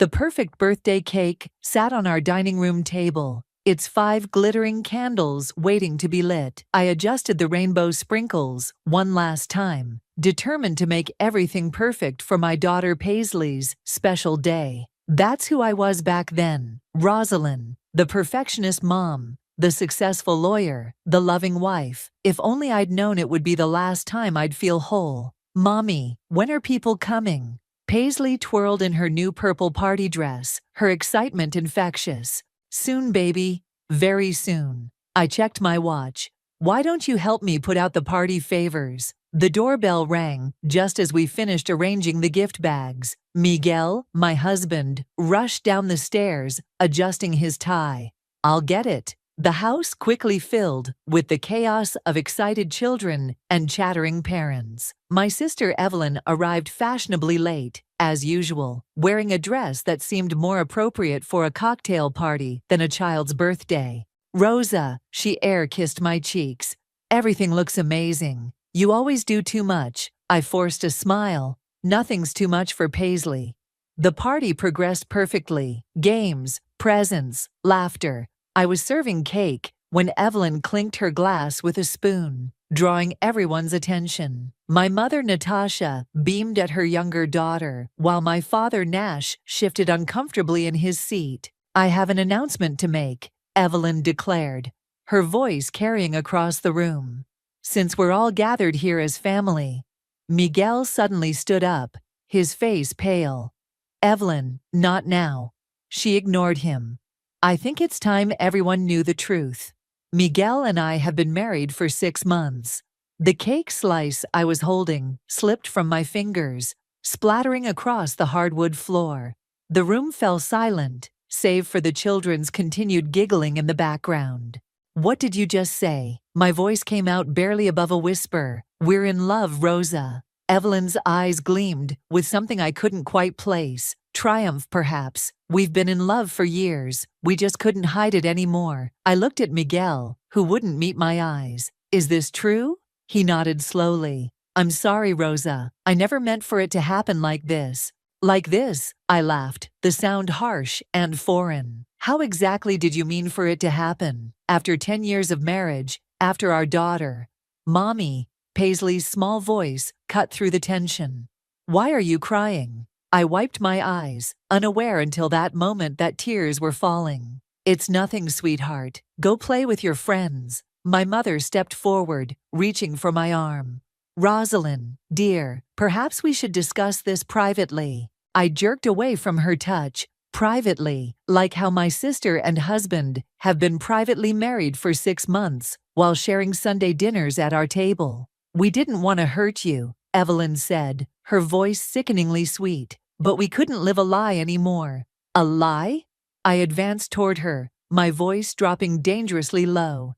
The perfect birthday cake sat on our dining room table, its 5 glittering candles waiting to be lit. I adjusted the rainbow sprinkles one last time, determined to make everything perfect for my daughter Paisley's special day. That's who I was back then, Rosalind, the perfectionist mom, the successful lawyer, the loving wife. If only I'd known it would be the last time I'd feel whole. Mommy, when are people coming? Paisley twirled in her new purple party dress, her excitement infectious. Soon, baby. Very soon. I checked my watch. Why don't you help me put out the party favors? The doorbell rang just as we finished arranging the gift bags. Miguel, my husband, rushed down the stairs, adjusting his tie. I'll get it. The house quickly filled with the chaos of excited children and chattering parents. My sister Evelyn arrived fashionably late, as usual, wearing a dress that seemed more appropriate for a cocktail party than a child's birthday. Rosa, she air-kissed my cheeks. Everything looks amazing. You always do too much. I forced a smile. Nothing's too much for Paisley. The party progressed perfectly. Games, presents, laughter. I was serving cake when Evelyn clinked her glass with a spoon, drawing everyone's attention. My mother Natasha beamed at her younger daughter, while my father Nash shifted uncomfortably in his seat. I have an announcement to make, Evelyn declared, her voice carrying across the room. Since we're all gathered here as family. Miguel suddenly stood up, his face pale. Evelyn, not now. She ignored him. I think it's time everyone knew the truth. Miguel and I have been married for 6 months. The cake slice I was holding slipped from my fingers, splattering across the hardwood floor. The room fell silent, save for the children's continued giggling in the background. What did you just say? My voice came out barely above a whisper. We're in love, Rosa. Evelyn's eyes gleamed with something I couldn't quite place. Triumph, perhaps. We've been in love for years. We just couldn't hide it anymore. I looked at Miguel, who wouldn't meet my eyes. Is this true? He nodded slowly. I'm sorry, Rosa. I never meant for it to happen like this. Like this, I laughed, the sound harsh and foreign. How exactly did you mean for it to happen? After 10 years of marriage, after our daughter. Mommy, Paisley's small voice cut through the tension. Why are you crying? I wiped my eyes, unaware until that moment that tears were falling. It's nothing, sweetheart. Go play with your friends. My mother stepped forward, reaching for my arm. Rosalind, dear, perhaps we should discuss this privately. I jerked away from her touch. Privately, like how my sister and husband have been privately married for 6 months while sharing Sunday dinners at our table. We didn't want to hurt you, Evelyn said, her voice sickeningly sweet. But we couldn't live a lie anymore. A lie? I advanced toward her, my voice dropping dangerously low.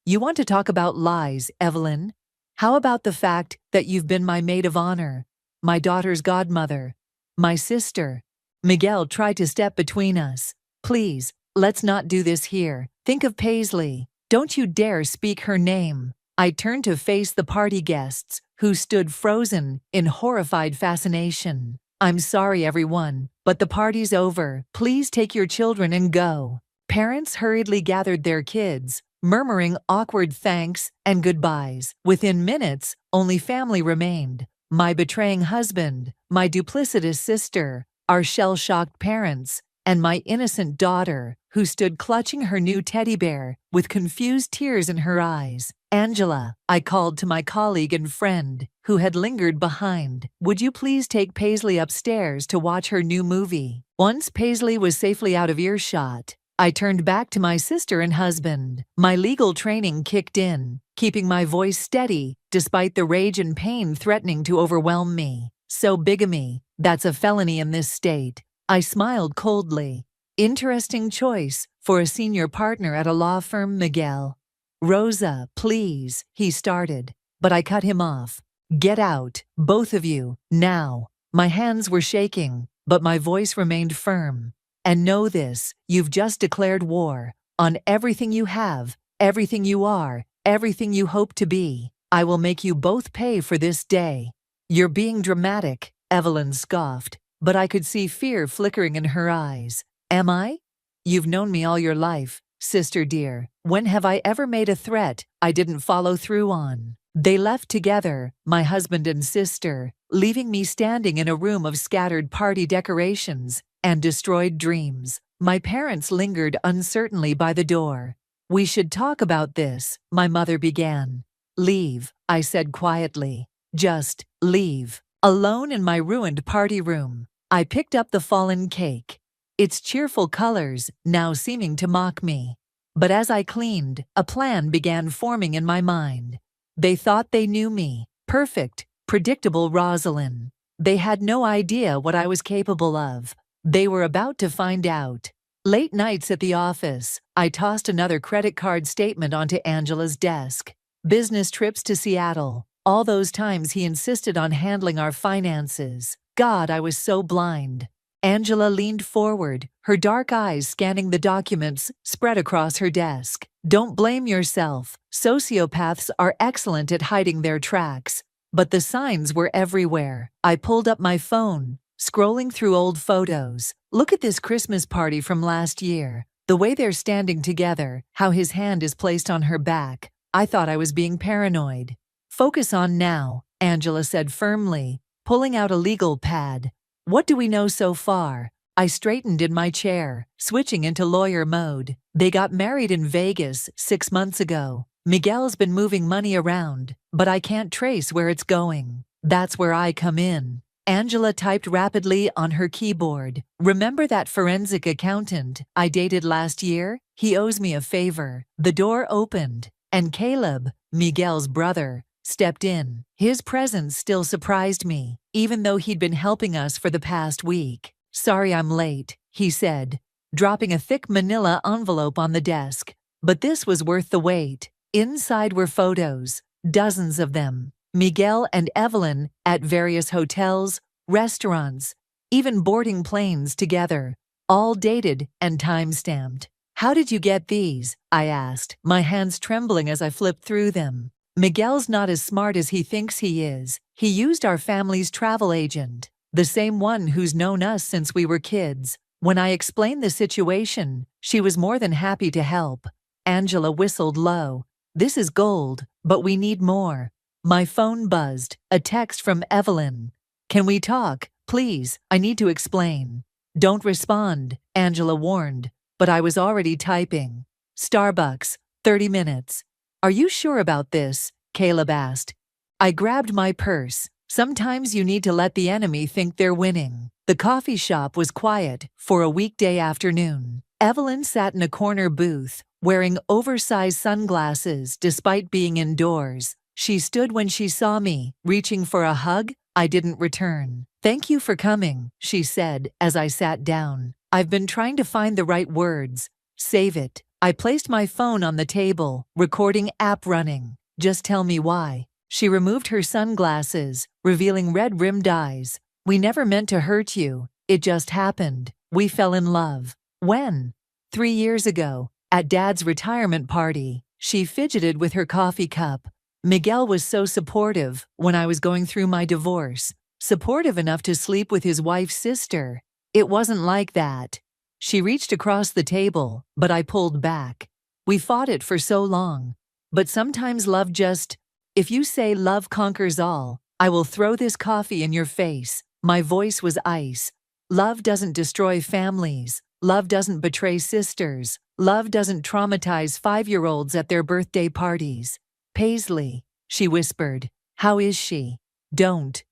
You want to talk about lies, Evelyn? How about the fact that you've been my maid of honor, my daughter's godmother, my sister? Miguel tried to step between us. Please, let's not do this here. Think of Paisley. Don't you dare speak her name. I turned to face the party guests, who stood frozen in horrified fascination. I'm sorry, everyone, but the party's over. Please take your children and go. Parents hurriedly gathered their kids, murmuring awkward thanks and goodbyes. Within minutes, only family remained. My betraying husband, my duplicitous sister, our shell-shocked parents, and my innocent daughter, who stood clutching her new teddy bear with confused tears in her eyes. Angela, I called to my colleague and friend, who had lingered behind. Would you please take Paisley upstairs to watch her new movie? Once Paisley was safely out of earshot, I turned back to my sister and husband. My legal training kicked in, keeping my voice steady despite the rage and pain threatening to overwhelm me. So bigamy, that's a felony in this state. I smiled coldly. Interesting choice for a senior partner at a law firm, Miguel. Rosa, please, he started, but I cut him off. Get out, both of you, now. My hands were shaking, but my voice remained firm. And know this, you've just declared war on everything you have, everything you are, everything you hope to be. I will make you both pay for this day. You're being dramatic, Evelyn scoffed. but I could see fear flickering in her eyes. Am I? You've known me all your life, sister dear. When have I ever made a threat I didn't follow through on? They left together, my husband and sister, leaving me standing in a room of scattered party decorations and destroyed dreams. My parents lingered uncertainly by the door. We should talk about this, my mother began. Leave, I said quietly. Just leave. Alone in my ruined party room, I picked up the fallen cake, its cheerful colors now seeming to mock me. But as I cleaned, a plan began forming in my mind. They thought they knew me, perfect, predictable Rosalind. They had no idea what I was capable of. They were about to find out. Late nights at the office, I tossed another credit card statement onto Angela's desk. Business trips to Seattle, all those times he insisted on handling our finances. God, I was so blind. Angela leaned forward, her dark eyes scanning the documents spread across her desk. Don't blame yourself. Sociopaths are excellent at hiding their tracks. But the signs were everywhere. I pulled up my phone, scrolling through old photos. Look at this Christmas party from last year. The way they're standing together, how his hand is placed on her back. I thought I was being paranoid. Focus on now, Angela said firmly, pulling out a legal pad. What do we know so far? I straightened in my chair, switching into lawyer mode. They got married in Vegas 6 months ago. Miguel's been moving money around, but I can't trace where it's going. That's where I come in. Angela typed rapidly on her keyboard. Remember that forensic accountant I dated last year? He owes me a favor. The door opened, and Caleb, Miguel's brother, stepped in. His presence still surprised me, even though he'd been helping us for the past week. Sorry I'm late, he said, dropping a thick manila envelope on the desk. But this was worth the wait. Inside were photos, dozens of them. Miguel and Evelyn at various hotels, restaurants, even boarding planes together, all dated and time-stamped. How did you get these? I asked, my hands trembling as I flipped through them. Miguel's not as smart as he thinks he is. He used our family's travel agent, the same one who's known us since we were kids. When I explained the situation, she was more than happy to help. Angela whistled low. This is gold, but we need more. My phone buzzed, a text from Evelyn. Can we talk, please? I need to explain. Don't respond, Angela warned, but I was already typing. Starbucks, 30 minutes. Are you sure about this? Caleb asked. I grabbed my purse. Sometimes you need to let the enemy think they're winning. The coffee shop was quiet for a weekday afternoon. Evelyn sat in a corner booth, wearing oversized sunglasses despite being indoors. She stood when she saw me, reaching for a hug. I didn't return. Thank you for coming, she said as I sat down. I've been trying to find the right words. Save it. I placed my phone on the table, recording app running. Just tell me why. She removed her sunglasses, revealing red-rimmed eyes. We never meant to hurt you. It just happened. We fell in love. When? 3 years ago, at Dad's retirement party. She fidgeted with her coffee cup. Miguel was so supportive when I was going through my divorce. Supportive enough to sleep with his wife's sister. It wasn't like that. She reached across the table, but I pulled back. We fought it for so long. But sometimes love just... If you say love conquers all, I will throw this coffee in your face. My voice was ice. Love doesn't destroy families. Love doesn't betray sisters. Love doesn't traumatize 5-year-olds at their birthday parties. Paisley, she whispered. How is she? Don't.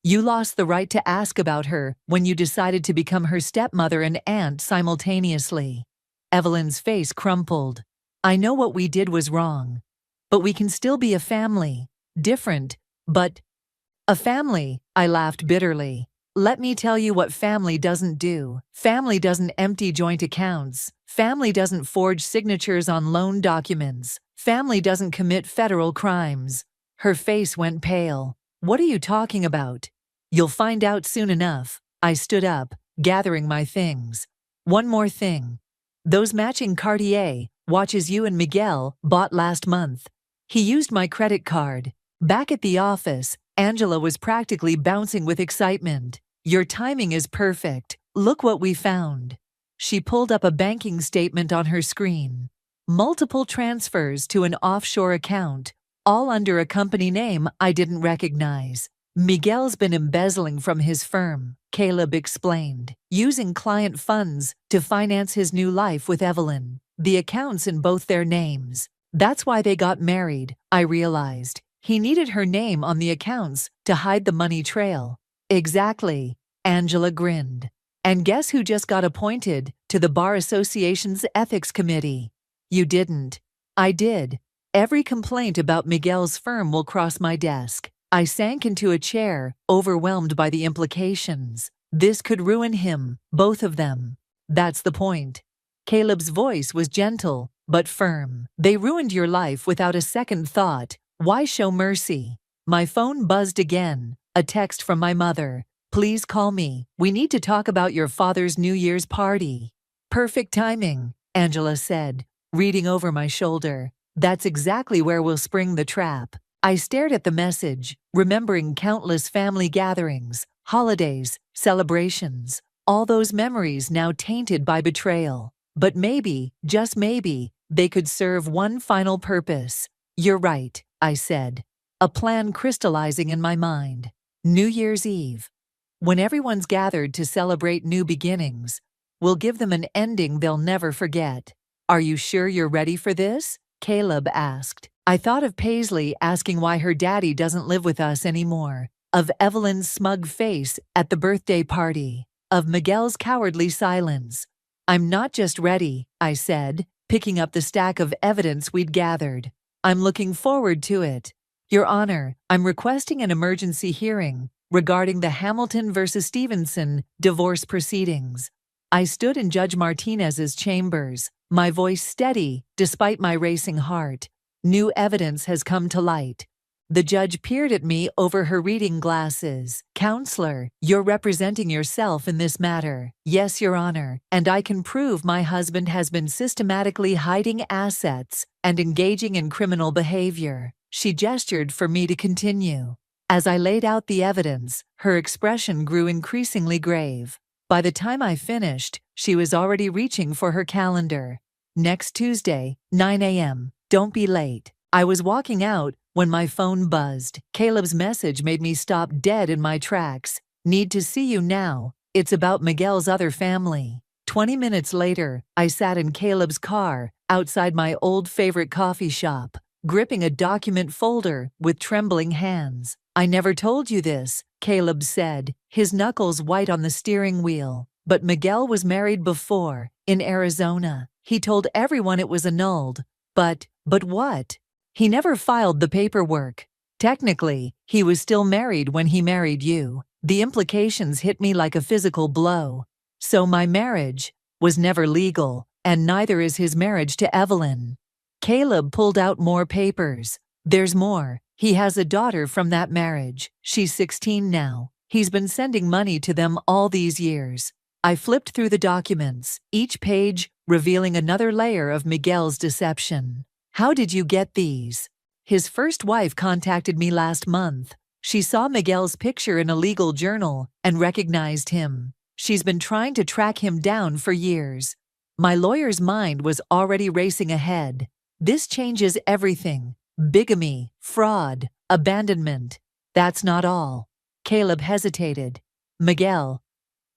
You lost the right to ask about her when you decided to become her stepmother and aunt simultaneously. Evelyn's face crumpled. I know what we did was wrong. But we can still be a family. Different, but... A family, I laughed bitterly. Let me tell you what family doesn't do. Family doesn't empty joint accounts. Family doesn't forge signatures on loan documents. Family doesn't commit federal crimes. Her face went pale. What are you talking about? You'll find out soon enough. I stood up, gathering my things. One more thing. Those matching Cartier watches you and Miguel bought last month. He used my credit card. Back at the office, Angela was practically bouncing with excitement. Your timing is perfect. Look what we found. She pulled up a banking statement on her screen. Multiple transfers to an offshore account, all under a company name I didn't recognize. Miguel's been embezzling from his firm, Caleb explained, using client funds to finance his new life with Evelyn. The accounts in both their names. That's why they got married, I realized. He needed her name on the accounts to hide the money trail. Exactly, Angela grinned. And guess who just got appointed to the Bar Association's Ethics Committee? You didn't. I did. Every complaint about Miguel's firm will cross my desk. I sank into a chair, overwhelmed by the implications. This could ruin him, both of them. That's the point. Caleb's voice was gentle, but firm. They ruined your life without a second thought. Why show mercy? My phone buzzed again. A text from my mother. Please call me. We need to talk about your father's New Year's party. Perfect timing, Angela said, reading over my shoulder. That's exactly where we'll spring the trap. I stared at the message, remembering countless family gatherings, holidays, celebrations, all those memories now tainted by betrayal. But maybe, just maybe, they could serve one final purpose. You're right, I said, a plan crystallizing in my mind. New Year's Eve. When everyone's gathered to celebrate new beginnings, we'll give them an ending they'll never forget. Are you sure you're ready for this? Caleb asked. I thought of Paisley asking why her daddy doesn't live with us anymore, of Evelyn's smug face at the birthday party, of Miguel's cowardly silence. I'm not just ready, I said, picking up the stack of evidence we'd gathered. I'm looking forward to it. Your Honor, I'm requesting an emergency hearing regarding the Hamilton versus Stevenson divorce proceedings. I stood in Judge Martinez's chambers, my voice steady despite my racing heart. New evidence has come to light. The judge peered at me over her reading glasses. Counselor, you're representing yourself in this matter. Yes, Your Honor, and I can prove my husband has been systematically hiding assets and engaging in criminal behavior. She gestured for me to continue. As I laid out the evidence, her expression grew increasingly grave. By the time I finished, she was already reaching for her calendar. Next Tuesday, 9 a.m. Don't be late. I was walking out when my phone buzzed. Caleb's message made me stop dead in my tracks. Need to see you now. It's about Miguel's other family. 20 minutes later, I sat in Caleb's car, outside my old favorite coffee shop, gripping a document folder with trembling hands. I never told you this, Caleb said, his knuckles white on the steering wheel. But Miguel was married before, in Arizona. He told everyone it was annulled. But what? He never filed the paperwork. Technically, he was still married when he married you. The implications hit me like a physical blow. So my marriage was never legal, and neither is his marriage to Evelyn. Caleb pulled out more papers. There's more. He has a daughter from that marriage. She's 16 now. He's been sending money to them all these years. I flipped through the documents, each page revealing another layer of Miguel's deception. How did you get these? His first wife contacted me last month. She saw Miguel's picture in a legal journal and recognized him. She's been trying to track him down for years. My lawyer's mind was already racing ahead. This changes everything. Bigamy, fraud, abandonment. That's not all. Caleb hesitated. Miguel.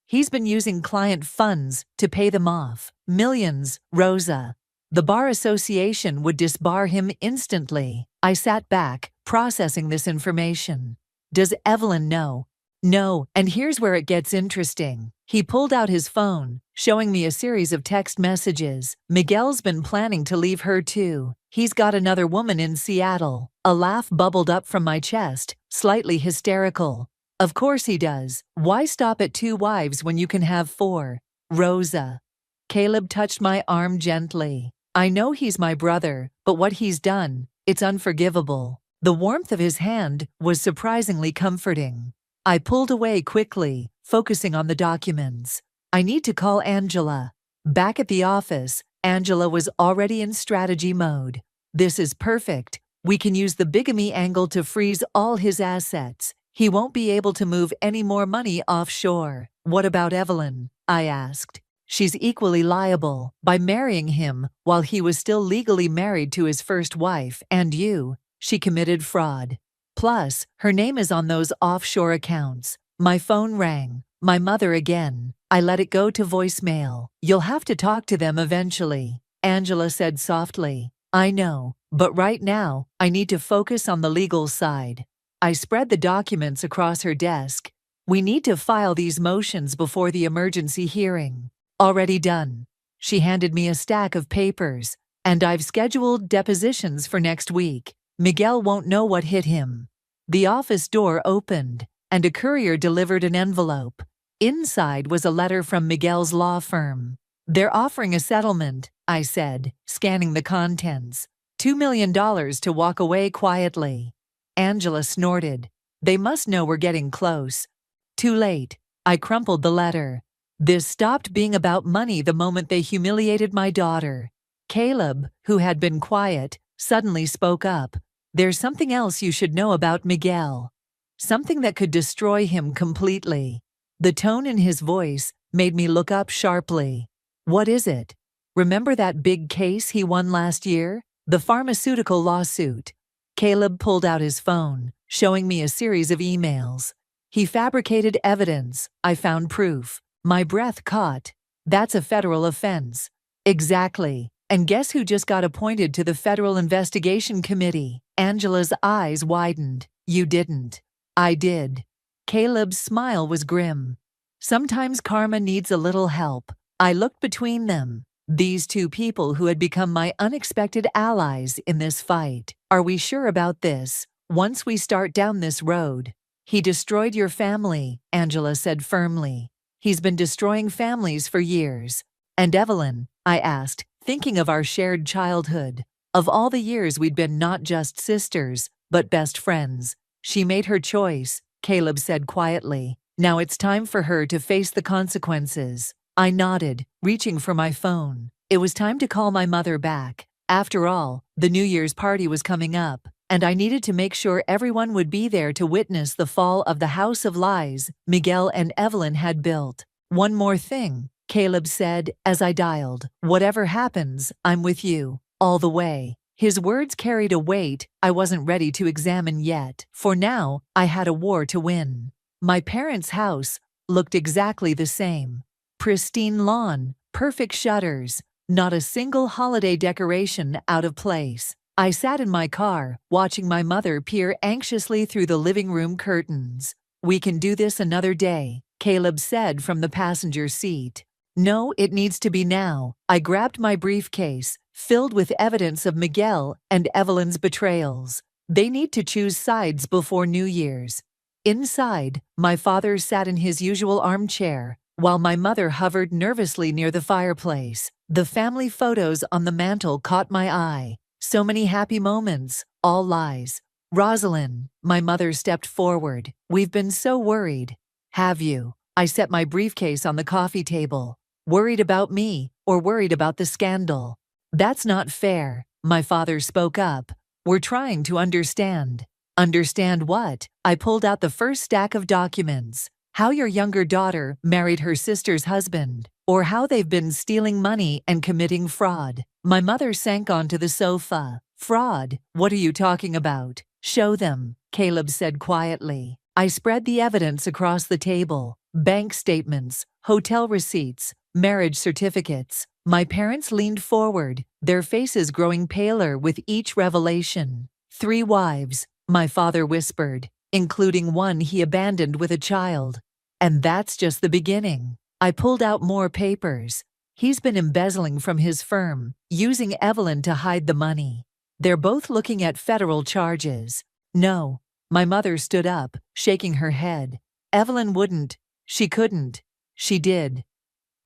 He's been using client funds to pay them off. Millions, Rosa. The Bar Association would disbar him instantly. I sat back, processing this information. Does Evelyn know? No, and here's where it gets interesting. He pulled out his phone, showing me a series of text messages. Miguel's been planning to leave her too. He's got another woman in Seattle. A laugh bubbled up from my chest, slightly hysterical. Of course he does. Why stop at 2 wives when you can have 4? Rosa. Caleb touched my arm gently. I know he's my brother, but what he's done, it's unforgivable. The warmth of his hand was surprisingly comforting. I pulled away quickly, focusing on the documents. I need to call Angela. Back at the office, Angela was already in strategy mode. This is perfect. We can use the bigamy angle to freeze all his assets. He won't be able to move any more money offshore. What about Evelyn? I asked. She's equally liable. By marrying him while he was still legally married to his first wife and you, she committed fraud. Plus, her name is on those offshore accounts. My phone rang. My mother again. I let it go to voicemail. You'll have to talk to them eventually, Angela said softly. I know, but right now, I need to focus on the legal side. I spread the documents across her desk. We need to file these motions before the emergency hearing. Already done. She handed me a stack of papers, and I've scheduled depositions for next week. Miguel won't know what hit him. The office door opened, and a courier delivered an envelope. Inside was a letter from Miguel's law firm. They're offering a settlement, I said, scanning the contents. $2 million to walk away quietly. Angela snorted. They must know we're getting close. Too late. I crumpled the letter. This stopped being about money the moment they humiliated my daughter. Caleb, who had been quiet, suddenly spoke up. There's something else you should know about Miguel. Something that could destroy him completely. The tone in his voice made me look up sharply. What is it? Remember that big case he won last year? The pharmaceutical lawsuit. Caleb pulled out his phone, showing me a series of emails. He fabricated evidence. I found proof. My breath caught. That's a federal offense. Exactly. And guess who just got appointed to the Federal Investigation Committee? Angela's eyes widened. You didn't. I did. Caleb's smile was grim. Sometimes karma needs a little help. I looked between them. These two people who had become my unexpected allies in this fight. Are we sure about this? Once we start down this road. He destroyed your family, Angela said firmly. He's been destroying families for years. And Evelyn, I asked, thinking of our shared childhood. Of all the years we'd been not just sisters, but best friends. She made her choice, Caleb said quietly. Now it's time for her to face the consequences. I nodded, reaching for my phone. It was time to call my mother back. After all, the New Year's party was coming up, and I needed to make sure everyone would be there to witness the fall of the house of lies Miguel and Evelyn had built. One more thing, Caleb said as I dialed. Whatever happens, I'm with you, all the way. His words carried a weight I wasn't ready to examine yet. For now, I had a war to win. My parents' house looked exactly the same. Pristine lawn, perfect shutters, not a single holiday decoration out of place. I sat in my car, watching my mother peer anxiously through the living room curtains. We can do this another day, Caleb said from the passenger seat. No, it needs to be now. I grabbed my briefcase, filled with evidence of Miguel and Evelyn's betrayals. They need to choose sides before New Year's. Inside, my father sat in his usual armchair, while my mother hovered nervously near the fireplace. The family photos on the mantel caught my eye. So many happy moments, all lies. Rosalind, my mother stepped forward. We've been so worried. Have you? I set my briefcase on the coffee table. Worried about me, or worried about the scandal? That's not fair, my father spoke up. We're trying to understand. Understand what? I pulled out the first stack of documents. How your younger daughter married her sister's husband, or how they've been stealing money and committing fraud. My mother sank onto the sofa. Fraud? What are you talking about? Show them, Caleb said quietly. I spread the evidence across the table. Bank statements, hotel receipts, marriage certificates. My parents leaned forward, their faces growing paler with each revelation. 3 wives, my father whispered, including one he abandoned with a child. And that's just the beginning. I pulled out more papers. He's been embezzling from his firm, using Evelyn to hide the money. They're both looking at federal charges. No. My mother stood up, shaking her head. Evelyn wouldn't. She couldn't. She did.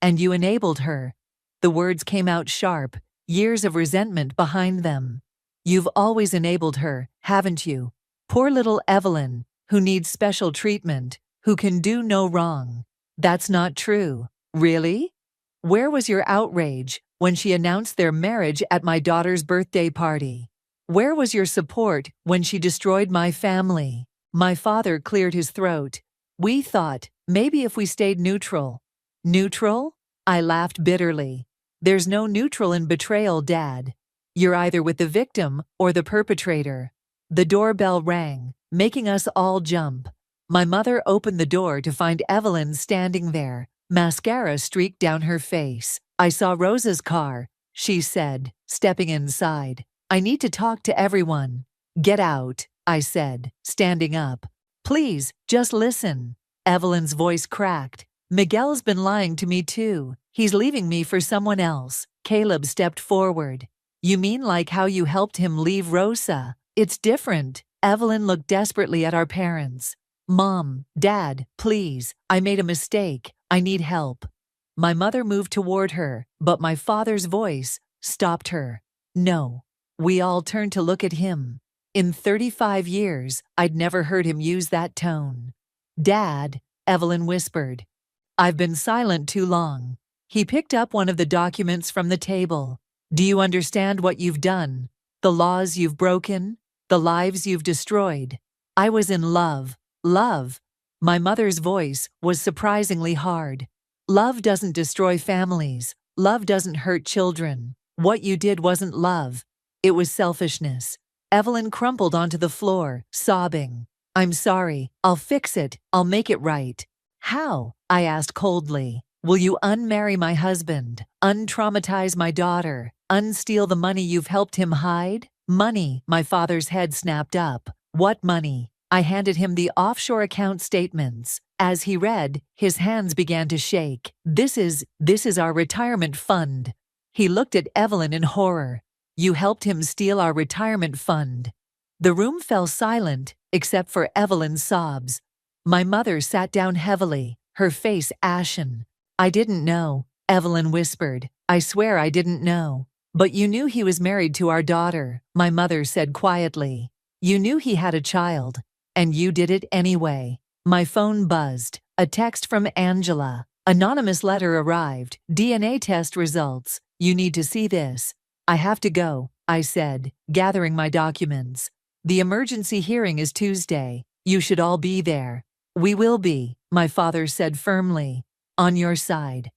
And you enabled her. The words came out sharp, years of resentment behind them. You've always enabled her, haven't you? Poor little Evelyn, who needs special treatment, who can do no wrong. That's not true. Really? Where was your outrage when she announced their marriage at my daughter's birthday party? Where was your support when she destroyed my family? My father cleared his throat. We thought, maybe if we stayed neutral. Neutral? I laughed bitterly. There's no neutral in betrayal, Dad. You're either with the victim or the perpetrator. The doorbell rang, making us all jump. My mother opened the door to find Evelyn standing there, mascara streaked down her face. I saw Rosa's car, she said, stepping inside. I need to talk to everyone. Get out, I said, standing up. Please, just listen. Evelyn's voice cracked. Miguel's been lying to me too. He's leaving me for someone else. Caleb stepped forward. You mean like how you helped him leave Rosa? It's different. Evelyn looked desperately at our parents. Mom, Dad, please, I made a mistake. I need help. My mother moved toward her, but my father's voice stopped her. No. We all turned to look at him. In 35 years, I'd never heard him use that tone. Dad, Evelyn whispered. I've been silent too long. He picked up one of the documents from the table. Do you understand what you've done? The laws you've broken? The lives you've destroyed? I was in love. Love. My mother's voice was surprisingly hard. Love doesn't destroy families. Love doesn't hurt children. What you did wasn't love. It was selfishness. Evelyn crumpled onto the floor, sobbing. I'm sorry. I'll fix it. I'll make it right. How? I asked coldly. Will you unmarry my husband, untraumatize my daughter, unsteal the money you've helped him hide? Money, my father's head snapped up. What money? I handed him the offshore account statements. As he read, his hands began to shake. This is our retirement fund. He looked at Evelyn in horror. You helped him steal our retirement fund. The room fell silent, except for Evelyn's sobs. My mother sat down heavily, her face ashen. I didn't know, Evelyn whispered. I swear I didn't know. But you knew he was married to our daughter, my mother said quietly. You knew he had a child, and you did it anyway. My phone buzzed. A text from Angela. Anonymous letter arrived. DNA test results. You need to see this. I have to go, I said, gathering my documents. The emergency hearing is Tuesday. You should all be there. We will be, my father said firmly. On your side.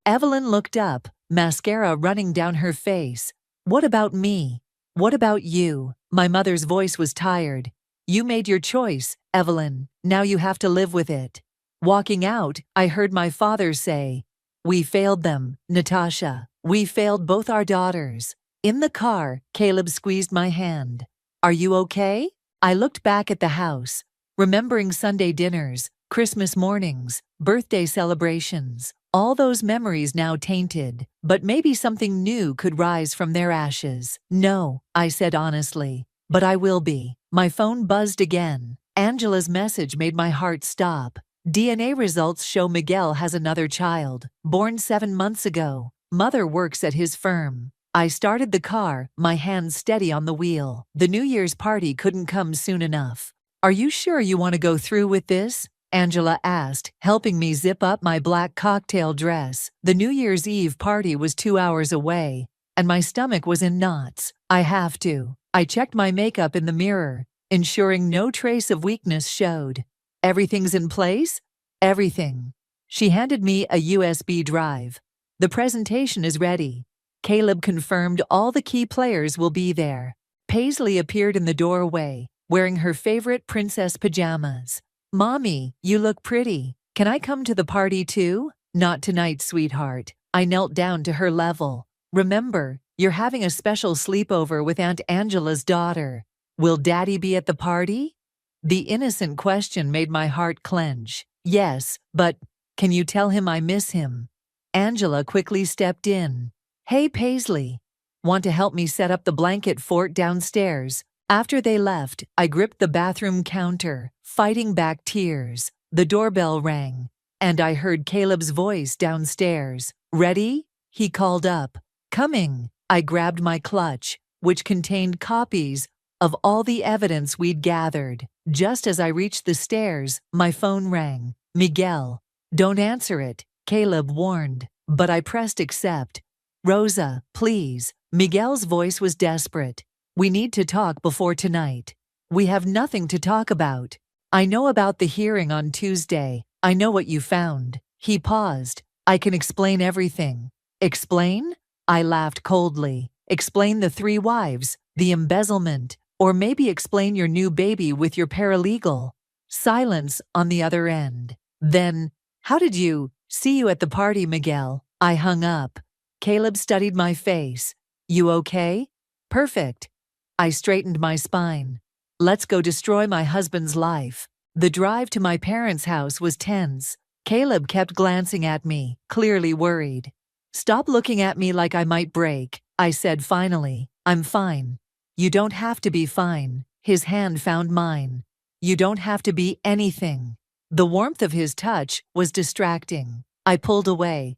Evelyn looked up, mascara running down her face. What about me? What about you? My mother's voice was tired. You made your choice, Evelyn. Now you have to live with it. Walking out, I heard my father say, We failed them, Natasha. We failed both our daughters. In the car, Caleb squeezed my hand. Are you okay? I looked back at the house, remembering Sunday dinners, Christmas mornings, birthday celebrations. All those memories now tainted, but maybe something new could rise from their ashes. No, I said honestly, but I will be. My phone buzzed again. Angela's message made my heart stop. DNA results show Miguel has another child, born 7 months ago. Mother works at his firm. I started the car, my hands steady on the wheel. The New Year's party couldn't come soon enough. Are you sure you want to go through with this? Angela asked, helping me zip up my black cocktail dress. The New Year's Eve party was 2 hours away, and my stomach was in knots. I have to. I checked my makeup in the mirror, ensuring no trace of weakness showed. Everything's in place? Everything. She handed me a USB drive. The presentation is ready. Caleb confirmed all the key players will be there. Paisley appeared in the doorway, wearing her favorite princess pajamas. Mommy, you look pretty. Can I come to the party too? Not tonight, sweetheart. I knelt down to her level. Remember, you're having a special sleepover with Aunt Angela's daughter. Will Daddy be at the party? The innocent question made my heart clench. Yes, but can you tell him I miss him? Angela quickly stepped in. Hey, Paisley. Want to help me set up the blanket fort downstairs? After they left, I gripped the bathroom counter, fighting back tears. The doorbell rang, and I heard Caleb's voice downstairs. Ready? He called up. Coming. I grabbed my clutch, which contained copies of all the evidence we'd gathered. Just as I reached the stairs, my phone rang. Miguel. Don't answer it, Caleb warned, but I pressed accept. Rosa, please. Miguel's voice was desperate. We need to talk before tonight. We have nothing to talk about. I know about the hearing on Tuesday. I know what you found. He paused. I can explain everything. Explain? I laughed coldly. Explain the 3 wives, the embezzlement, or maybe explain your new baby with your paralegal. Silence on the other end. Then, how did you? See you at the party, Miguel. I hung up. Caleb studied my face. You okay? Perfect. I straightened my spine. Let's go destroy my husband's life. The drive to my parents' house was tense. Caleb kept glancing at me, clearly worried. Stop looking at me like I might break, I said finally. I'm fine. You don't have to be fine. His hand found mine. You don't have to be anything. The warmth of his touch was distracting. I pulled away.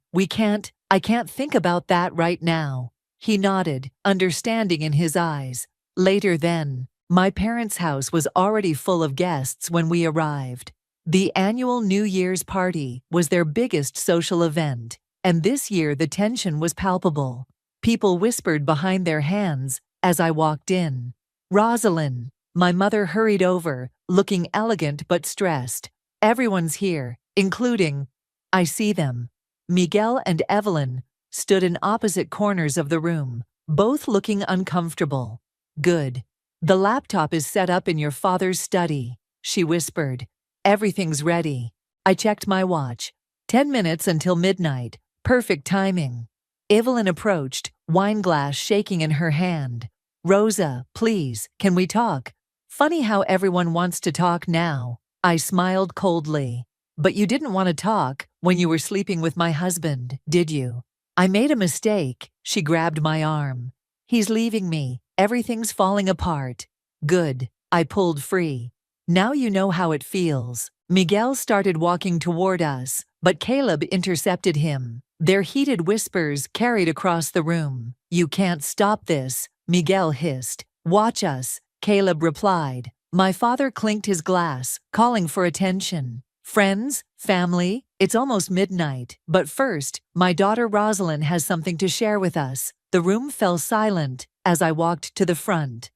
I can't think about that right now. He nodded, understanding in his eyes. Later then. My parents' house was already full of guests when we arrived. The annual New Year's party was their biggest social event, and this year the tension was palpable. People whispered behind their hands as I walked in. Rosalind, my mother hurried over, looking elegant but stressed. Everyone's here, including, I see them. Miguel and Evelyn stood in opposite corners of the room, both looking uncomfortable. Good. The laptop is set up in your father's study, she whispered. Everything's ready. I checked my watch. 10 minutes until midnight. Perfect timing. Evelyn approached, wine glass shaking in her hand. Rosa, please, can we talk? Funny how everyone wants to talk now. I smiled coldly. But you didn't want to talk when you were sleeping with my husband, did you? I made a mistake. She grabbed my arm. He's leaving me. Everything's falling apart. Good. I pulled free. Now you know how it feels. Miguel started walking toward us, but Caleb intercepted him. Their heated whispers carried across the room. You can't stop this, Miguel hissed. Watch us, Caleb replied. My father clinked his glass, calling for attention. Friends, family, it's almost midnight. But first, my daughter Rosalind has something to share with us. The room fell silent as I walked to the front.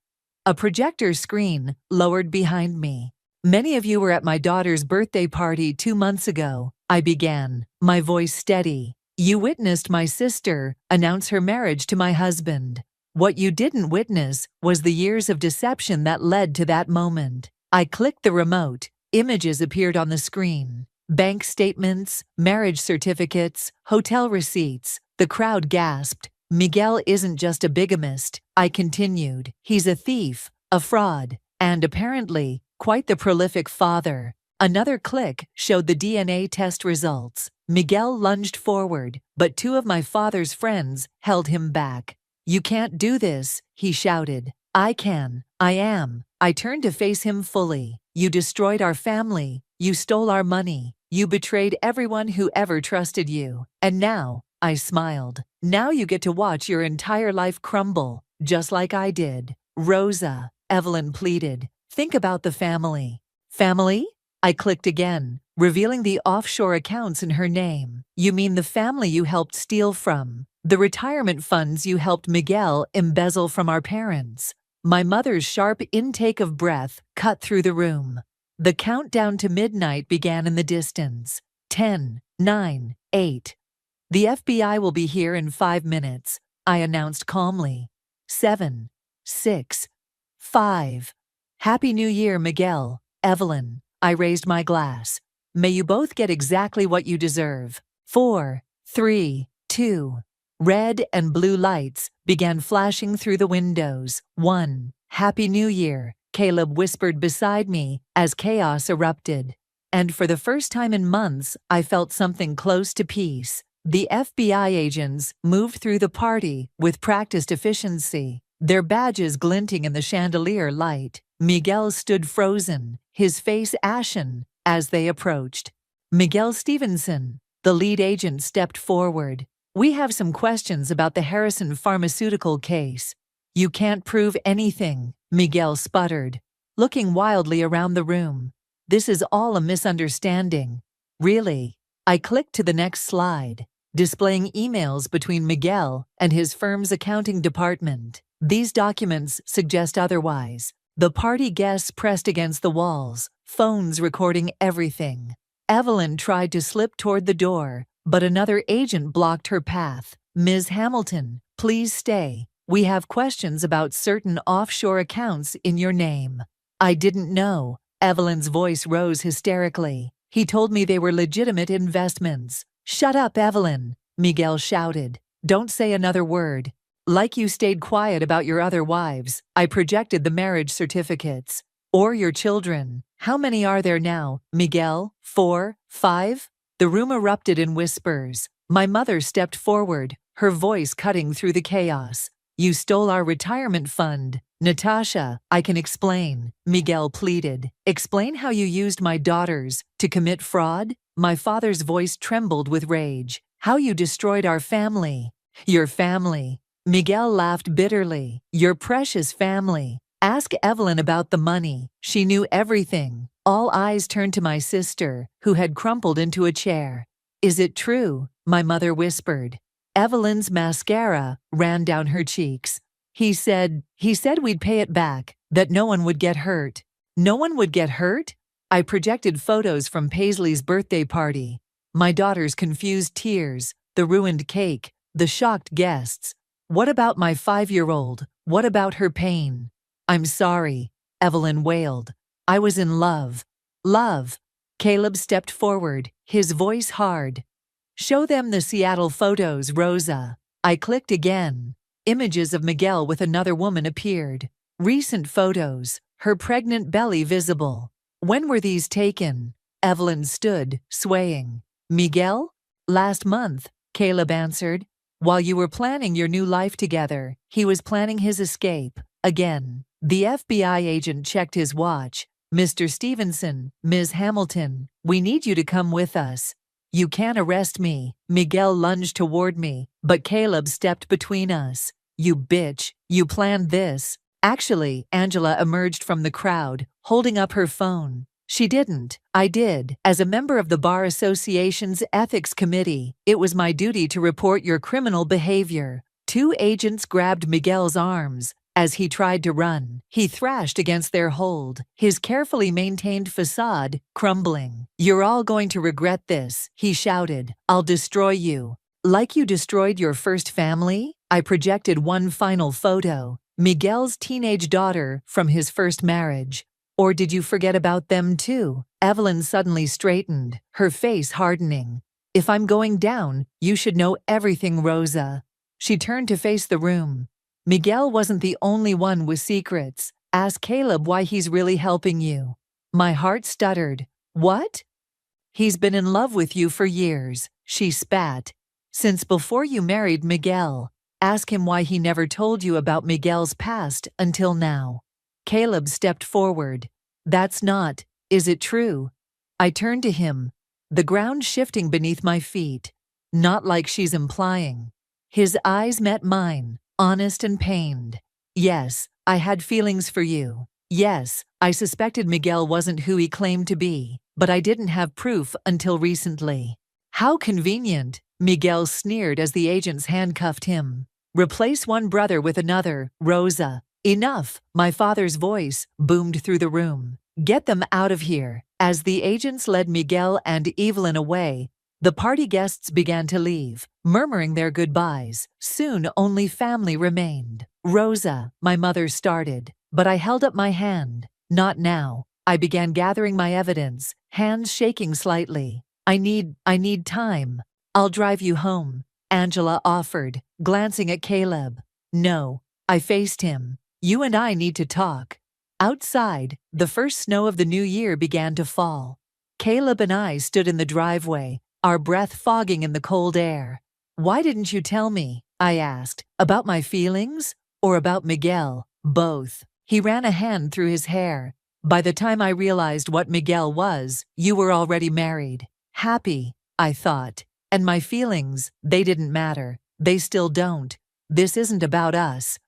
A projector screen lowered behind me. Many of you were at my daughter's birthday party 2 months ago, I began, my voice steady. You witnessed my sister announce her marriage to my husband. What you didn't witness was the years of deception that led to that moment. I clicked the remote. Images appeared on the screen. Bank statements, marriage certificates, hotel receipts. The crowd gasped. Miguel isn't just a bigamist, I continued. He's a thief, a fraud, and apparently, quite the prolific father. Another click showed the DNA test results. Miguel lunged forward, but 2 of my father's friends held him back. You can't do this, he shouted. I can. I am. I turned to face him fully. You destroyed our family. You stole our money. You betrayed everyone who ever trusted you. And now, I smiled. Now you get to watch your entire life crumble, just like I did. Rosa, Evelyn pleaded. Think about the family. Family? I clicked again, revealing the offshore accounts in her name. You mean the family you helped steal from? The retirement funds you helped Miguel embezzle from our parents? My mother's sharp intake of breath cut through the room. The countdown to midnight began in the distance. 10, 9, 8. The FBI will be here in 5 minutes, I announced calmly. 7, 6, 5. Happy New Year, Miguel, Evelyn. I raised my glass. May you both get exactly what you deserve. 4, 3, 2. Red and blue lights began flashing through the windows. 1. Happy New Year, Caleb whispered beside me as chaos erupted. And for the first time in months, I felt something close to peace. The FBI agents moved through the party with practiced efficiency, their badges glinting in the chandelier light. Miguel stood frozen, his face ashen, as they approached. Miguel Stevenson, the lead agent, stepped forward. We have some questions about the Harrison pharmaceutical case. You can't prove anything, Miguel sputtered, looking wildly around the room. This is all a misunderstanding. Really? I clicked to the next slide, displaying emails between Miguel and his firm's accounting department. These documents suggest otherwise. The party guests pressed against the walls, phones recording everything. Evelyn tried to slip toward the door, but another agent blocked her path. Ms. Hamilton, please stay. We have questions about certain offshore accounts in your name. I didn't know. Evelyn's voice rose hysterically. He told me they were legitimate investments. Shut up, Evelyn, Miguel shouted. Don't say another word. Like you stayed quiet about your other wives, I projected the marriage certificates. Or your children. How many are there now, Miguel? 4? 5? The room erupted in whispers. My mother stepped forward, her voice cutting through the chaos. You stole our retirement fund. Natasha, I can explain, Miguel pleaded. Explain how you used my daughters to commit fraud? My father's voice trembled with rage. How you destroyed our family. Your family. Miguel laughed bitterly. Your precious family. Ask Evelyn about the money. She knew everything. All eyes turned to my sister, who had crumpled into a chair. Is it true? My mother whispered. Evelyn's mascara ran down her cheeks. He said we'd pay it back, that no one would get hurt. No one would get hurt? I projected photos from Paisley's birthday party. My daughter's confused tears, the ruined cake, the shocked guests. What about my 5-year-old? What about her pain? I'm sorry, Evelyn wailed. I was in love. Love. Caleb stepped forward, his voice hard. Show them the Seattle photos, Rosa. I clicked again. Images of Miguel with another woman appeared. Recent photos, her pregnant belly visible. When were these taken? Evelyn stood, swaying. Miguel? Last month, Caleb answered. While you were planning your new life together, he was planning his escape. Again. The FBI agent checked his watch. Mr. Stevenson, Ms. Hamilton, we need you to come with us. You can't arrest me. Miguel lunged toward me, but Caleb stepped between us. You bitch, you planned this. Actually, Angela emerged from the crowd, holding up her phone. She didn't. I did. As a member of the Bar Association's Ethics Committee, it was my duty to report your criminal behavior. 2 agents grabbed Miguel's arms. As he tried to run, he thrashed against their hold, his carefully maintained facade crumbling. You're all going to regret this, he shouted. I'll destroy you. Like you destroyed your first family? I projected one final photo, Miguel's teenage daughter from his first marriage. Or did you forget about them too? Evelyn suddenly straightened, her face hardening. If I'm going down, you should know everything, Rosa. She turned to face the room. Miguel wasn't the only one with secrets. Ask Caleb why he's really helping you. My heart stuttered. What? He's been in love with you for years, she spat. Since before you married Miguel. Ask him why he never told you about Miguel's past until now. Caleb stepped forward. That's not. Is it true? I turned to him, the ground shifting beneath my feet. Not like she's implying. His eyes met mine. Honest and pained. Yes, I had feelings for you. Yes, I suspected Miguel wasn't who he claimed to be, but I didn't have proof until recently. How convenient, Miguel sneered as the agents handcuffed him. Replace one brother with another, Rosa. Enough, my father's voice boomed through the room. Get them out of here. As the agents led Miguel and Evelyn away, the party guests began to leave, murmuring their goodbyes. Soon only family remained. Rosa, my mother started, but I held up my hand. Not now. I began gathering my evidence, hands shaking slightly. I need time. I'll drive you home, Angela offered, glancing at Caleb. No, I faced him. You and I need to talk. Outside, the first snow of the new year began to fall. Caleb and I stood in the driveway, our breath fogging in the cold air. Why didn't you tell me? I asked. About my feelings? Or about Miguel? Both. He ran a hand through his hair. By the time I realized what Miguel was, you were already married. Happy, I thought. And my feelings, they didn't matter. They still don't. This isn't about us.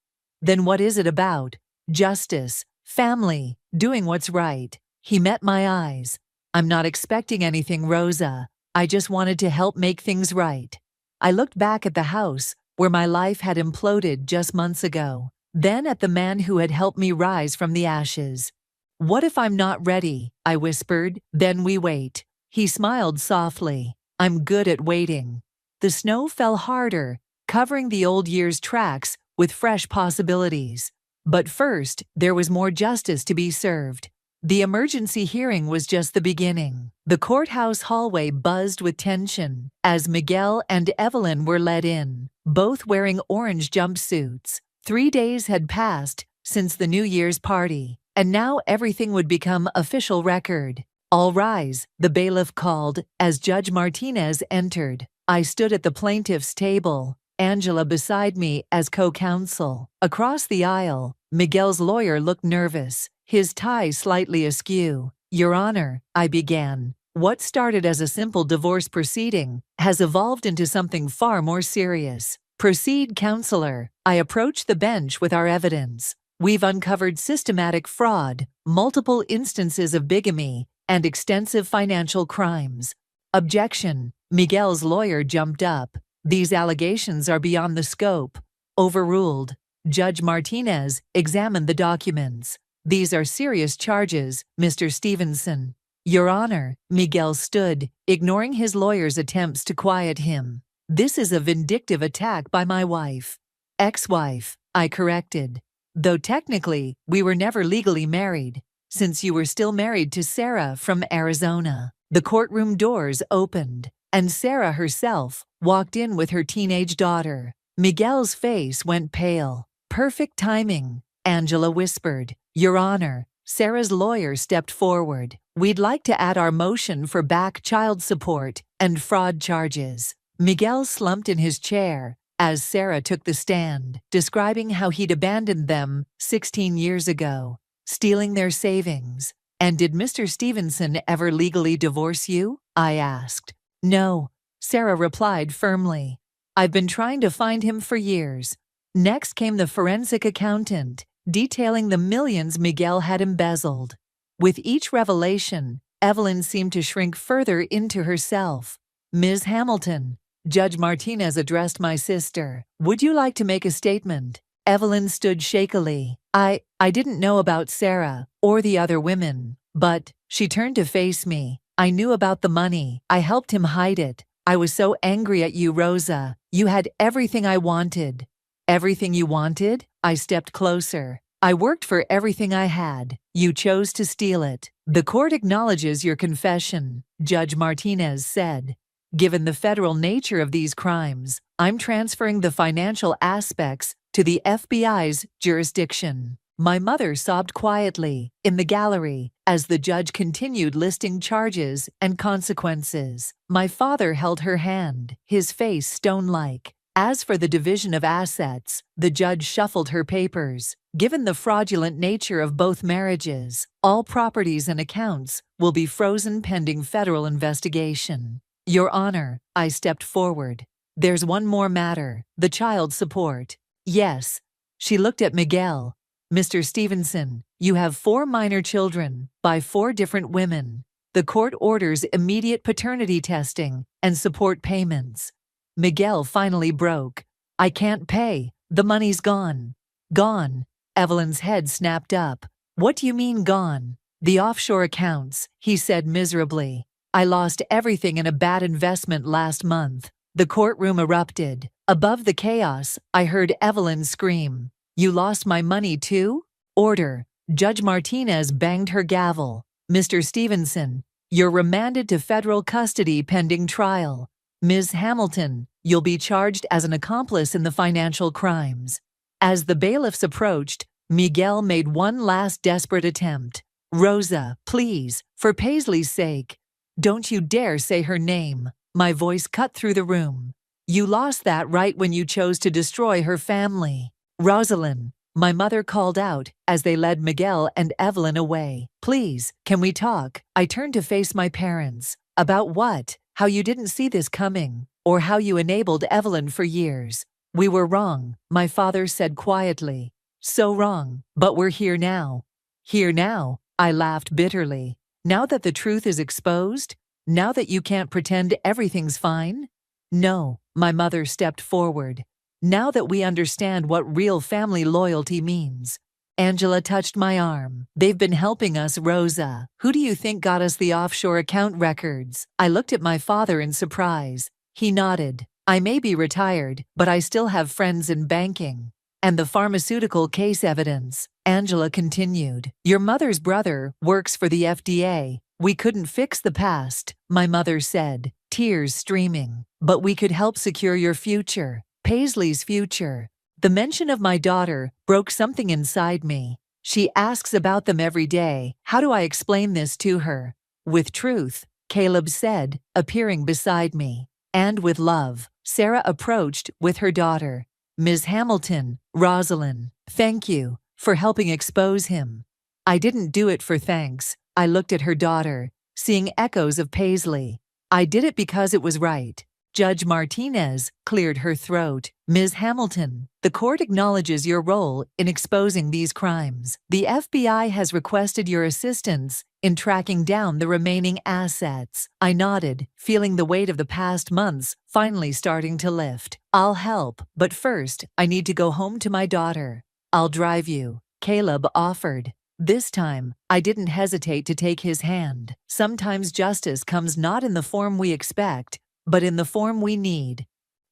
Then what is it about? Justice, family, doing what's right. He met my eyes. I'm not expecting anything, Rosa. I just wanted to help make things right. I looked back at the house, where my life had imploded just months ago. Then at the man who had helped me rise from the ashes. What if I'm not ready? I whispered. Then we wait. He smiled softly. I'm good at waiting. The snow fell harder, covering the old year's tracks with fresh possibilities. But first, there was more justice to be served. The emergency hearing was just the beginning. The courthouse hallway buzzed with tension as Miguel and Evelyn were led in, both wearing orange jumpsuits. 3 days had passed since the New Year's party, and now everything would become official record. All rise, the bailiff called as Judge Martinez entered. I stood at the plaintiff's table, Angela beside me as co-counsel. Across the aisle, Miguel's lawyer looked nervous, his tie slightly askew. Your Honor, I began, what started as a simple divorce proceeding has evolved into something far more serious. Proceed, counselor. I approached the bench with our evidence. We've uncovered systematic fraud, multiple instances of bigamy, and extensive financial crimes. Objection. Miguel's lawyer jumped up. These allegations are beyond the scope. Overruled. Judge Martinez examined the documents. These are serious charges, Mr. Stevenson. Your Honor, Miguel stood, ignoring his lawyer's attempts to quiet him. This is a vindictive attack by my wife. Ex-wife, I corrected. Though technically, we were never legally married, since you were still married to Sarah from Arizona. The courtroom doors opened, and Sarah herself walked in with her teenage daughter. Miguel's face went pale. Perfect timing, Angela whispered. Your Honor, Sarah's lawyer stepped forward. We'd like to add our motion for back child support and fraud charges. Miguel slumped in his chair as Sarah took the stand, describing how he'd abandoned them 16 years ago, stealing their savings. And did Mr. Stevenson ever legally divorce you? I asked. No, Sarah replied firmly. I've been trying to find him for years. Next came the forensic accountant, detailing the millions Miguel had embezzled. With each revelation, Evelyn seemed to shrink further into herself. Ms. Hamilton, Judge Martinez addressed my sister. Would you like to make a statement? Evelyn stood shakily. I didn't know about Sarah or the other women, but she turned to face me. I knew about the money. I helped him hide it. I was so angry at you, Rosa. You had everything I wanted. Everything you wanted? I stepped closer. I worked for everything I had. You chose to steal it. The court acknowledges your confession, Judge Martinez said. Given the federal nature of these crimes, I'm transferring the financial aspects to the FBI's jurisdiction. My mother sobbed quietly in the gallery as the judge continued listing charges and consequences. My father held her hand, his face stone-like. As for the division of assets, the judge shuffled her papers. Given the fraudulent nature of both marriages, all properties and accounts will be frozen pending federal investigation. Your Honor, I stepped forward. There's one more matter, the child support. Yes. She looked at Miguel. Mr. Stevenson, you have 4 minor children by 4 different women. The court orders immediate paternity testing and support payments. Miguel finally broke. I can't pay. The money's gone. Gone. Evelyn's head snapped up. What do you mean gone? The offshore accounts, he said miserably. I lost everything in a bad investment last month. The courtroom erupted. Above the chaos, I heard Evelyn scream. You lost my money too? Order. Judge Martinez banged her gavel. Mr. Stevenson, you're remanded to federal custody pending trial. Ms. Hamilton, you'll be charged as an accomplice in the financial crimes. As the bailiffs approached, Miguel made one last desperate attempt. Rosa, please, for Paisley's sake. Don't you dare say her name. My voice cut through the room. You lost that right when you chose to destroy her family. Rosalind, my mother called out as they led Miguel and Evelyn away. Please, can we talk? I turned to face my parents. About what? How you didn't see this coming, or how you enabled Evelyn for years. We were wrong, my father said quietly. So wrong, but we're here now. Here now, I laughed bitterly. Now that the truth is exposed? Now that you can't pretend everything's fine? No, my mother stepped forward. Now that we understand what real family loyalty means. Angela touched my arm. They've been helping us, Rosa. Who do you think got us the offshore account records? I looked at my father in surprise. He nodded. I may be retired, but I still have friends in banking. And the pharmaceutical case evidence, Angela continued. Your mother's brother works for the FDA. We couldn't fix the past, my mother said, tears streaming. But we could help secure your future, Paisley's future. The mention of my daughter broke something inside me. She asks about them every day. How do I explain this to her? With truth, Caleb said, appearing beside me. And with love, Sarah approached with her daughter. Ms. Hamilton, Rosalind, thank you for helping expose him. I didn't do it for thanks. I looked at her daughter, seeing echoes of Paisley. I did it because it was right. Judge Martinez cleared her throat. Ms. Hamilton, the court acknowledges your role in exposing these crimes. The FBI has requested your assistance in tracking down the remaining assets. I nodded, feeling the weight of the past months finally starting to lift. I'll help, but first, I need to go home to my daughter. I'll drive you, Caleb offered. This time, I didn't hesitate to take his hand. Sometimes justice comes not in the form we expect, but in the form we need.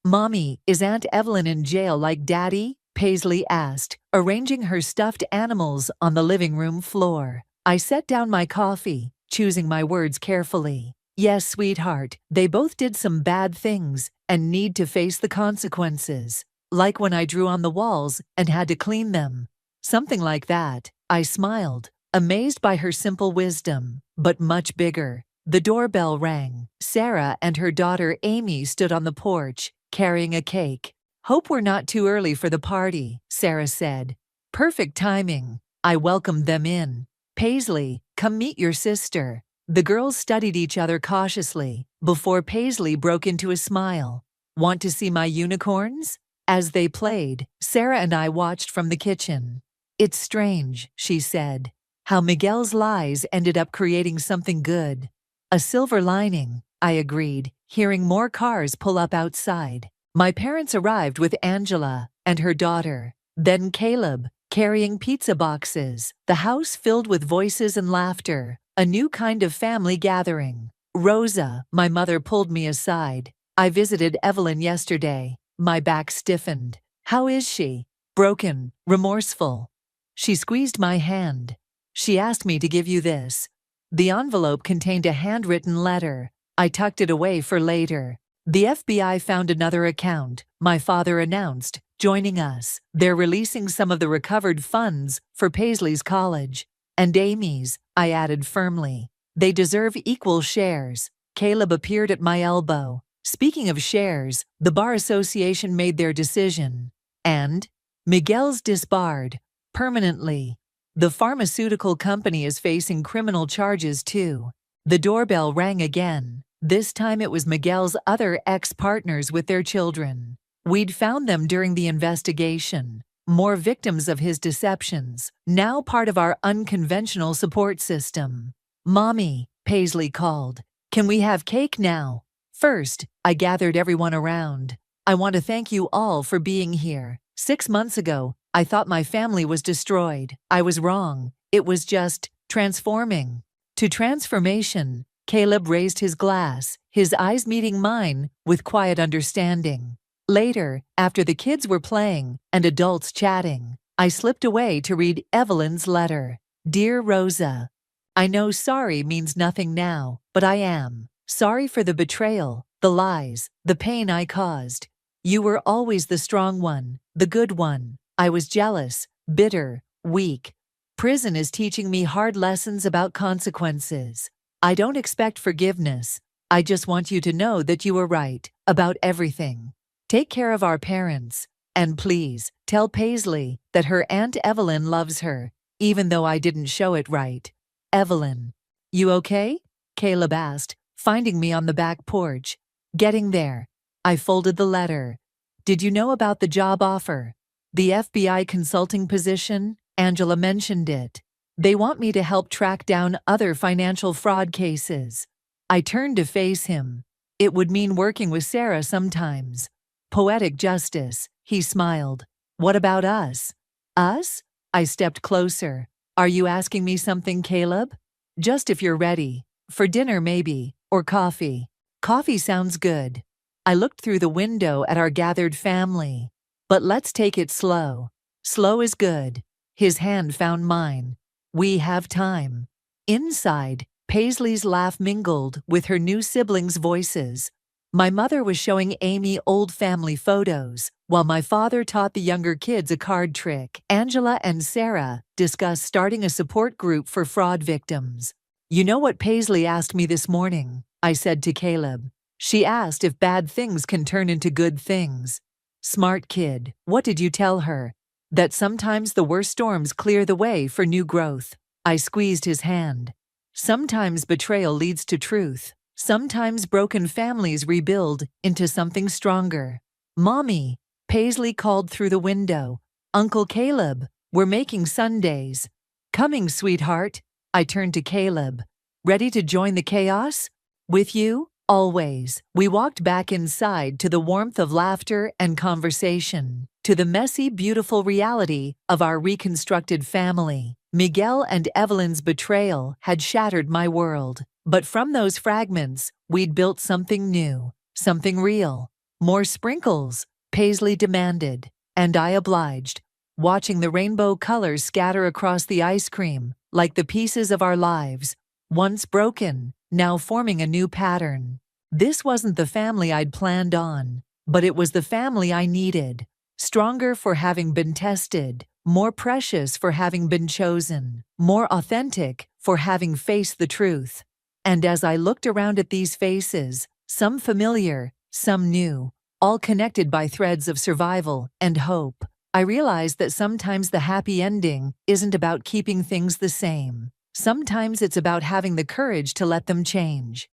Mommy, is Aunt Evelyn in jail like Daddy? Paisley asked, arranging her stuffed animals on the living room floor. I set down my coffee, choosing my words carefully. Yes, sweetheart, they both did some bad things and need to face the consequences. Like when I drew on the walls and had to clean them. Something like that. I smiled, amazed by her simple wisdom, but much bigger. The doorbell rang. Sarah and her daughter Amy stood on the porch, carrying a cake. Hope we're not too early for the party, Sarah said. Perfect timing. I welcomed them in. Paisley, come meet your sister. The girls studied each other cautiously before Paisley broke into a smile. Want to see my unicorns? As they played, Sarah and I watched from the kitchen. It's strange, she said, how Miguel's lies ended up creating something good. A silver lining, I agreed, hearing more cars pull up outside. My parents arrived with Angela and her daughter, then Caleb, carrying pizza boxes. The house filled with voices and laughter, a new kind of family gathering. Rosa, my mother pulled me aside. I visited Evelyn yesterday. My back stiffened. How is she? Broken, remorseful. She squeezed my hand. She asked me to give you this. The envelope contained a handwritten letter. I tucked it away for later. The FBI found another account, my father announced, joining us. They're releasing some of the recovered funds for Paisley's college. And Amy's, I added firmly. They deserve equal shares. Caleb appeared at my elbow. Speaking of shares, the Bar Association made their decision. And Miguel's disbarred. Permanently. The pharmaceutical company is facing criminal charges too. The doorbell rang again. This time it was Miguel's other ex-partners with their children. We'd found them during the investigation. More victims of his deceptions, now part of our unconventional support system. Mommy, Paisley called. Can we have cake now? First, I gathered everyone around. I want to thank you all for being here. 6 months ago, I thought my family was destroyed. I was wrong. It was just transforming. To transformation, Caleb raised his glass, his eyes meeting mine with quiet understanding. Later, after the kids were playing and adults chatting, I slipped away to read Evelyn's letter. Dear Rosa, I know sorry means nothing now, but I am. Sorry for the betrayal, the lies, the pain I caused. You were always the strong one, the good one. I was jealous, bitter, weak. Prison is teaching me hard lessons about consequences. I don't expect forgiveness. I just want you to know that you were right about everything. Take care of our parents. And please, tell Paisley that her Aunt Evelyn loves her, even though I didn't show it right. Evelyn. You okay? Caleb asked, finding me on the back porch. Getting there. I folded the letter. Did you know about the job offer? The FBI consulting position? Angela mentioned it. They want me to help track down other financial fraud cases. I turned to face him. It would mean working with Sarah sometimes. Poetic justice, he smiled. What about us? Us? I stepped closer. Are you asking me something, Caleb? Just if you're ready. For dinner, maybe. Or coffee. Coffee sounds good. I looked through the window at our gathered family. But let's take it slow. Slow is good. His hand found mine. We have time. Inside, Paisley's laugh mingled with her new siblings' voices. My mother was showing Amy old family photos, while my father taught the younger kids a card trick. Angela and Sarah discussed starting a support group for fraud victims. You know what Paisley asked me this morning? I said to Caleb. She asked if bad things can turn into good things. Smart kid. What did you tell her? That sometimes the worst storms clear the way for new growth. I squeezed his hand. Sometimes betrayal leads to truth. Sometimes broken families rebuild into something stronger. Mommy, Paisley called through the window. Uncle Caleb, we're making sundaes. Coming, sweetheart. I turned to Caleb. Ready to join the chaos? With you? Always. We walked back inside to the warmth of laughter and conversation, to the messy, beautiful reality of our reconstructed family. Miguel and Evelyn's betrayal had shattered my world, but from those fragments, we'd built something new, something real. More sprinkles, Paisley demanded, and I obliged, watching the rainbow colors scatter across the ice cream, like the pieces of our lives, once broken, now forming a new pattern. This wasn't the family I'd planned on, but it was the family I needed. Stronger for having been tested, more precious for having been chosen, more authentic for having faced the truth. And as I looked around at these faces, some familiar, some new, all connected by threads of survival and hope, I realized that sometimes the happy ending isn't about keeping things the same. Sometimes it's about having the courage to let them change.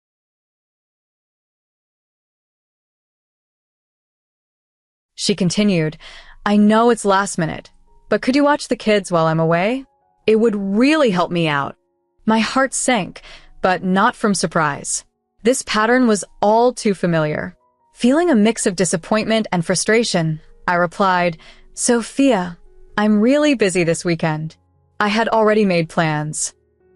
She continued, I know it's last minute, but could you watch the kids while I'm away? It would really help me out. My heart sank, but not from surprise. This pattern was all too familiar. Feeling a mix of disappointment and frustration, I replied, Sophia, I'm really busy this weekend. I had already made plans.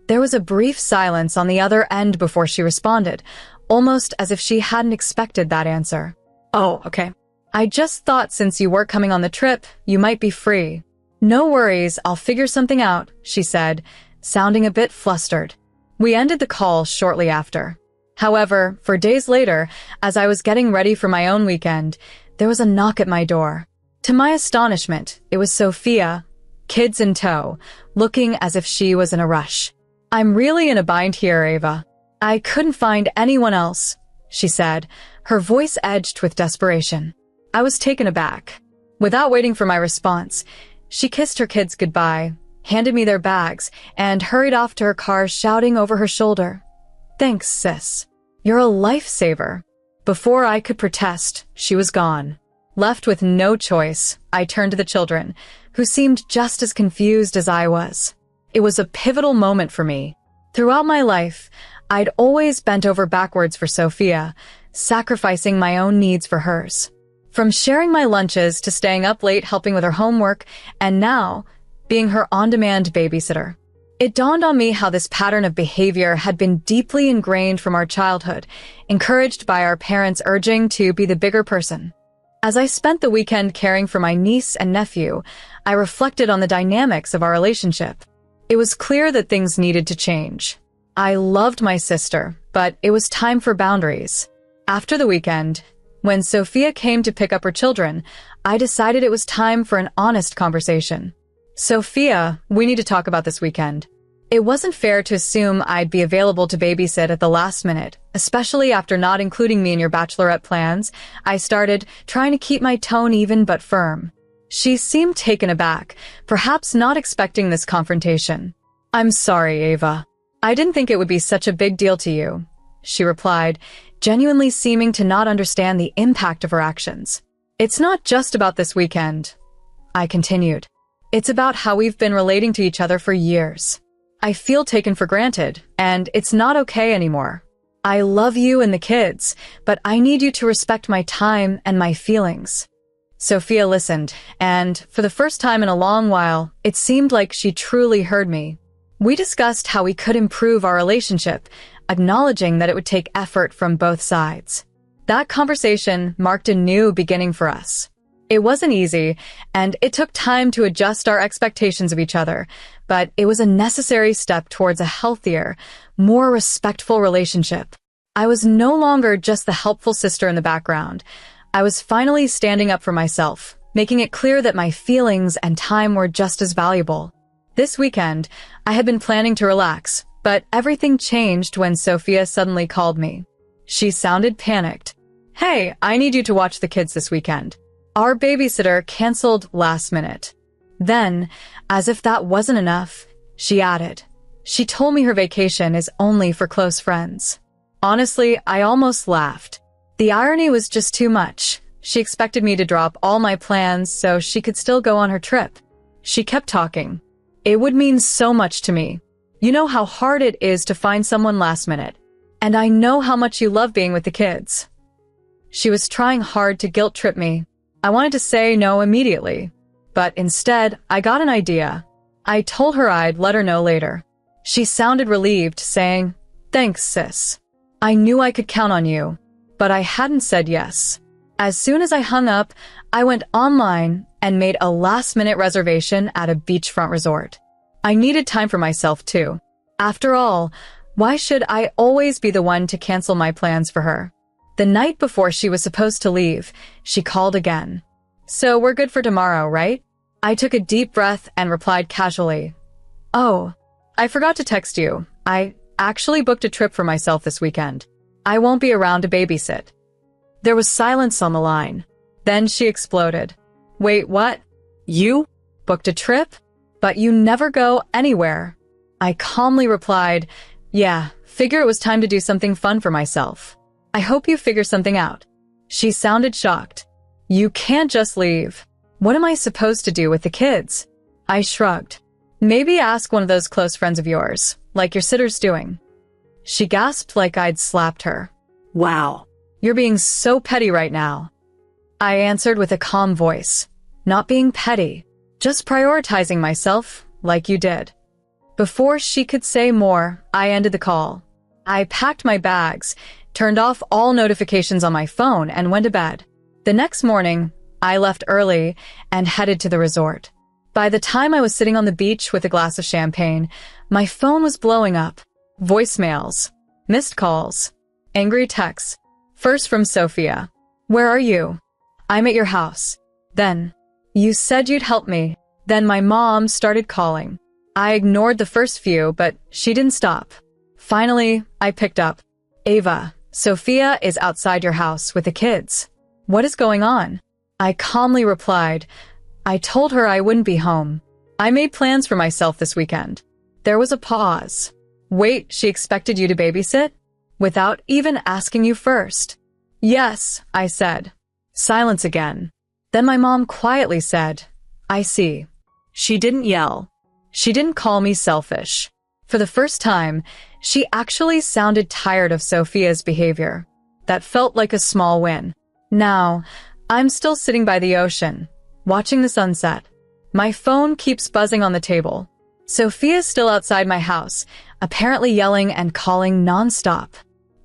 There was a brief silence on the other end before she responded, almost as if she hadn't expected that answer. Oh, okay. I just thought since you weren't coming on the trip, you might be free. No worries, I'll figure something out, she said, sounding a bit flustered. We ended the call shortly after. However, for days later, as I was getting ready for my own weekend, there was a knock at my door. To my astonishment, it was Sophia, kids in tow, looking as if she was in a rush. I'm really in a bind here, Ava. I couldn't find anyone else, she said, her voice edged with desperation. I was taken aback. Without waiting for my response, she kissed her kids goodbye, handed me their bags, and hurried off to her car shouting over her shoulder, Thanks, sis. You're a lifesaver. Before I could protest, she was gone. Left with no choice, I turned to the children, who seemed just as confused as I was. It was a pivotal moment for me. Throughout my life, I'd always bent over backwards for Sophia, sacrificing my own needs for hers. From sharing my lunches to staying up late helping with her homework, and now, being her on-demand babysitter. It dawned on me how this pattern of behavior had been deeply ingrained from our childhood, encouraged by our parents urging to be the bigger person. As I spent the weekend caring for my niece and nephew, I reflected on the dynamics of our relationship. It was clear that things needed to change. I loved my sister, but it was time for boundaries. After the weekend, when Sophia came to pick up her children, I decided it was time for an honest conversation. Sophia, we need to talk about this weekend. It wasn't fair to assume I'd be available to babysit at the last minute, especially after not including me in your bachelorette plans. I started, trying to keep my tone even but firm. She seemed taken aback, perhaps not expecting this confrontation. I'm sorry, Ava. I didn't think it would be such a big deal to you, she replied, genuinely seeming to not understand the impact of her actions. It's not just about this weekend, I continued. It's about how we've been relating to each other for years. I feel taken for granted, and it's not okay anymore. I love you and the kids, but I need you to respect my time and my feelings. Sophia listened, and for the first time in a long while, it seemed like she truly heard me. We discussed how we could improve our relationship, acknowledging that it would take effort from both sides. That conversation marked a new beginning for us. It wasn't easy, and it took time to adjust our expectations of each other, but it was a necessary step towards a healthier, more respectful relationship. I was no longer just the helpful sister in the background. I was finally standing up for myself, making it clear that my feelings and time were just as valuable. This weekend, I had been planning to relax, but everything changed when Sophia suddenly called me. She sounded panicked. "Hey, I need you to watch the kids this weekend. Our babysitter canceled last minute." Then, as if that wasn't enough, she added, "She told me her vacation is only for close friends." Honestly, I almost laughed. The irony was just too much. She expected me to drop all my plans so she could still go on her trip. She kept talking. "It would mean so much to me. You know how hard it is to find someone last minute. And I know how much you love being with the kids." She was trying hard to guilt-trip me. I wanted to say no immediately, but instead, I got an idea. I told her I'd let her know later. She sounded relieved, saying, "Thanks, sis. I knew I could count on you." But I hadn't said yes. As soon as I hung up, I went online and made a last-minute reservation at a beachfront resort. I needed time for myself, too. After all, why should I always be the one to cancel my plans for her? The night before she was supposed to leave, she called again. "So we're good for tomorrow, right?" I took a deep breath and replied casually, "Oh, I forgot to text you. I actually booked a trip for myself this weekend. I won't be around to babysit." There was silence on the line. Then she exploded. "Wait, what? You booked a trip? But you never go anywhere." I calmly replied, "Yeah, figure it was time to do something fun for myself. I hope you figure something out." She sounded shocked. "You can't just leave. What am I supposed to do with the kids?" I shrugged. "Maybe ask one of those close friends of yours, like your sitter's doing." She gasped like I'd slapped her. "Wow, you're being so petty right now." I answered with a calm voice, "Not being petty, just prioritizing myself like you did." Before she could say more, I ended the call. I packed my bags, turned off all notifications on my phone, and went to bed. The next morning, I left early and headed to the resort. By the time I was sitting on the beach with a glass of champagne, my phone was blowing up. Voicemails, missed calls, angry texts. First from Sophia. "Where are you?" "I'm at your house." Then, "You said you'd help me." Then my mom started calling. I ignored the first few, but she didn't stop. Finally, I picked up. "Ava, Sophia is outside your house with the kids. What is going on?" I calmly replied, "I told her I wouldn't be home. I made plans for myself this weekend." There was a pause. "Wait, she expected you to babysit? Without even asking you first?" "Yes," I said. Silence again. Then my mom quietly said, "I see." She didn't yell. She didn't call me selfish. For the first time, she actually sounded tired of Sophia's behavior. That felt like a small win. Now, I'm still sitting by the ocean, watching the sunset. My phone keeps buzzing on the table. Sophia's still outside my house, apparently yelling and calling nonstop.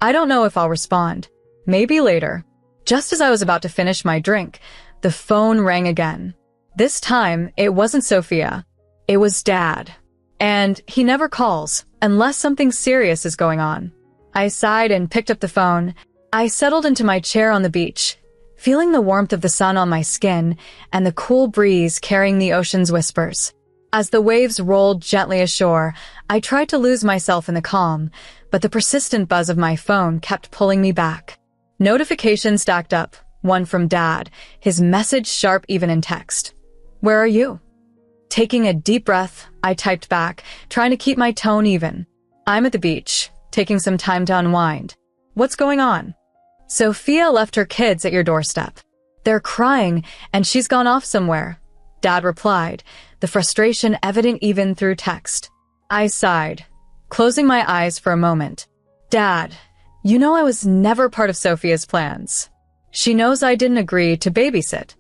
I don't know if I'll respond. Maybe later. Just as I was about to finish my drink, the phone rang again. This time, it wasn't Sophia. It was Dad. And he never calls, unless something serious is going on. I sighed and picked up the phone. I settled into my chair on the beach, feeling the warmth of the sun on my skin and the cool breeze carrying the ocean's whispers. As the waves rolled gently ashore, I tried to lose myself in the calm, but the persistent buzz of my phone kept pulling me back. Notifications stacked up, one from Dad, his message sharp even in text. "Where are you?" Taking a deep breath, I typed back, trying to keep my tone even. "I'm at the beach, taking some time to unwind. What's going on?" "Sophia left her kids at your doorstep. They're crying, and she's gone off somewhere," Dad replied, the frustration evident even through text. I sighed, closing my eyes for a moment. "Dad, you know I was never part of Sophia's plans. She knows I didn't agree to babysit."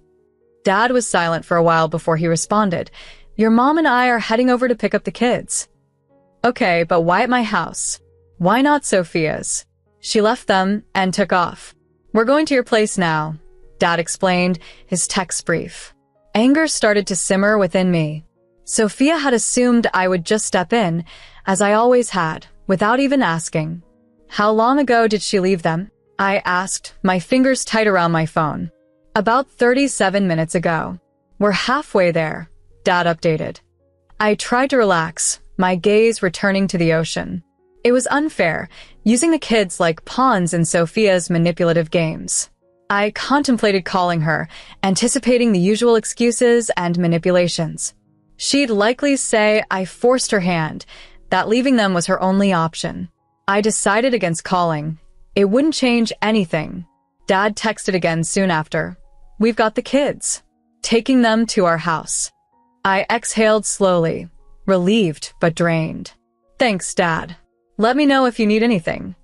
Dad was silent for a while before he responded. Your mom and I are heading over to pick up the kids. Okay, but why at my house? Why not Sophia's? She left them and took off. We're going to your place now, Dad explained, his text brief. Anger started to simmer within me. Sophia had assumed I would just step in, as I always had, without even asking. How long ago did she leave them? I asked, my fingers tight around my phone. About 37 minutes ago. We're halfway there, Dad updated. I tried to relax, my gaze returning to the ocean. It was unfair, using the kids like pawns in Sophia's manipulative games. I contemplated calling her, anticipating the usual excuses and manipulations. She'd likely say I forced her hand, that leaving them was her only option. I decided against calling. It wouldn't change anything. Dad texted again soon after. We've got the kids. Taking them to our house. I exhaled slowly, relieved but drained. Thanks, Dad. Let me know if you need anything.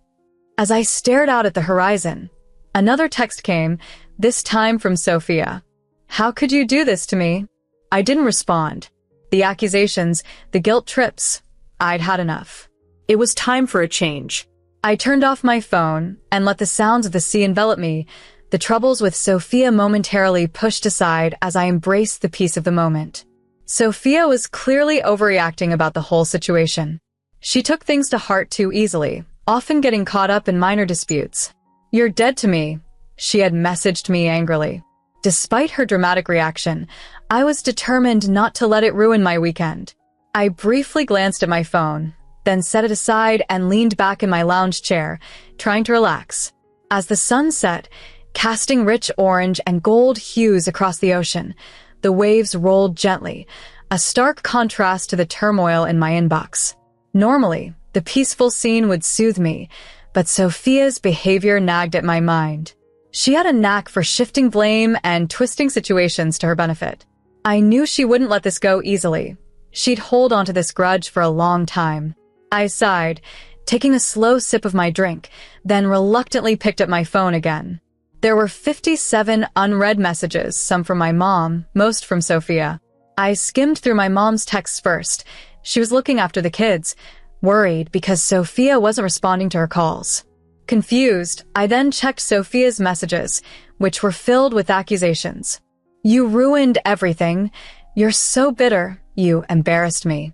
As I stared out at the horizon, another text came, this time from Sophia. How could you do this to me? I didn't respond. The accusations, the guilt trips, I'd had enough. It was time for a change. I turned off my phone and let the sounds of the sea envelop me, the troubles with Sophia momentarily pushed aside as I embraced the peace of the moment. Sophia was clearly overreacting about the whole situation. She took things to heart too easily, often getting caught up in minor disputes. You're dead to me, she had messaged me angrily. Despite her dramatic reaction, I was determined not to let it ruin my weekend. I briefly glanced at my phone, then set it aside and leaned back in my lounge chair, trying to relax. As the sun set, casting rich orange and gold hues across the ocean, the waves rolled gently, a stark contrast to the turmoil in my inbox. Normally, the peaceful scene would soothe me, but Sophia's behavior nagged at my mind. She had a knack for shifting blame and twisting situations to her benefit. I knew she wouldn't let this go easily. She'd hold onto this grudge for a long time. I sighed, taking a slow sip of my drink, then reluctantly picked up my phone again. There were 57 unread messages, some from my mom, most from Sophia. I skimmed through my mom's texts first. She was looking after the kids, worried because Sophia wasn't responding to her calls. Confused, I then checked Sophia's messages, which were filled with accusations. You ruined everything. You're so bitter. You embarrassed me.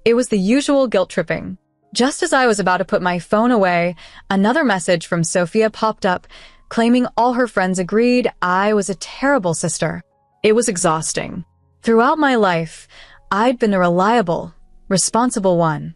It was the usual guilt tripping. Just as I was about to put my phone away, another message from Sophia popped up, claiming all her friends agreed I was a terrible sister. It was exhausting. Throughout my life, I'd been the reliable, responsible one,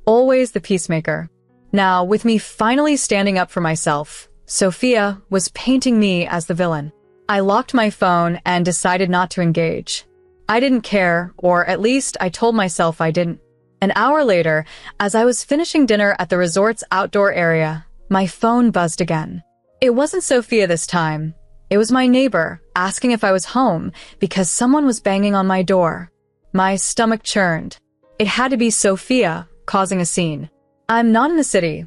always the peacemaker. Now, with me finally standing up for myself, Sophia was painting me as the villain. I locked my phone and decided not to engage. I didn't care, or at least I told myself I didn't. An hour later, as I was finishing dinner at the resort's outdoor area, my phone buzzed again. It wasn't Sophia this time. It was my neighbor, asking if I was home because someone was banging on my door. My stomach churned. It had to be Sophia, causing a scene. I'm not in the city,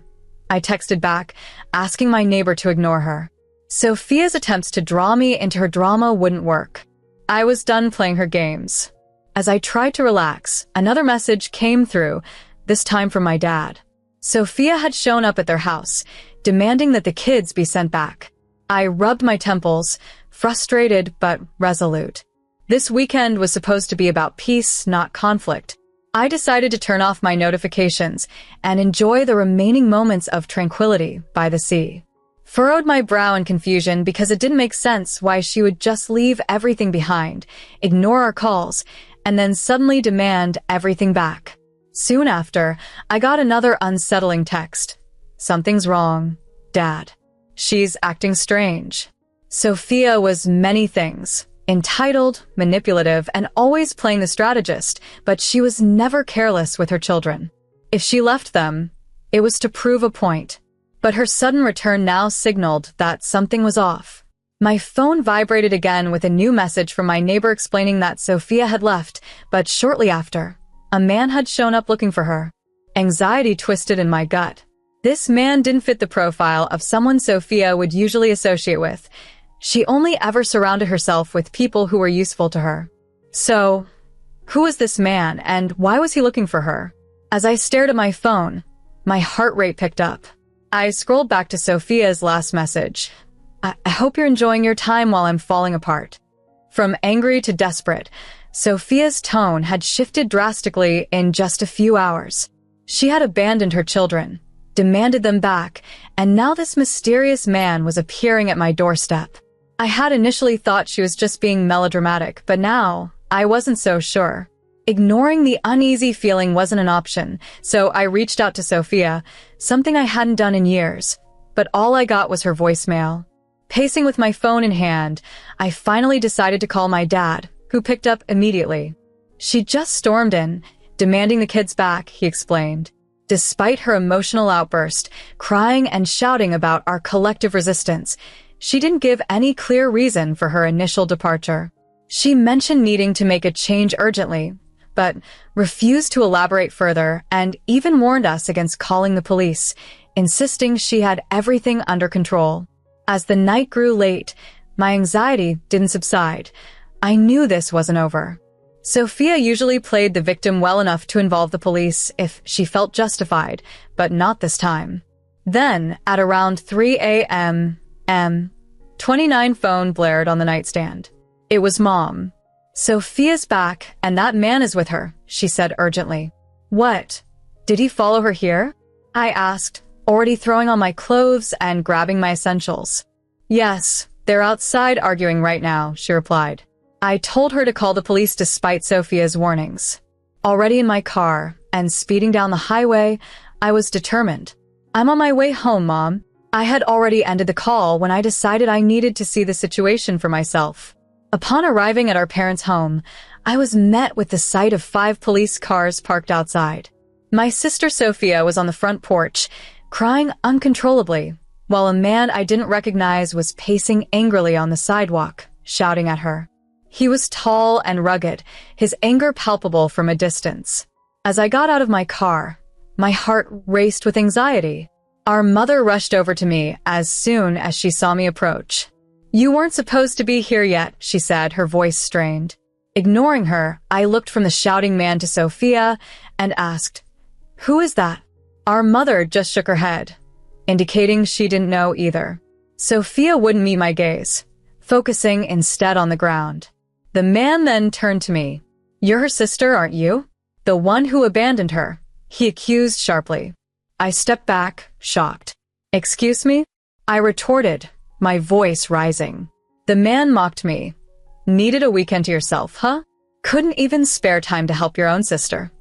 I texted back, asking my neighbor to ignore her. Sophia's attempts to draw me into her drama wouldn't work. I was done playing her games. As I tried to relax, another message came through, this time from my dad. Sophia had shown up at their house, demanding that the kids be sent back. I rubbed my temples, frustrated but resolute. This weekend was supposed to be about peace, not conflict. I decided to turn off my notifications and enjoy the remaining moments of tranquility by the sea. Furrowed my brow in confusion because it didn't make sense why she would just leave everything behind, ignore our calls, and then suddenly demand everything back. Soon after, I got another unsettling text. Something's wrong, Dad. She's acting strange. Sophia was many things. Entitled, manipulative, and always playing the strategist, but she was never careless with her children. If she left them, it was to prove a point. But her sudden return now signaled that something was off. My phone vibrated again with a new message from my neighbor explaining that Sophia had left, but shortly after, a man had shown up looking for her. Anxiety twisted in my gut. This man didn't fit the profile of someone Sophia would usually associate with. She only ever surrounded herself with people who were useful to her. So, who was this man, and why was he looking for her? As I stared at my phone, my heart rate picked up. I scrolled back to Sophia's last message. I hope you're enjoying your time while I'm falling apart. From angry to desperate, Sophia's tone had shifted drastically in just a few hours. She had abandoned her children, demanded them back, and now this mysterious man was appearing at my doorstep. I had initially thought she was just being melodramatic, but now I wasn't so sure. Ignoring the uneasy feeling wasn't an option, so I reached out to Sophia, something I hadn't done in years, but all I got was her voicemail. Pacing with my phone in hand, I finally decided to call my dad, who picked up immediately. She just stormed in, demanding the kids back, he explained. Despite her emotional outburst, crying and shouting about our collective resistance, she didn't give any clear reason for her initial departure. She mentioned needing to make a change urgently, but refused to elaborate further and even warned us against calling the police, insisting she had everything under control. As the night grew late, my anxiety didn't subside. I knew this wasn't over. Sophia usually played the victim well enough to involve the police if she felt justified, but not this time. Then, at around 3 a.m., 29 phone blared on the nightstand. It was Mom. Sophia's back, and that man is with her, she said urgently. What? Did he follow her here? I asked, already throwing on my clothes and grabbing my essentials. Yes, they're outside arguing right now, she replied. I told her to call the police despite Sophia's warnings. Already in my car and speeding down the highway, I was determined. I'm on my way home, Mom. I had already ended the call when I decided I needed to see the situation for myself. Upon arriving at our parents' home, I was met with the sight of 5 police cars parked outside. My sister Sophia was on the front porch, crying uncontrollably, while a man I didn't recognize was pacing angrily on the sidewalk, shouting at her. He was tall and rugged, his anger palpable from a distance. As I got out of my car, my heart raced with anxiety. Our mother rushed over to me as soon as she saw me approach. You weren't supposed to be here yet, she said, her voice strained. Ignoring her, I looked from the shouting man to Sophia and asked, Who is that? Our mother just shook her head, indicating she didn't know either. Sophia wouldn't meet my gaze, focusing instead on the ground. The man then turned to me. You're her sister, aren't you? The one who abandoned her, he accused sharply. I stepped back, shocked. Excuse me? I retorted, my voice rising. The man mocked me. Needed a weekend to yourself, huh? Couldn't even spare time to help your own sister.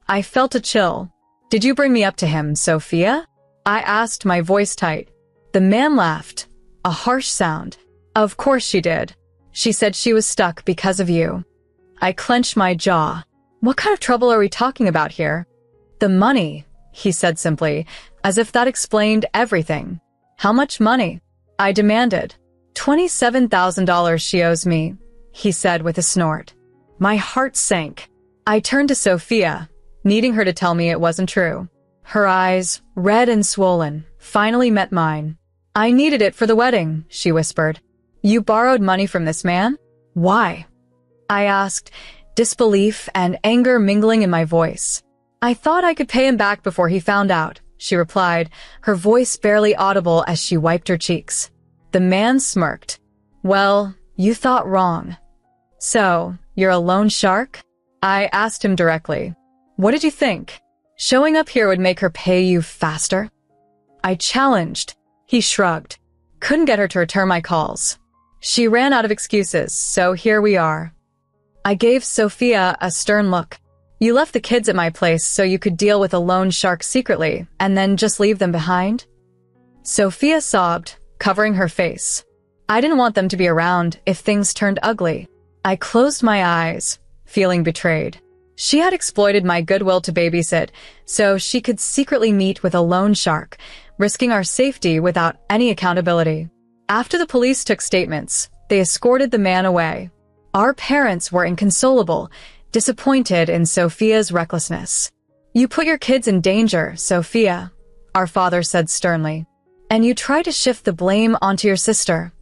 I felt a chill. Did you bring me up to him, Sophia? I asked, my voice tight. The man laughed, a harsh sound. Of course she did. She said she was stuck because of you. I clenched my jaw. What kind of trouble are we talking about here? The money, he said simply, as if that explained everything. How much money? I demanded. $27,000 she owes me, he said with a snort. My heart sank. I turned to Sophia, needing her to tell me it wasn't true. Her eyes, red and swollen, finally met mine. I needed it for the wedding, she whispered. You borrowed money from this man? Why? I asked, disbelief and anger mingling in my voice. I thought I could pay him back before he found out, she replied, her voice barely audible as she wiped her cheeks. The man smirked. Well, you thought wrong. So, you're a loan shark? I asked him directly. What did you think? Showing up here would make her pay you faster? I challenged. He shrugged. Couldn't get her to return my calls. She ran out of excuses, so here we are. I gave Sophia a stern look. You left the kids at my place so you could deal with a loan shark secretly, and then just leave them behind? Sophia sobbed, covering her face. I didn't want them to be around if things turned ugly. I closed my eyes, feeling betrayed. She had exploited my goodwill to babysit, so she could secretly meet with a loan shark, risking our safety without any accountability. After the police took statements, they escorted the man away. Our parents were inconsolable, disappointed in Sophia's recklessness. You put your kids in danger, Sophia, our father said sternly. And you try to shift the blame onto your sister.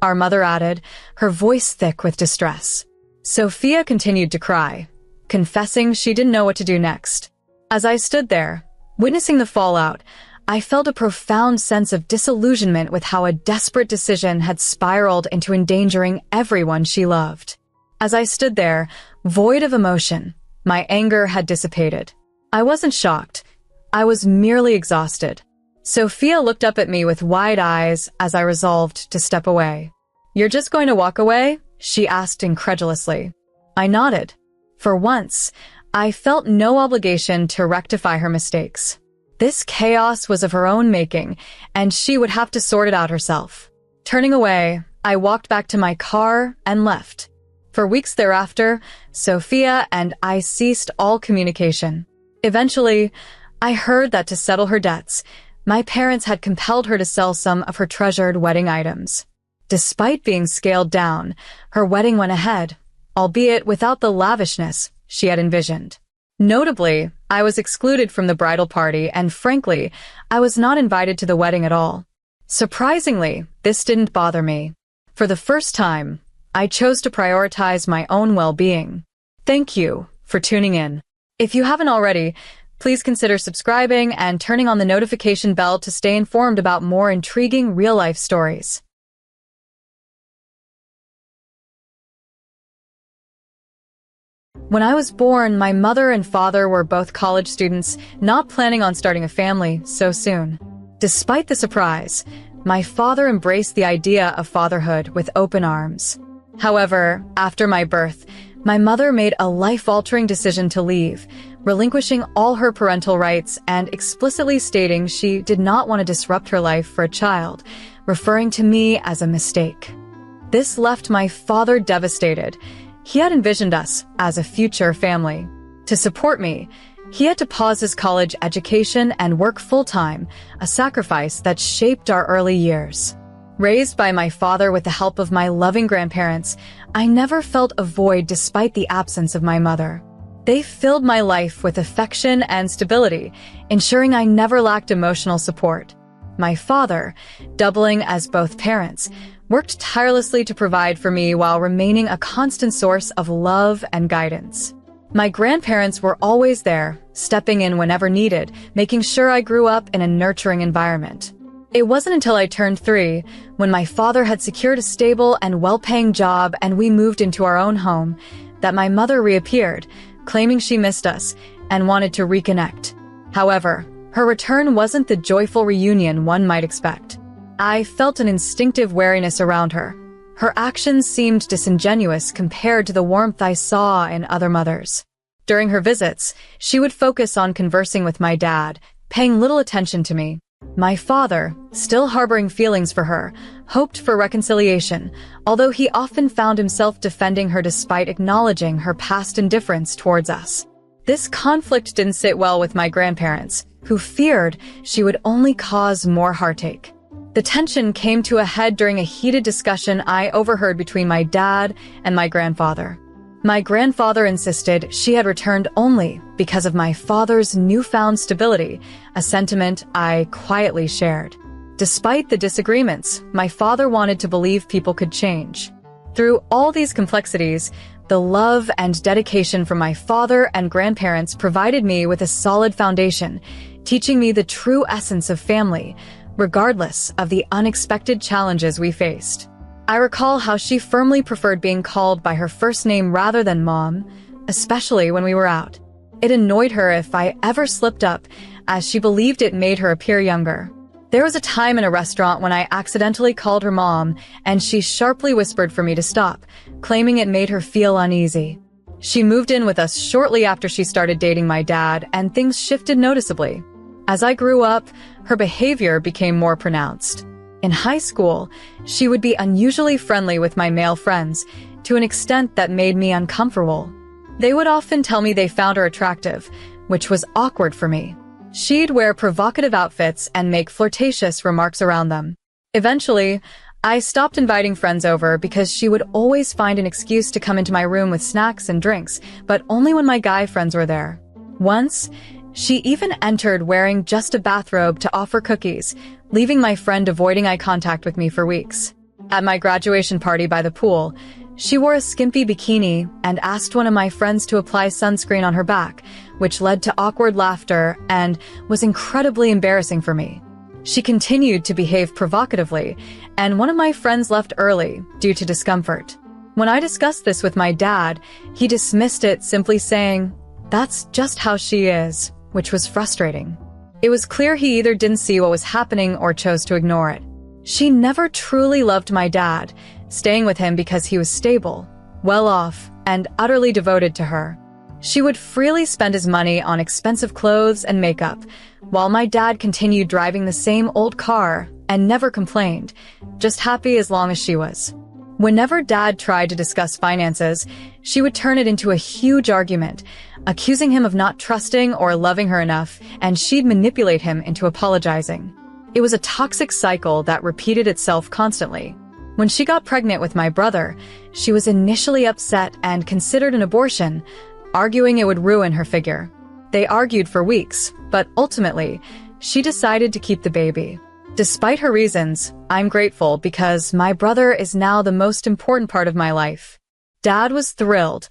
our mother added, her voice thick with distress. Sophia continued to cry, confessing she didn't know what to do next. As I stood there, witnessing the fallout, I felt a profound sense of disillusionment with how a desperate decision had spiraled into endangering everyone she loved. As I stood there, void of emotion, my anger had dissipated. I wasn't shocked. I was merely exhausted. Sophia looked up at me with wide eyes as I resolved to step away. "You're just going to walk away?" she asked incredulously. I nodded. For once, I felt no obligation to rectify her mistakes. This chaos was of her own making, and she would have to sort it out herself. Turning away, I walked back to my car and left. For weeks thereafter, Sophia and I ceased all communication. Eventually, I heard that to settle her debts, my parents had compelled her to sell some of her treasured wedding items. Despite being scaled down, her wedding went ahead, albeit without the lavishness she had envisioned. Notably, I was excluded from the bridal party, and frankly, I was not invited to the wedding at all. Surprisingly, this didn't bother me. For the first time, I chose to prioritize my own well-being. Thank you for tuning in. If you haven't already, please consider subscribing and turning on the notification bell to stay informed about more intriguing real-life stories. When I was born, my mother and father were both college students, not planning on starting a family so soon. Despite the surprise, my father embraced the idea of fatherhood with open arms. However, after my birth, my mother made a life-altering decision to leave, relinquishing all her parental rights and explicitly stating she did not want to disrupt her life for a child, referring to me as a mistake. This left my father devastated. He had envisioned us as a future family. To support me, he had to pause his college education and work full-time, a sacrifice that shaped our early years. Raised by my father with the help of my loving grandparents, I never felt a void despite the absence of my mother. They filled my life with affection and stability, ensuring I never lacked emotional support. My father, doubling as both parents, worked tirelessly to provide for me while remaining a constant source of love and guidance. My grandparents were always there, stepping in whenever needed, making sure I grew up in a nurturing environment. It wasn't until I turned 3, when my father had secured a stable and well-paying job and we moved into our own home, that my mother reappeared, claiming she missed us and wanted to reconnect. However, her return wasn't the joyful reunion one might expect. I felt an instinctive wariness around her. Her actions seemed disingenuous compared to the warmth I saw in other mothers. During her visits, she would focus on conversing with my dad, paying little attention to me. My father, still harboring feelings for her, hoped for reconciliation, although he often found himself defending her despite acknowledging her past indifference towards us. This conflict didn't sit well with my grandparents, who feared she would only cause more heartache. The tension came to a head during a heated discussion I overheard between my dad and my grandfather. My grandfather insisted she had returned only because of my father's newfound stability, a sentiment I quietly shared. Despite the disagreements, my father wanted to believe people could change. Through all these complexities, the love and dedication from my father and grandparents provided me with a solid foundation, teaching me the true essence of family, regardless of the unexpected challenges we faced. I recall how she firmly preferred being called by her first name rather than Mom, especially when we were out. It annoyed her if I ever slipped up, as she believed it made her appear younger. There was a time in a restaurant when I accidentally called her Mom, and she sharply whispered for me to stop, claiming it made her feel uneasy. She moved in with us shortly after she started dating my dad, and things shifted noticeably. As I grew up, her behavior became more pronounced. In high school, she would be unusually friendly with my male friends, to an extent that made me uncomfortable. They would often tell me they found her attractive, which was awkward for me. She'd wear provocative outfits and make flirtatious remarks around them. Eventually, I stopped inviting friends over because she would always find an excuse to come into my room with snacks and drinks, but only when my guy friends were there. Once, she even entered wearing just a bathrobe to offer cookies, leaving my friend avoiding eye contact with me for weeks. At my graduation party by the pool, she wore a skimpy bikini and asked one of my friends to apply sunscreen on her back, which led to awkward laughter and was incredibly embarrassing for me. She continued to behave provocatively, and one of my friends left early due to discomfort. When I discussed this with my dad, he dismissed it, simply saying, "That's just how she is," which was frustrating. It was clear he either didn't see what was happening or chose to ignore it. She never truly loved my dad, staying with him because he was stable, well off, and utterly devoted to her. She would freely spend his money on expensive clothes and makeup, while my dad continued driving the same old car and never complained, just happy as long as she was. Whenever Dad tried to discuss finances, she would turn it into a huge argument, accusing him of not trusting or loving her enough, and she'd manipulate him into apologizing. It was a toxic cycle that repeated itself constantly. When she got pregnant with my brother, she was initially upset and considered an abortion, arguing it would ruin her figure. They argued for weeks, but ultimately, she decided to keep the baby. Despite her reasons, I'm grateful because my brother is now the most important part of my life. Dad was thrilled,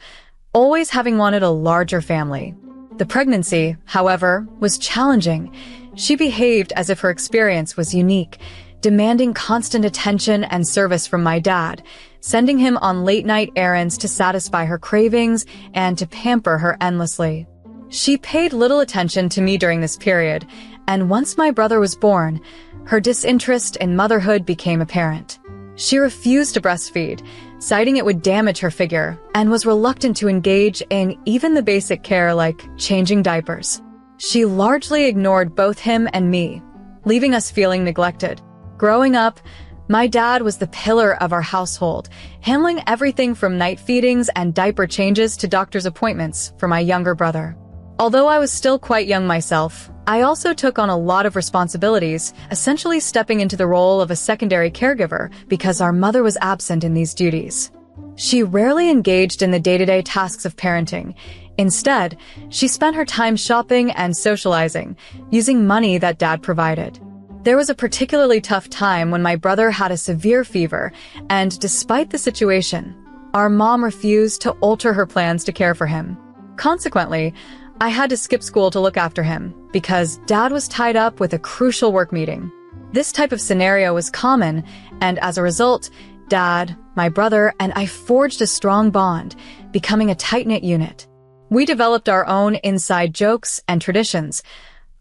always having wanted a larger family. The pregnancy, however, was challenging. She behaved as if her experience was unique, demanding constant attention and service from my dad, sending him on late-night errands to satisfy her cravings and to pamper her endlessly. She paid little attention to me during this period, and once my brother was born, her disinterest in motherhood became apparent. She refused to breastfeed, citing it would damage her figure, and was reluctant to engage in even the basic care like changing diapers. She largely ignored both him and me, leaving us feeling neglected. Growing up, my dad was the pillar of our household, handling everything from night feedings and diaper changes to doctor's appointments for my younger brother. Although I was still quite young myself, I also took on a lot of responsibilities, essentially stepping into the role of a secondary caregiver because our mother was absent in these duties. She rarely engaged in the day-to-day tasks of parenting. Instead, she spent her time shopping and socializing, using money that Dad provided. There was a particularly tough time when my brother had a severe fever, and despite the situation, our mom refused to alter her plans to care for him. Consequently, I had to skip school to look after him because Dad was tied up with a crucial work meeting. This type of scenario was common, and as a result, Dad, my brother, and I forged a strong bond, becoming a tight-knit unit. We developed our own inside jokes and traditions,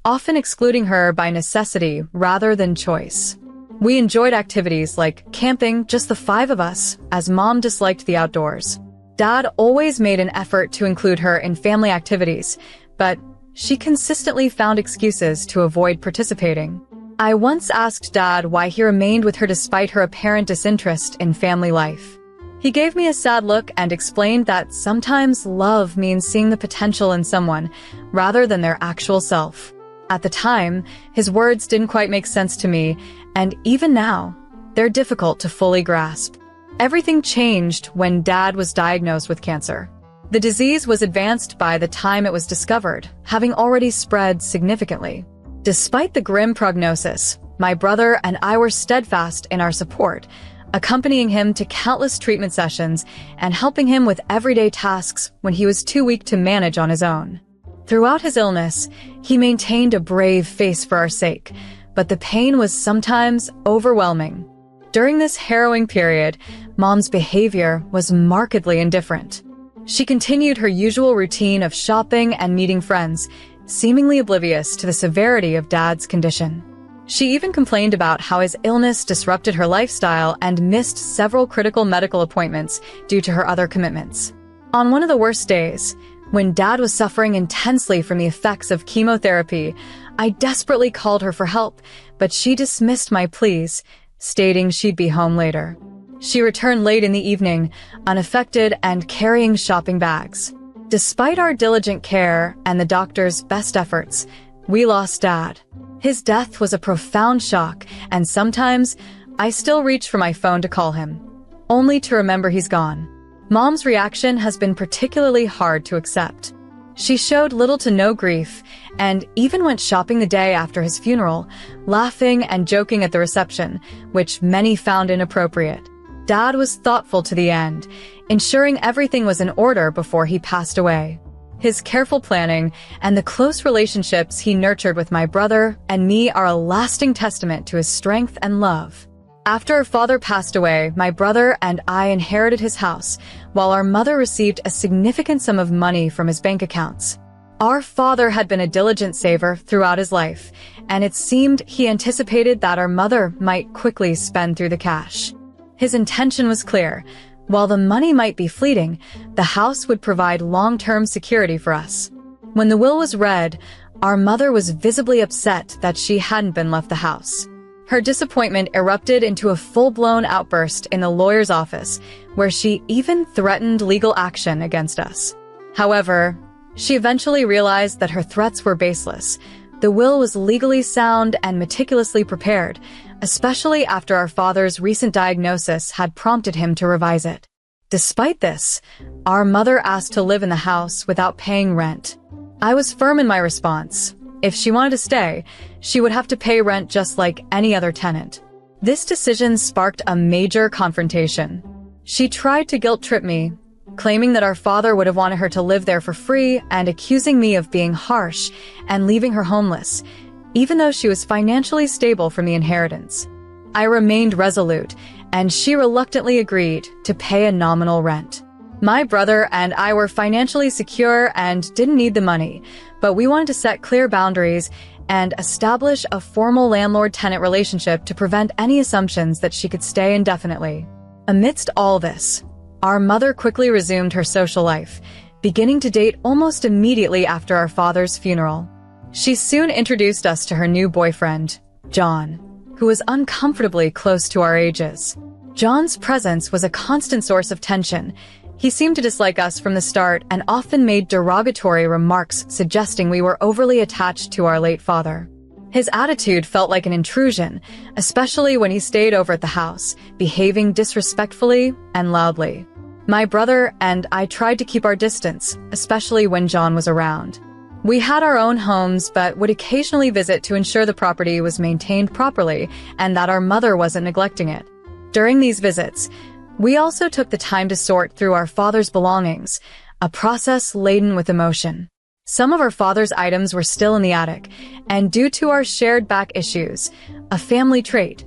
often excluding her by necessity rather than choice. We enjoyed activities like camping, just the five of us, as Mom disliked the outdoors. Dad always made an effort to include her in family activities, but she consistently found excuses to avoid participating. I once asked Dad why he remained with her despite her apparent disinterest in family life. He gave me a sad look and explained that sometimes love means seeing the potential in someone rather than their actual self. At the time, his words didn't quite make sense to me, and even now, they're difficult to fully grasp. Everything changed when Dad was diagnosed with cancer. The disease was advanced by the time it was discovered, having already spread significantly. Despite the grim prognosis, my brother and I were steadfast in our support, accompanying him to countless treatment sessions and helping him with everyday tasks when he was too weak to manage on his own. Throughout his illness, he maintained a brave face for our sake, but the pain was sometimes overwhelming. During this harrowing period, Mom's behavior was markedly indifferent. She continued her usual routine of shopping and meeting friends, seemingly oblivious to the severity of Dad's condition. She even complained about how his illness disrupted her lifestyle and missed several critical medical appointments due to her other commitments. On one of the worst days, when Dad was suffering intensely from the effects of chemotherapy, I desperately called her for help, but she dismissed my pleas, stating she'd be home later. She returned late in the evening, unaffected and carrying shopping bags. Despite our diligent care and the doctor's best efforts, we lost Dad. His death was a profound shock, and sometimes I still reach for my phone to call him, only to remember he's gone. Mom's reaction has been particularly hard to accept. She showed little to no grief, and even went shopping the day after his funeral, laughing and joking at the reception, which many found inappropriate. Dad was thoughtful to the end, ensuring everything was in order before he passed away. His careful planning and the close relationships he nurtured with my brother and me are a lasting testament to his strength and love. After our father passed away, my brother and I inherited his house, while our mother received a significant sum of money from his bank accounts. Our father had been a diligent saver throughout his life, and it seemed he anticipated that our mother might quickly spend through the cash. His intention was clear. While the money might be fleeting, the house would provide long-term security for us. When the will was read, our mother was visibly upset that she hadn't been left the house. Her disappointment erupted into a full-blown outburst in the lawyer's office, where she even threatened legal action against us. However, she eventually realized that her threats were baseless. The will was legally sound and meticulously prepared, especially after our father's recent diagnosis had prompted him to revise it. Despite this, our mother asked to live in the house without paying rent. I was firm in my response. If she wanted to stay, she would have to pay rent just like any other tenant. This decision sparked a major confrontation. She tried to guilt-trip me, claiming that our father would have wanted her to live there for free and accusing me of being harsh and leaving her homeless, even though she was financially stable from the inheritance. I remained resolute, and she reluctantly agreed to pay a nominal rent. My brother and I were financially secure and didn't need the money, but we wanted to set clear boundaries and establish a formal landlord-tenant relationship to prevent any assumptions that she could stay indefinitely. Amidst all this, our mother quickly resumed her social life, beginning to date almost immediately after our father's funeral. She soon introduced us to her new boyfriend, John, who was uncomfortably close to our ages. John's presence was a constant source of tension. He seemed to dislike us from the start and often made derogatory remarks suggesting we were overly attached to our late father. His attitude felt like an intrusion, especially when he stayed over at the house, behaving disrespectfully and loudly. My brother and I tried to keep our distance, especially when John was around. We had our own homes, but would occasionally visit to ensure the property was maintained properly and that our mother wasn't neglecting it. During these visits, we also took the time to sort through our father's belongings, a process laden with emotion. Some of our father's items were still in the attic, and due to our shared back issues, a family trait,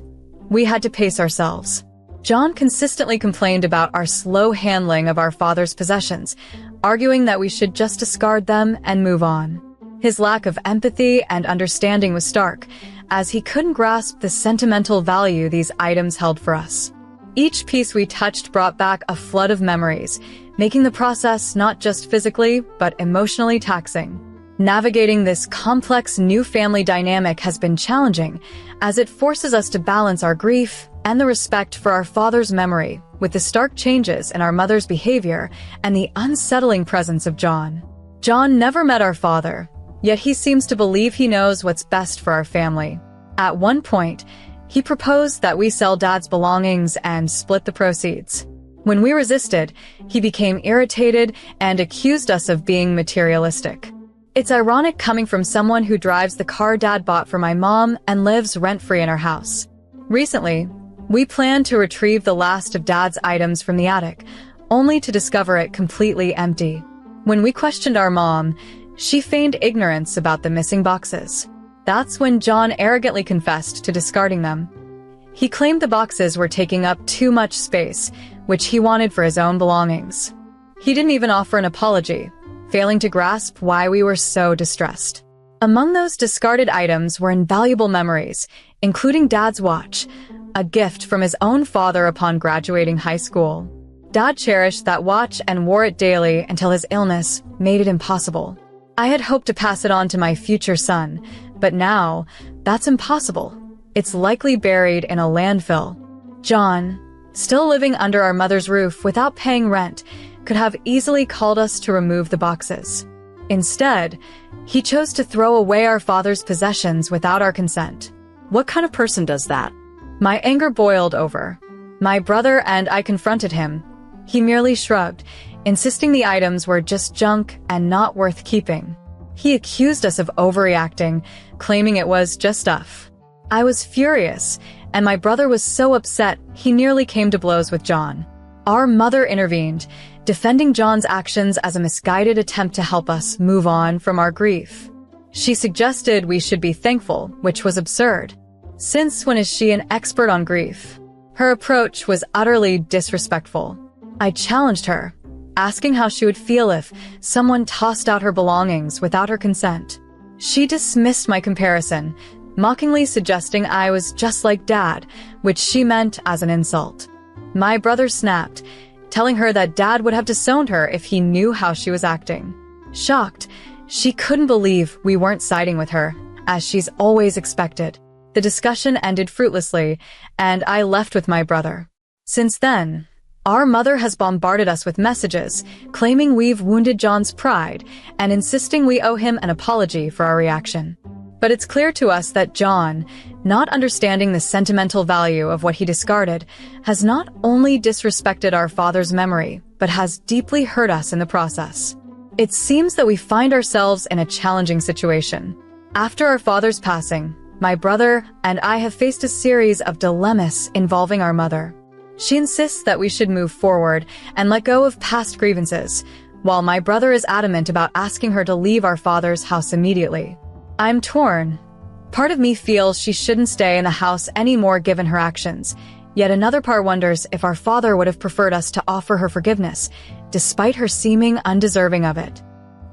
we had to pace ourselves. John consistently complained about our slow handling of our father's possessions, arguing that we should just discard them and move on. His lack of empathy and understanding was stark, as he couldn't grasp the sentimental value these items held for us. Each piece we touched brought back a flood of memories, making the process not just physically, but emotionally taxing. Navigating this complex new family dynamic has been challenging, as it forces us to balance our grief and the respect for our father's memory with the stark changes in our mother's behavior and the unsettling presence of John. John never met our father, yet he seems to believe he knows what's best for our family. At one point, he proposed that we sell Dad's belongings and split the proceeds. When we resisted, he became irritated and accused us of being materialistic. It's ironic coming from someone who drives the car Dad bought for my mom and lives rent-free in our house. Recently, we planned to retrieve the last of Dad's items from the attic, only to discover it completely empty. When we questioned our mom, she feigned ignorance about the missing boxes. That's when John arrogantly confessed to discarding them. He claimed the boxes were taking up too much space, which he wanted for his own belongings. He didn't even offer an apology, failing to grasp why we were so distressed. Among those discarded items were invaluable memories, including Dad's watch, a gift from his own father upon graduating high school. Dad cherished that watch and wore it daily until his illness made it impossible. I had hoped to pass it on to my future son, but now, that's impossible. It's likely buried in a landfill. John, still living under our mother's roof without paying rent, could have easily called us to remove the boxes. Instead, he chose to throw away our father's possessions without our consent. What kind of person does that? My anger boiled over. My brother and I confronted him. He merely shrugged, insisting the items were just junk and not worth keeping. He accused us of overreacting, claiming it was just stuff. I was furious, and my brother was so upset he nearly came to blows with John. Our mother intervened, defending John's actions as a misguided attempt to help us move on from our grief. She suggested we should be thankful, which was absurd. Since when is she an expert on grief? Her approach was utterly disrespectful. I challenged her, asking how she would feel if someone tossed out her belongings without her consent. She dismissed my comparison, mockingly suggesting I was just like Dad, which she meant as an insult. My brother snapped, telling her that Dad would have disowned her if he knew how she was acting. Shocked, she couldn't believe we weren't siding with her, as she's always expected. The discussion ended fruitlessly, and I left with my brother. Since then, our mother has bombarded us with messages, claiming we've wounded John's pride and insisting we owe him an apology for our reaction. But it's clear to us that John, not understanding the sentimental value of what he discarded, has not only disrespected our father's memory, but has deeply hurt us in the process. It seems that we find ourselves in a challenging situation. After our father's passing, my brother and I have faced a series of dilemmas involving our mother. She insists that we should move forward and let go of past grievances, while my brother is adamant about asking her to leave our father's house immediately. I'm torn. Part of me feels she shouldn't stay in the house anymore given her actions, yet another part wonders if our father would have preferred us to offer her forgiveness, despite her seeming undeserving of it.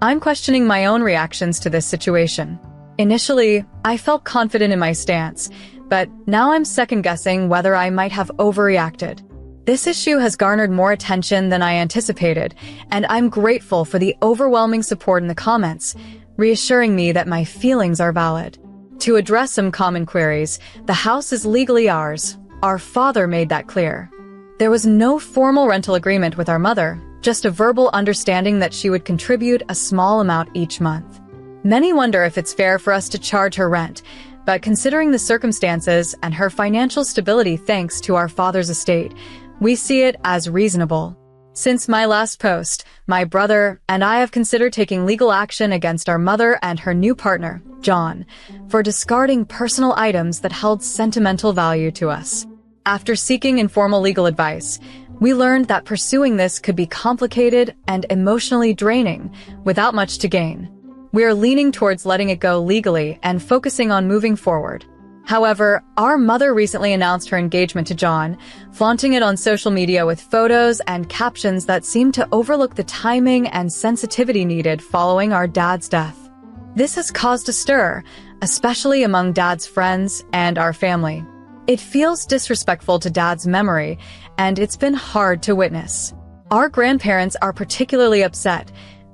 I'm questioning my own reactions to this situation. Initially, I felt confident in my stance, but now I'm second-guessing whether I might have overreacted. This issue has garnered more attention than I anticipated, and I'm grateful for the overwhelming support in the comments, reassuring me that my feelings are valid. To address some common queries, the house is legally ours. Our father made that clear. There was no formal rental agreement with our mother, just a verbal understanding that she would contribute a small amount each month. Many wonder if it's fair for us to charge her rent, but considering the circumstances and her financial stability thanks to our father's estate, we see it as reasonable. Since my last post, my brother and I have considered taking legal action against our mother and her new partner, John, for discarding personal items that held sentimental value to us. After seeking informal legal advice, we learned that pursuing this could be complicated and emotionally draining without much to gain. We are leaning towards letting it go legally and focusing on moving forward. However, our mother recently announced her engagement to John, flaunting it on social media with photos and captions that seem to overlook the timing and sensitivity needed following our dad's death. This has caused a stir, especially among Dad's friends and our family. It feels disrespectful to Dad's memory, and it's been hard to witness. Our grandparents are particularly upset,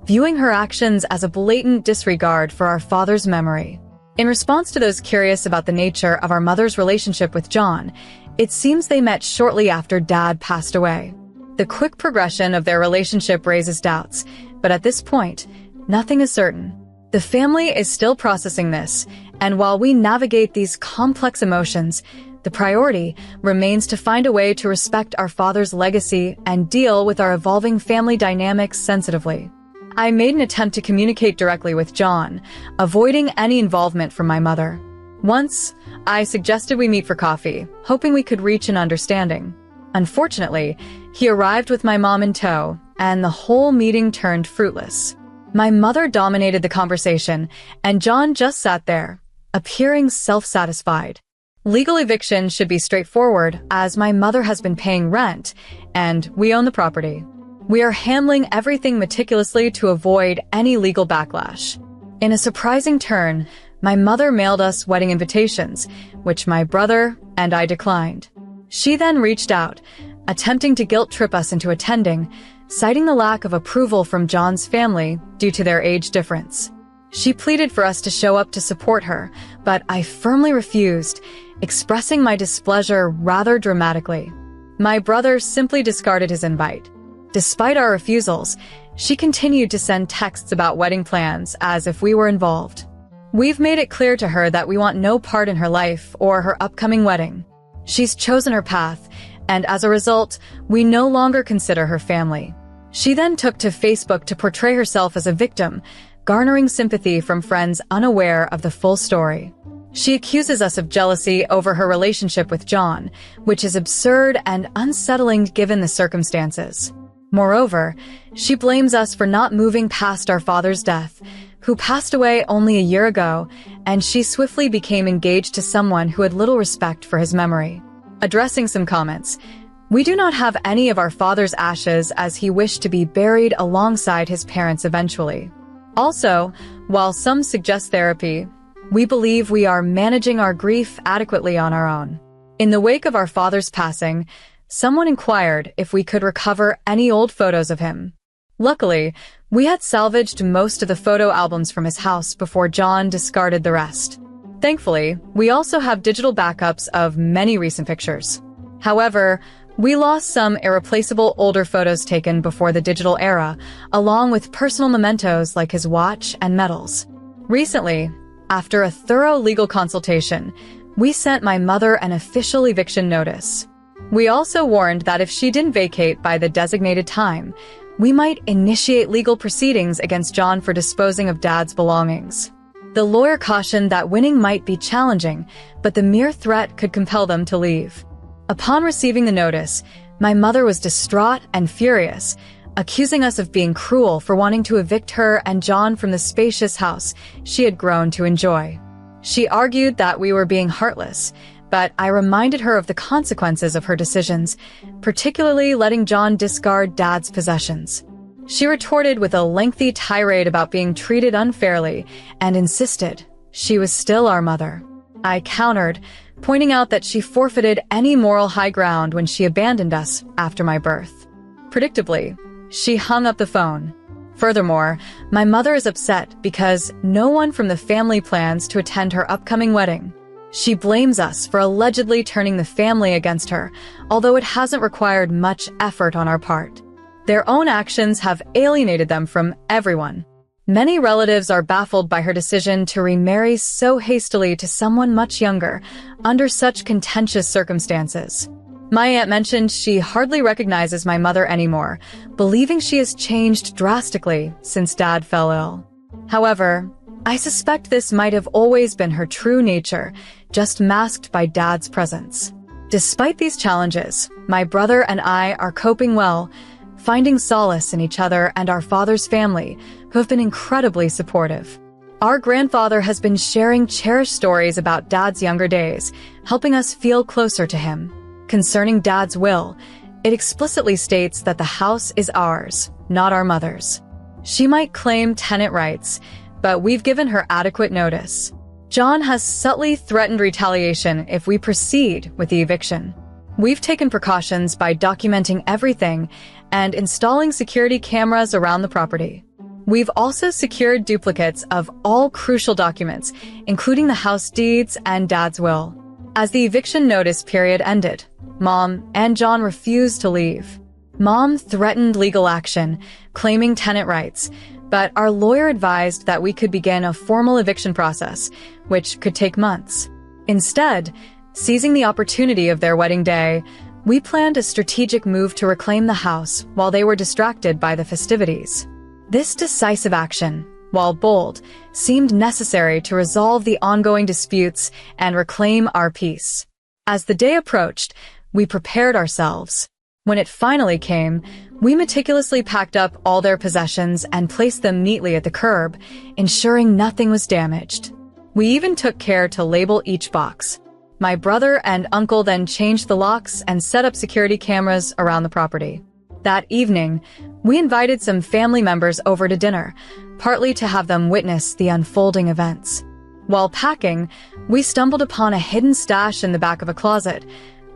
viewing her actions as a blatant disregard for our father's memory. In response to those curious about the nature of our mother's relationship with John, it seems they met shortly after Dad passed away. The quick progression of their relationship raises doubts, but at this point, nothing is certain. The family is still processing this, and while we navigate these complex emotions, the priority remains to find a way to respect our father's legacy and deal with our evolving family dynamics sensitively. I made an attempt to communicate directly with John, avoiding any involvement from my mother. Once, I suggested we meet for coffee, hoping we could reach an understanding. Unfortunately, he arrived with my mom in tow, and the whole meeting turned fruitless. My mother dominated the conversation, and John just sat there, appearing self-satisfied. Legal eviction should be straightforward, as my mother has been paying rent, and we own the property. We are handling everything meticulously to avoid any legal backlash. In a surprising turn, my mother mailed us wedding invitations, which my brother and I declined. She then reached out, attempting to guilt-trip us into attending, citing the lack of approval from John's family due to their age difference. She pleaded for us to show up to support her, but I firmly refused, expressing my displeasure rather dramatically. My brother simply discarded his invite. Despite our refusals, she continued to send texts about wedding plans as if we were involved. We've made it clear to her that we want no part in her life or her upcoming wedding. She's chosen her path, and as a result, we no longer consider her family. She then took to Facebook to portray herself as a victim, garnering sympathy from friends unaware of the full story. She accuses us of jealousy over her relationship with John, which is absurd and unsettling given the circumstances. Moreover, she blames us for not moving past our father's death, who passed away only a year ago, and she swiftly became engaged to someone who had little respect for his memory. Addressing some comments, we do not have any of our father's ashes as he wished to be buried alongside his parents eventually. Also, while some suggest therapy, we believe we are managing our grief adequately on our own. In the wake of our father's passing, someone inquired if we could recover any old photos of him. Luckily, we had salvaged most of the photo albums from his house before John discarded the rest. Thankfully, we also have digital backups of many recent pictures. However, we lost some irreplaceable older photos taken before the digital era, along with personal mementos like his watch and medals. Recently, after a thorough legal consultation, we sent my mother an official eviction notice. We also warned that if she didn't vacate by the designated time, we might initiate legal proceedings against John for disposing of Dad's belongings. The lawyer cautioned that winning might be challenging, but the mere threat could compel them to leave. Upon receiving the notice, my mother was distraught and furious, accusing us of being cruel for wanting to evict her and John from the spacious house she had grown to enjoy. She argued that we were being heartless, but I reminded her of the consequences of her decisions, particularly letting John discard Dad's possessions. She retorted with a lengthy tirade about being treated unfairly and insisted she was still our mother. I countered, pointing out that she forfeited any moral high ground when she abandoned us after my birth. Predictably, she hung up the phone. Furthermore, my mother is upset because no one from the family plans to attend her upcoming wedding. She blames us for allegedly turning the family against her, although it hasn't required much effort on our part. Their own actions have alienated them from everyone. Many relatives are baffled by her decision to remarry so hastily to someone much younger, under such contentious circumstances. My aunt mentioned she hardly recognizes my mother anymore, believing she has changed drastically since Dad fell ill. However, I suspect this might have always been her true nature, just masked by Dad's presence. Despite these challenges, my brother and I are coping well, finding solace in each other and our father's family, who have been incredibly supportive. Our grandfather has been sharing cherished stories about Dad's younger days, helping us feel closer to him. Concerning Dad's will, it explicitly states that the house is ours, not our mother's. She might claim tenant rights, but we've given her adequate notice. John has subtly threatened retaliation if we proceed with the eviction. We've taken precautions by documenting everything and installing security cameras around the property. We've also secured duplicates of all crucial documents, including the house deeds and Dad's will. As the eviction notice period ended, Mom and John refused to leave. Mom threatened legal action, claiming tenant rights, but our lawyer advised that we could begin a formal eviction process, which could take months. Instead, seizing the opportunity of their wedding day, we planned a strategic move to reclaim the house while they were distracted by the festivities. This decisive action, while bold, seemed necessary to resolve the ongoing disputes and reclaim our peace. As the day approached, we prepared ourselves. When it finally came, we meticulously packed up all their possessions and placed them neatly at the curb, ensuring nothing was damaged. We even took care to label each box. My brother and uncle then changed the locks and set up security cameras around the property. That evening, we invited some family members over to dinner, partly to have them witness the unfolding events. While packing, we stumbled upon a hidden stash in the back of a closet,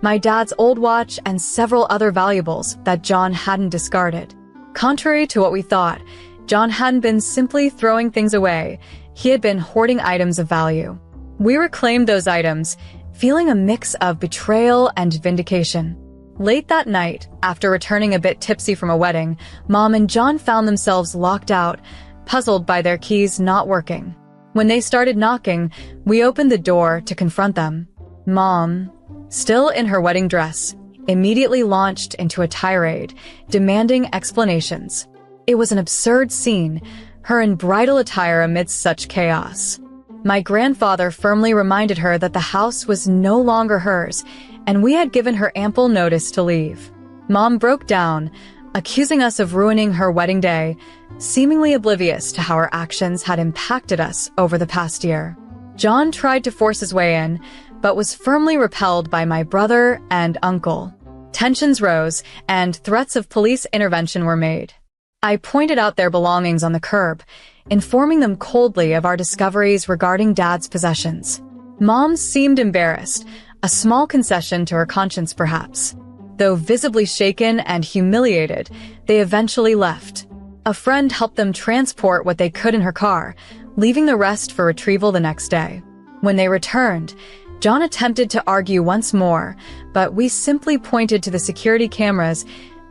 my dad's old watch and several other valuables that John hadn't discarded. Contrary to what we thought, John hadn't been simply throwing things away. He had been hoarding items of value. We reclaimed those items, feeling a mix of betrayal and vindication. Late that night, after returning a bit tipsy from a wedding, Mom and John found themselves locked out, puzzled by their keys not working. When they started knocking, we opened the door to confront them. Mom, still in her wedding dress, immediately launched into a tirade, demanding explanations. It was an absurd scene, her in bridal attire amidst such chaos. My grandfather firmly reminded her that the house was no longer hers, and we had given her ample notice to leave. Mom broke down, accusing us of ruining her wedding day, seemingly oblivious to how our actions had impacted us over the past year. John tried to force his way in, but was firmly repelled by my brother and uncle. Tensions rose, and threats of police intervention were made. I pointed out their belongings on the curb, informing them coldly of our discoveries regarding Dad's possessions. Mom seemed embarrassed, a small concession to her conscience perhaps. Though visibly shaken and humiliated, they eventually left. A friend helped them transport what they could in her car, leaving the rest for retrieval the next day. When they returned, John attempted to argue once more, but we simply pointed to the security cameras,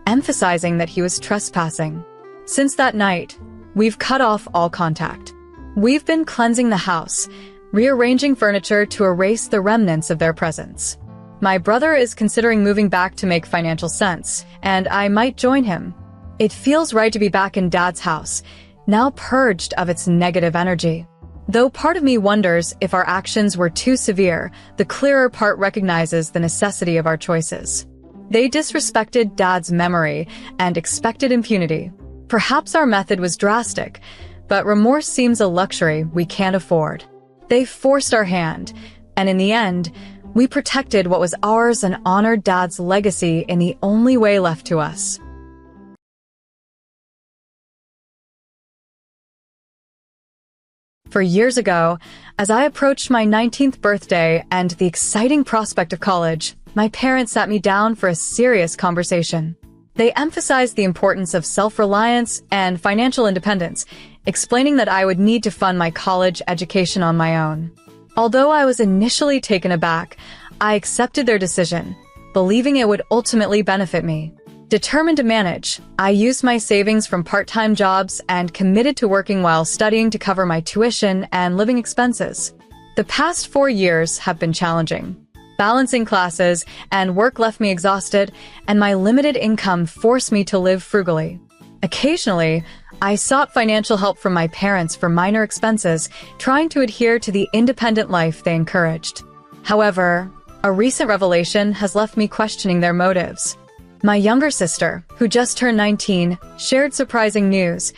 emphasizing that he was trespassing. Since that night, we've cut off all contact. We've been cleansing the house, rearranging furniture to erase the remnants of their presence. My brother is considering moving back to make financial sense, and I might join him. It feels right to be back in Dad's house, now purged of its negative energy. Though part of me wonders if our actions were too severe, the clearer part recognizes the necessity of our choices. They disrespected Dad's memory and expected impunity. Perhaps our method was drastic, but remorse seems a luxury we can't afford. They forced our hand, and in the end, we protected what was ours and honored Dad's legacy in the only way left to us. For years ago, as I approached my 19th birthday and the exciting prospect of college, my parents sat me down for a serious conversation. They emphasized the importance of self-reliance and financial independence, explaining that I would need to fund my college education on my own. Although I was initially taken aback, I accepted their decision, believing it would ultimately benefit me. Determined to manage, I used my savings from part-time jobs and committed to working while studying to cover my tuition and living expenses. The past 4 years have been challenging. Balancing classes and work left me exhausted, and my limited income forced me to live frugally. Occasionally, I sought financial help from my parents for minor expenses, trying to adhere to the independent life they encouraged. However, a recent revelation has left me questioning their motives. My younger sister, who just turned 19, shared surprising news.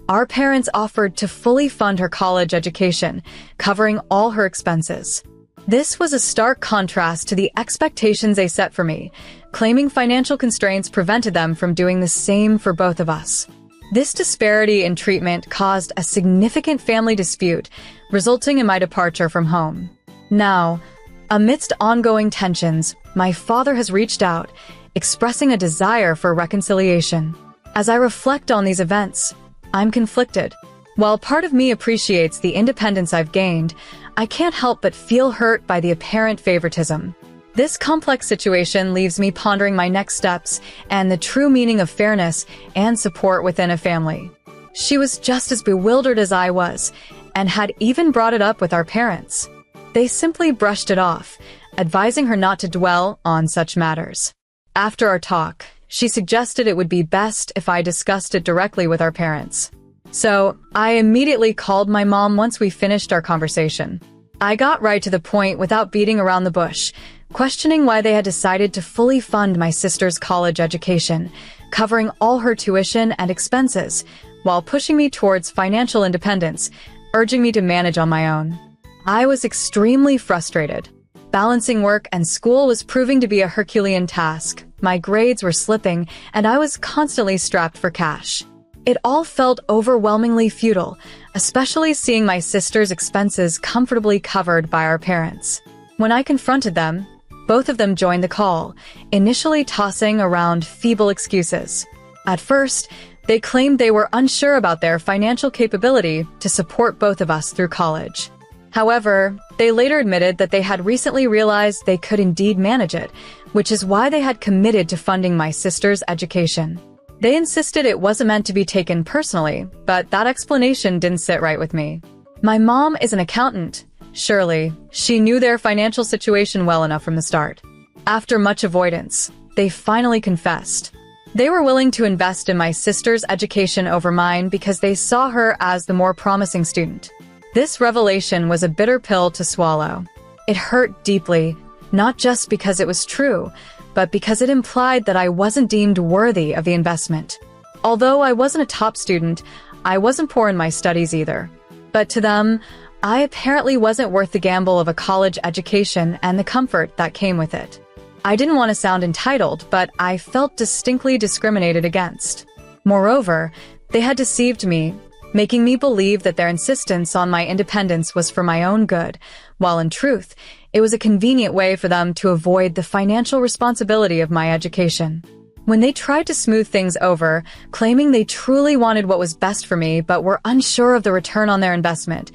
Our parents offered to fully fund her college education, covering all her expenses. This was a stark contrast to the expectations they set for me, claiming financial constraints prevented them from doing the same for both of us. This disparity in treatment caused a significant family dispute, resulting in my departure from home. Now, amidst ongoing tensions, my father has reached out, expressing a desire for reconciliation. As I reflect on these events, I'm conflicted. While part of me appreciates the independence I've gained, I can't help but feel hurt by the apparent favoritism. This complex situation leaves me pondering my next steps and the true meaning of fairness and support within a family. She was just as bewildered as I was, and had even brought it up with our parents. They simply brushed it off, advising her not to dwell on such matters. After our talk, she suggested it would be best if I discussed it directly with our parents. So, I immediately called my mom once we finished our conversation. I got right to the point without beating around the bush, questioning why they had decided to fully fund my sister's college education, covering all her tuition and expenses, while pushing me towards financial independence, urging me to manage on my own. I was extremely frustrated. Balancing work and school was proving to be a Herculean task. My grades were slipping, and I was constantly strapped for cash. It all felt overwhelmingly futile, especially seeing my sister's expenses comfortably covered by our parents. When I confronted them, both of them joined the call, initially tossing around feeble excuses. At first, they claimed they were unsure about their financial capability to support both of us through college. However, they later admitted that they had recently realized they could indeed manage it, which is why they had committed to funding my sister's education. They insisted it wasn't meant to be taken personally, but that explanation didn't sit right with me. My mom is an accountant. Surely, she knew their financial situation well enough from the start. After much avoidance, they finally confessed. They were willing to invest in my sister's education over mine because they saw her as the more promising student. This revelation was a bitter pill to swallow. It hurt deeply, not just because it was true, but because it implied that I wasn't deemed worthy of the investment. Although I wasn't a top student, I wasn't poor in my studies either. But to them, I apparently wasn't worth the gamble of a college education and the comfort that came with it. I didn't want to sound entitled, but I felt distinctly discriminated against. Moreover, they had deceived me, making me believe that their insistence on my independence was for my own good, while in truth, it was a convenient way for them to avoid the financial responsibility of my education. When they tried to smooth things over, claiming they truly wanted what was best for me but were unsure of the return on their investment,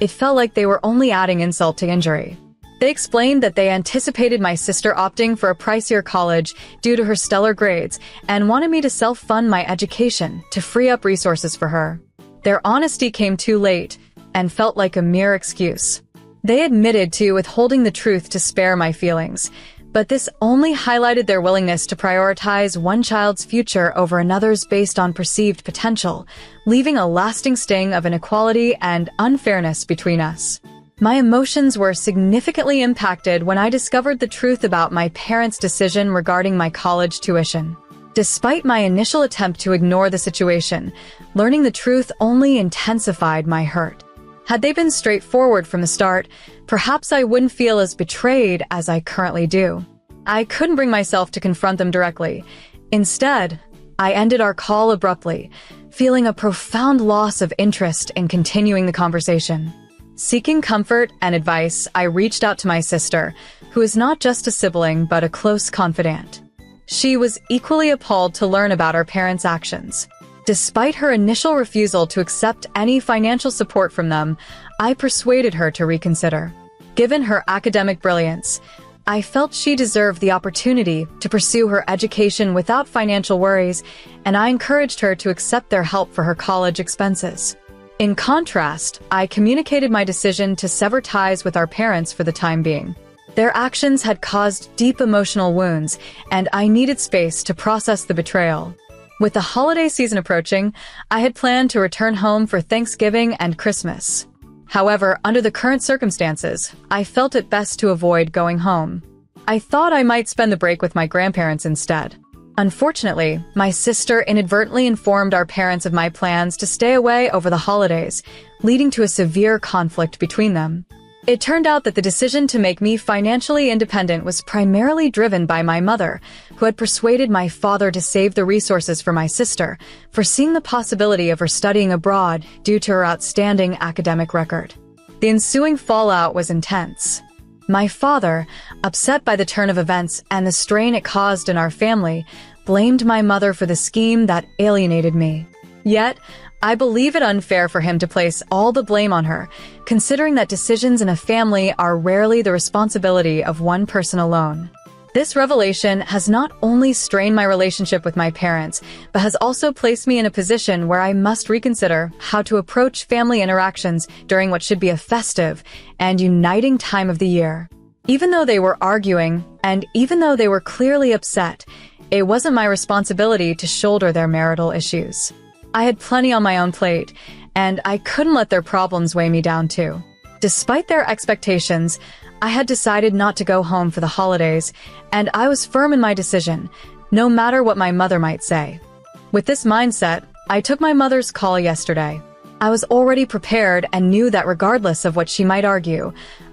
it felt like they were only adding insult to injury. They explained that they anticipated my sister opting for a pricier college due to her stellar grades and wanted me to self-fund my education to free up resources for her. Their honesty came too late and felt like a mere excuse. They admitted to withholding the truth to spare my feelings, but this only highlighted their willingness to prioritize one child's future over another's based on perceived potential, leaving a lasting sting of inequality and unfairness between us. My emotions were significantly impacted when I discovered the truth about my parents' decision regarding my college tuition. Despite my initial attempt to ignore the situation, learning the truth only intensified my hurt. Had they been straightforward from the start, perhaps I wouldn't feel as betrayed as I currently do. I couldn't bring myself to confront them directly. Instead, I ended our call abruptly, feeling a profound loss of interest in continuing the conversation. Seeking comfort and advice, I reached out to my sister, who is not just a sibling but a close confidant. She was equally appalled to learn about our parents' actions. Despite her initial refusal to accept any financial support from them, I persuaded her to reconsider. Given her academic brilliance, I felt she deserved the opportunity to pursue her education without financial worries, and I encouraged her to accept their help for her college expenses. In contrast, I communicated my decision to sever ties with our parents for the time being. Their actions had caused deep emotional wounds, and I needed space to process the betrayal. With the holiday season approaching, I had planned to return home for Thanksgiving and Christmas. However, under the current circumstances, I felt it best to avoid going home. I thought I might spend the break with my grandparents instead. Unfortunately, my sister inadvertently informed our parents of my plans to stay away over the holidays, leading to a severe conflict between them. It turned out that the decision to make me financially independent was primarily driven by my mother, who had persuaded my father to save the resources for my sister, foreseeing the possibility of her studying abroad due to her outstanding academic record. The ensuing fallout was intense. My father, upset by the turn of events and the strain it caused in our family, blamed my mother for the scheme that alienated me. Yet, I believe it unfair for him to place all the blame on her, considering that decisions in a family are rarely the responsibility of one person alone. This revelation has not only strained my relationship with my parents, but has also placed me in a position where I must reconsider how to approach family interactions during what should be a festive and uniting time of the year. Even though they were arguing, and even though they were clearly upset, it wasn't my responsibility to shoulder their marital issues. I had plenty on my own plate, and I couldn't let their problems weigh me down too. Despite their expectations, I had decided not to go home for the holidays, and I was firm in my decision, no matter what my mother might say. With this mindset, I took my mother's call yesterday. I was already prepared and knew that regardless of what she might argue,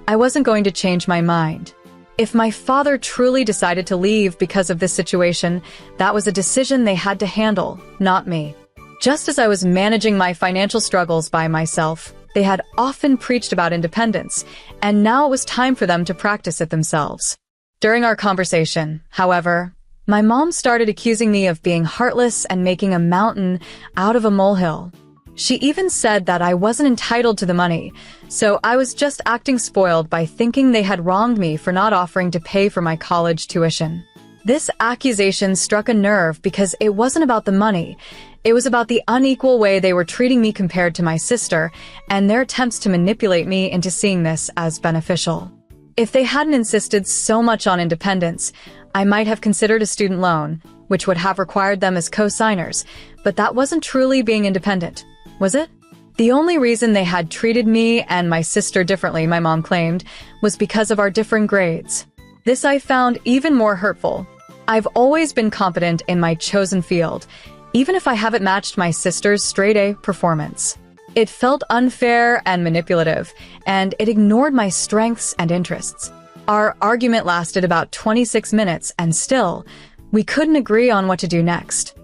I wasn't going to change my mind. If my father truly decided to leave because of this situation, that was a decision they had to handle, not me. Just as I was managing my financial struggles by myself, they had often preached about independence, and now it was time for them to practice it themselves. During our conversation, however, my mom started accusing me of being heartless and making a mountain out of a molehill. She even said that I wasn't entitled to the money, so I was just acting spoiled by thinking they had wronged me for not offering to pay for my college tuition. This accusation struck a nerve because it wasn't about the money. It was about the unequal way they were treating me compared to my sister, and their attempts to manipulate me into seeing this as beneficial. If they hadn't insisted so much on independence, I might have considered a student loan, which would have required them as co-signers, but that wasn't truly being independent, was it? The only reason they had treated me and my sister differently, my mom claimed, was because of our different grades. This I found even more hurtful. I've always been competent in my chosen field, even if I haven't matched my sister's straight-A performance. It felt unfair and manipulative, and it ignored my strengths and interests. Our argument lasted about 26 minutes, and still, we couldn't agree on what to do next.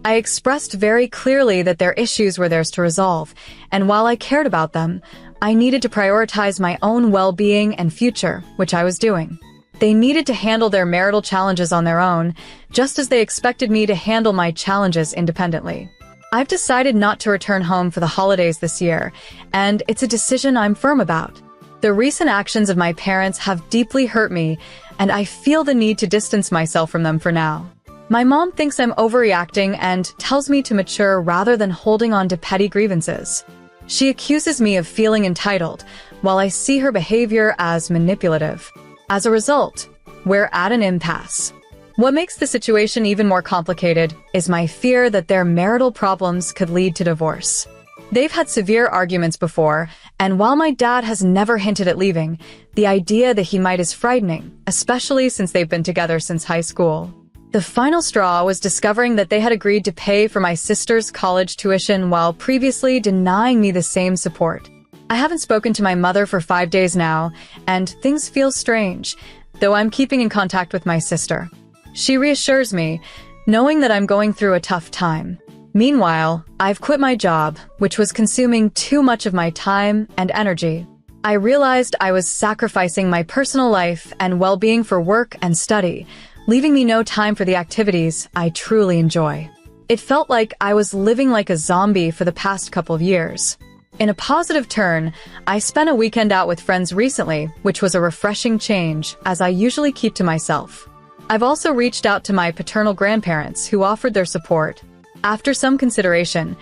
I expressed very clearly that their issues were theirs to resolve, and while I cared about them, I needed to prioritize my own well-being and future, which I was doing. They needed to handle their marital challenges on their own, just as they expected me to handle my challenges independently. I've decided not to return home for the holidays this year, and it's a decision I'm firm about. The recent actions of my parents have deeply hurt me, and I feel the need to distance myself from them for now. My mom thinks I'm overreacting and tells me to mature rather than holding on to petty grievances. She accuses me of feeling entitled, while I see her behavior as manipulative. As a result, we're at an impasse. What makes the situation even more complicated is my fear that their marital problems could lead to divorce. They've had severe arguments before, and while my dad has never hinted at leaving, the idea that he might is frightening, especially since they've been together since high school. The final straw was discovering that they had agreed to pay for my sister's college tuition while previously denying me the same support. I haven't spoken to my mother for 5 days now, and things feel strange, though I'm keeping in contact with my sister. She reassures me, knowing that I'm going through a tough time. Meanwhile, I've quit my job, which was consuming too much of my time and energy. I realized I was sacrificing my personal life and well-being for work and study, leaving me no time for the activities I truly enjoy. It felt like I was living like a zombie for the past couple of years. In a positive turn, I spent a weekend out with friends recently, which was a refreshing change, as I usually keep to myself. I've also reached out to my paternal grandparents, who offered their support. After some consideration,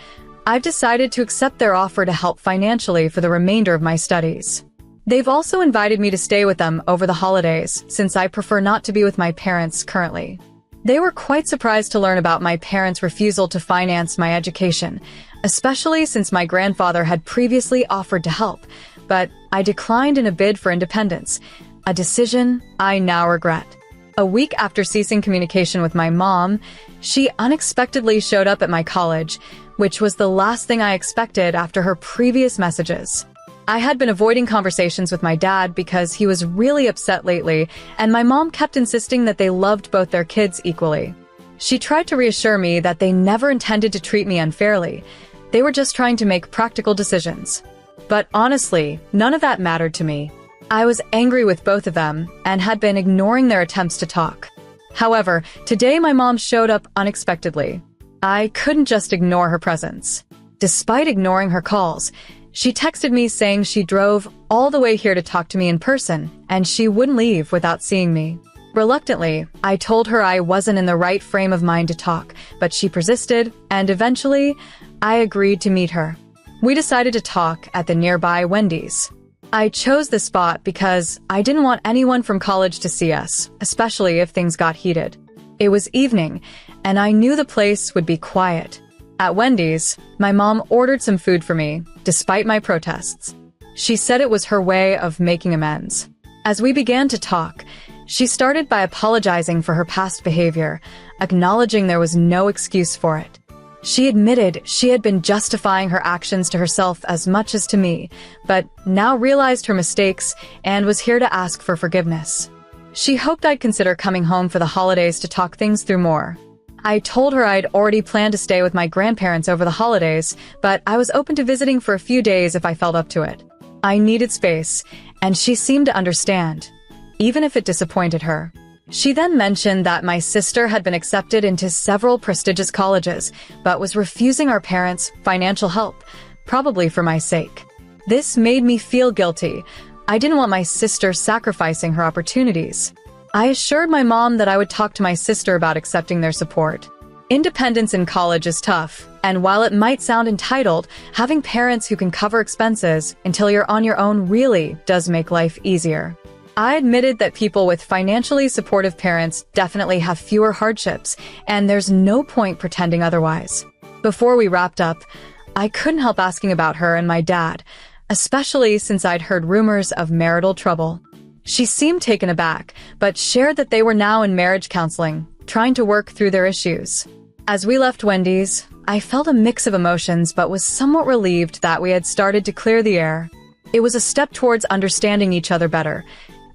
I've decided to accept their offer to help financially for the remainder of my studies. They've also invited me to stay with them over the holidays, since I prefer not to be with my parents currently. They were quite surprised to learn about my parents' refusal to finance my education, especially since my grandfather had previously offered to help, but I declined in a bid for independence, a decision I now regret. A week after ceasing communication with my mom, she unexpectedly showed up at my college, which was the last thing I expected after her previous messages. I had been avoiding conversations with my dad because he was really upset lately, and my mom kept insisting that they loved both their kids equally. She tried to reassure me that they never intended to treat me unfairly. They were just trying to make practical decisions. But honestly, none of that mattered to me. I was angry with both of them and had been ignoring their attempts to talk. However, today my mom showed up unexpectedly. I couldn't just ignore her presence. Despite ignoring her calls, she texted me saying she drove all the way here to talk to me in person, and she wouldn't leave without seeing me. Reluctantly, I told her I wasn't in the right frame of mind to talk, but she persisted, and eventually, I agreed to meet her. We decided to talk at the nearby Wendy's. I chose the spot because I didn't want anyone from college to see us, especially if things got heated. It was evening, and I knew the place would be quiet. At Wendy's, my mom ordered some food for me, despite my protests. She said it was her way of making amends. As we began to talk, she started by apologizing for her past behavior, acknowledging there was no excuse for it. She admitted she had been justifying her actions to herself as much as to me, but now realized her mistakes and was here to ask for forgiveness. She hoped I'd consider coming home for the holidays to talk things through more. I told her I'd already planned to stay with my grandparents over the holidays, but I was open to visiting for a few days if I felt up to it. I needed space, and she seemed to understand, even if it disappointed her. She then mentioned that my sister had been accepted into several prestigious colleges, but was refusing our parents financial help, probably for my sake. This made me feel guilty. I didn't want my sister sacrificing her opportunities. I assured my mom that I would talk to my sister about accepting their support. Independence in college is tough, and while it might sound entitled, having parents who can cover expenses until you're on your own really does make life easier. I admitted that people with financially supportive parents definitely have fewer hardships, and there's no point pretending otherwise. Before we wrapped up, I couldn't help asking about her and my dad, especially since I'd heard rumors of marital trouble. She seemed taken aback, but shared that they were now in marriage counseling, trying to work through their issues. As we left Wendy's, I felt a mix of emotions but was somewhat relieved that we had started to clear the air. It was a step towards understanding each other better,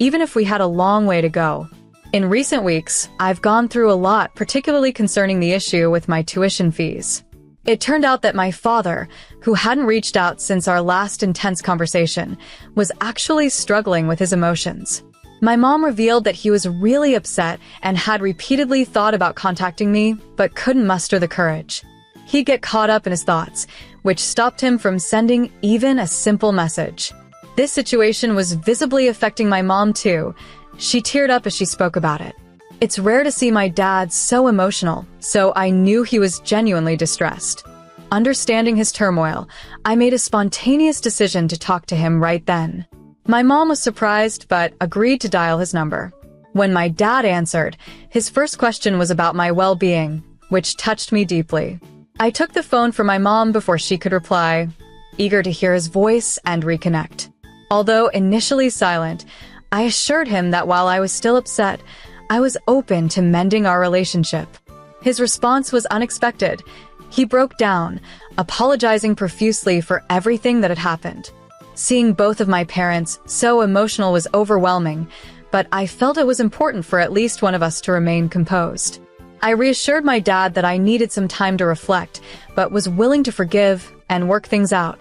even if we had a long way to go. In recent weeks, I've gone through a lot, particularly concerning the issue with my tuition fees. It turned out that my father, who hadn't reached out since our last intense conversation, was actually struggling with his emotions. My mom revealed that he was really upset and had repeatedly thought about contacting me, but couldn't muster the courage. He'd get caught up in his thoughts, which stopped him from sending even a simple message. This situation was visibly affecting my mom too. She teared up as she spoke about it. It's rare to see my dad so emotional, so I knew he was genuinely distressed. Understanding his turmoil, I made a spontaneous decision to talk to him right then. My mom was surprised but agreed to dial his number. When my dad answered, his first question was about my well-being, which touched me deeply. I took the phone from my mom before she could reply, eager to hear his voice and reconnect. Although initially silent, I assured him that while I was still upset, I was open to mending our relationship. His response was unexpected. He broke down, apologizing profusely for everything that had happened. Seeing both of my parents so emotional was overwhelming, but I felt it was important for at least one of us to remain composed. I reassured my dad that I needed some time to reflect, but was willing to forgive and work things out.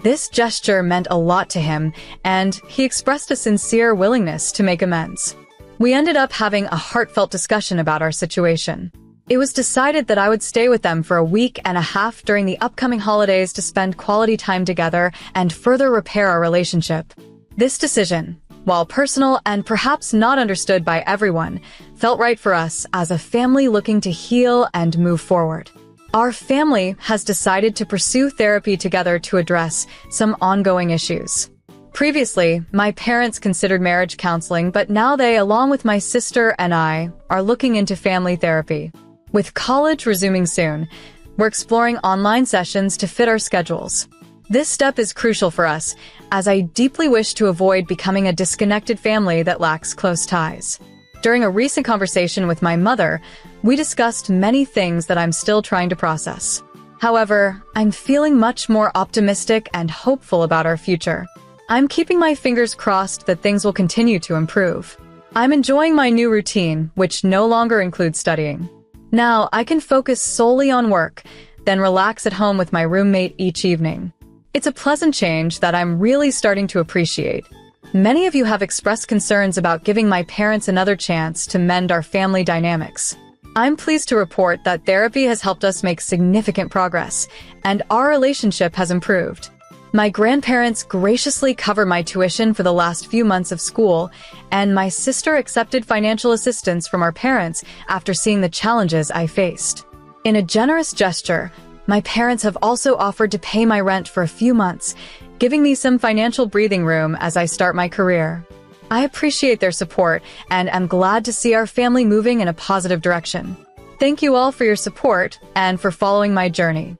This gesture meant a lot to him, and he expressed a sincere willingness to make amends. We ended up having a heartfelt discussion about our situation. It was decided that I would stay with them for a week and a half during the upcoming holidays to spend quality time together and further repair our relationship. This decision, while personal and perhaps not understood by everyone, felt right for us as a family looking to heal and move forward. Our family has decided to pursue therapy together to address some ongoing issues. Previously, my parents considered marriage counseling, but now they, along with my sister and I, are looking into family therapy. With college resuming soon, we're exploring online sessions to fit our schedules. This step is crucial for us, as I deeply wish to avoid becoming a disconnected family that lacks close ties. During a recent conversation with my mother, we discussed many things that I'm still trying to process. However, I'm feeling much more optimistic and hopeful about our future. I'm keeping my fingers crossed that things will continue to improve. I'm enjoying my new routine, which no longer includes studying. Now, I can focus solely on work, then relax at home with my roommate each evening. It's a pleasant change that I'm really starting to appreciate. Many of you have expressed concerns about giving my parents another chance to mend our family dynamics. I'm pleased to report that therapy has helped us make significant progress, and our relationship has improved. My grandparents graciously covered my tuition for the last few months of school, and my sister accepted financial assistance from our parents after seeing the challenges I faced. In a generous gesture, my parents have also offered to pay my rent for a few months, giving me some financial breathing room as I start my career. I appreciate their support, and am glad to see our family moving in a positive direction. Thank you all for your support and for following my journey.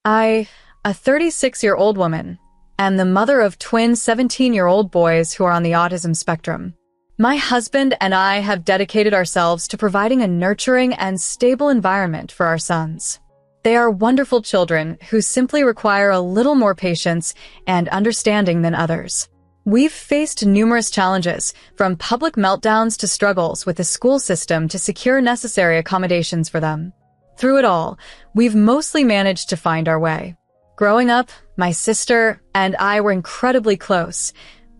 I, a 36-year-old woman, am the mother of twin 17-year-old boys who are on the autism spectrum. My husband and I have dedicated ourselves to providing a nurturing and stable environment for our sons. They are wonderful children who simply require a little more patience and understanding than others. We've faced numerous challenges, from public meltdowns to struggles with the school system to secure necessary accommodations for them. Through it all, we've mostly managed to find our way. Growing up, my sister and I were incredibly close.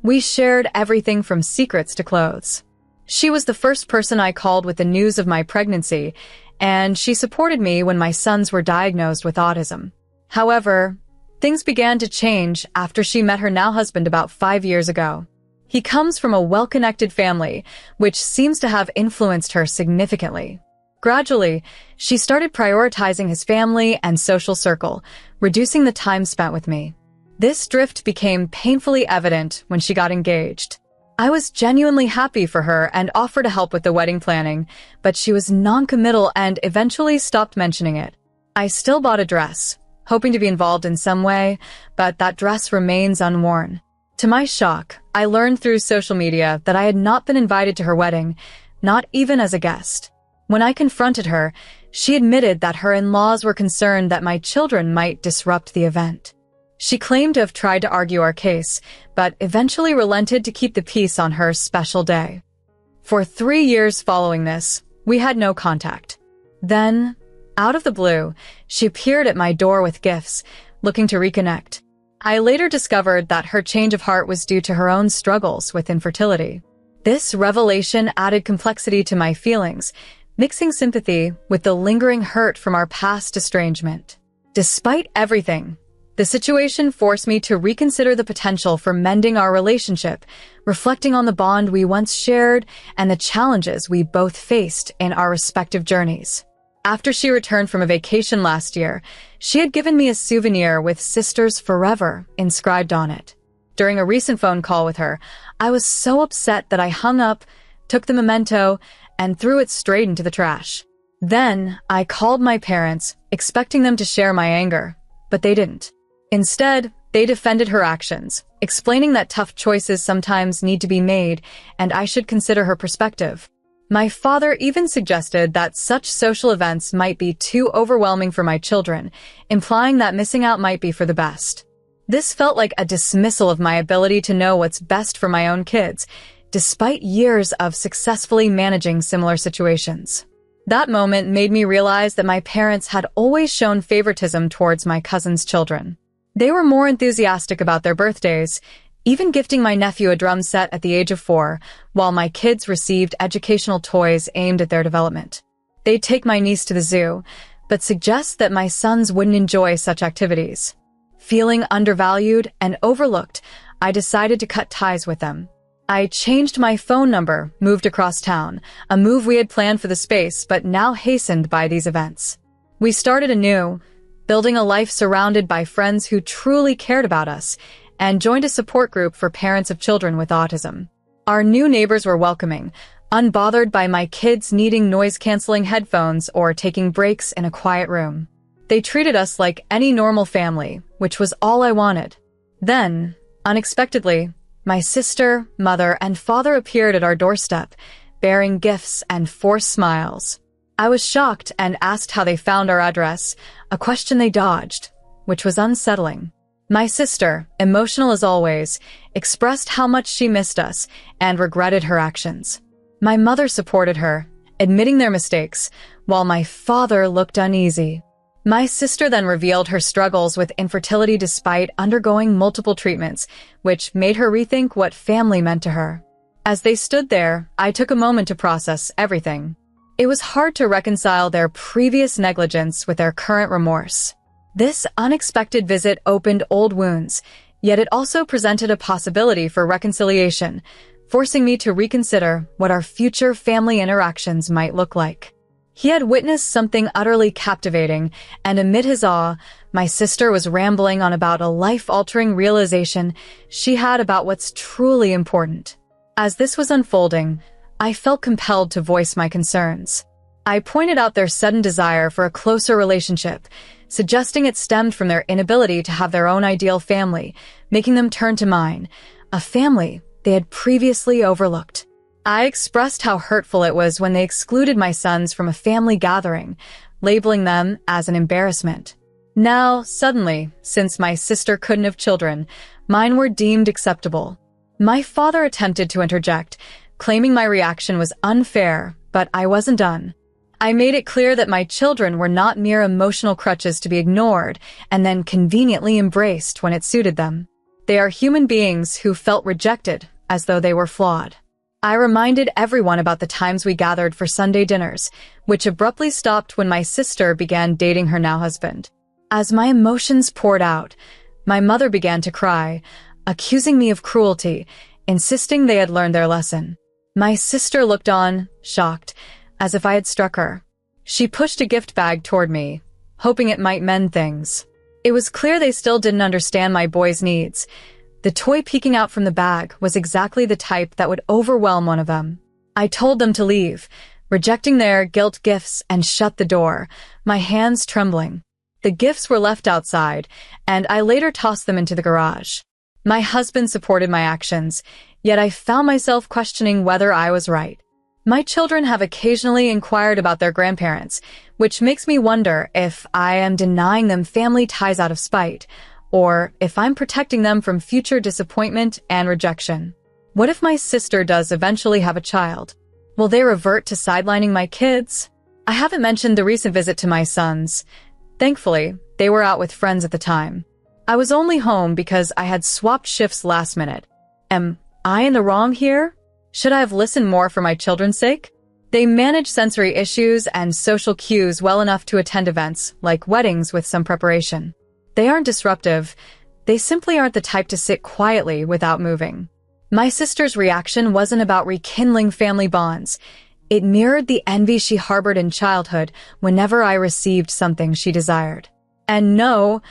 We shared everything from secrets to clothes. She was the first person I called with the news of my pregnancy, and she supported me when my sons were diagnosed with autism. However, things began to change after she met her now husband about 5 years ago. He comes from a well-connected family, which seems to have influenced her significantly. Gradually, she started prioritizing his family and social circle, reducing the time spent with me. This drift became painfully evident when she got engaged. I was genuinely happy for her and offered to help with the wedding planning, but she was non-committal and eventually stopped mentioning it. I still bought a dress, hoping to be involved in some way, but that dress remains unworn. To my shock, I learned through social media that I had not been invited to her wedding, not even as a guest. When I confronted her, she admitted that her in-laws were concerned that my children might disrupt the event. She claimed to have tried to argue our case, but eventually relented to keep the peace on her special day. For 3 years following this, we had no contact. Then, out of the blue, she appeared at my door with gifts, looking to reconnect. I later discovered that her change of heart was due to her own struggles with infertility. This revelation added complexity to my feelings, mixing sympathy with the lingering hurt from our past estrangement. Despite everything, the situation forced me to reconsider the potential for mending our relationship, reflecting on the bond we once shared and the challenges we both faced in our respective journeys. After she returned from a vacation last year, she had given me a souvenir with "Sisters Forever" inscribed on it. During a recent phone call with her, I was so upset that I hung up, took the memento, and threw it straight into the trash. Then, I called my parents, expecting them to share my anger, but they didn't. Instead, they defended her actions, explaining that tough choices sometimes need to be made and I should consider her perspective. My father even suggested that such social events might be too overwhelming for my children, implying that missing out might be for the best. This felt like a dismissal of my ability to know what's best for my own kids, despite years of successfully managing similar situations. That moment made me realize that my parents had always shown favoritism towards my cousin's children. They were more enthusiastic about their birthdays, even gifting my nephew a drum set at the age of 4, while my kids received educational toys aimed at their development. They'd take my niece to the zoo, but suggest that my sons wouldn't enjoy such activities. Feeling undervalued and overlooked, I decided to cut ties with them. I changed my phone number, moved across town, a move we had planned for the space but now hastened by these events. We started anew, building a life surrounded by friends who truly cared about us, and joined a support group for parents of children with autism. Our new neighbors were welcoming, unbothered by my kids needing noise-canceling headphones or taking breaks in a quiet room. They treated us like any normal family, which was all I wanted. Then, unexpectedly, my sister, mother, and father appeared at our doorstep, bearing gifts and forced smiles. I was shocked and asked how they found our address, a question they dodged, which was unsettling. My sister, emotional as always, expressed how much she missed us and regretted her actions. My mother supported her, admitting their mistakes, while my father looked uneasy. My sister then revealed her struggles with infertility despite undergoing multiple treatments, which made her rethink what family meant to her. As they stood there, I took a moment to process everything. It was hard to reconcile their previous negligence with their current remorse. This unexpected visit opened old wounds, yet it also presented a possibility for reconciliation, forcing me to reconsider what our future family interactions might look like. He had witnessed something utterly captivating, and amid his awe, my sister was rambling on about a life-altering realization she had about what's truly important. As this was unfolding, I felt compelled to voice my concerns. I pointed out their sudden desire for a closer relationship, suggesting it stemmed from their inability to have their own ideal family, making them turn to mine, a family they had previously overlooked. I expressed how hurtful it was when they excluded my sons from a family gathering, labeling them as an embarrassment. Now, suddenly, since my sister couldn't have children, mine were deemed acceptable. My father attempted to interject, claiming my reaction was unfair, but I wasn't done. I made it clear that my children were not mere emotional crutches to be ignored and then conveniently embraced when it suited them. They are human beings who felt rejected as though they were flawed. I reminded everyone about the times we gathered for Sunday dinners, which abruptly stopped when my sister began dating her now husband. As my emotions poured out, my mother began to cry, accusing me of cruelty, insisting they had learned their lesson. My sister looked on, shocked, as if I had struck her. She pushed a gift bag toward me, hoping it might mend things. It was clear they still didn't understand my boy's needs. The toy peeking out from the bag was exactly the type that would overwhelm one of them. I told them to leave, rejecting their guilt gifts, and shut the door, my hands trembling. The gifts were left outside, and I later tossed them into the garage. My husband supported my actions, yet I found myself questioning whether I was right. My children have occasionally inquired about their grandparents, which makes me wonder if I am denying them family ties out of spite, or if I'm protecting them from future disappointment and rejection. What if my sister does eventually have a child? Will they revert to sidelining my kids? I haven't mentioned the recent visit to my sons. Thankfully, they were out with friends at the time. I was only home because I had swapped shifts last minute. Am I in the wrong here? Should I have listened more for my children's sake? They manage sensory issues and social cues well enough to attend events, like weddings, with some preparation. They aren't disruptive. They simply aren't the type to sit quietly without moving. My sister's reaction wasn't about rekindling family bonds. It mirrored the envy she harbored in childhood whenever I received something she desired. And no,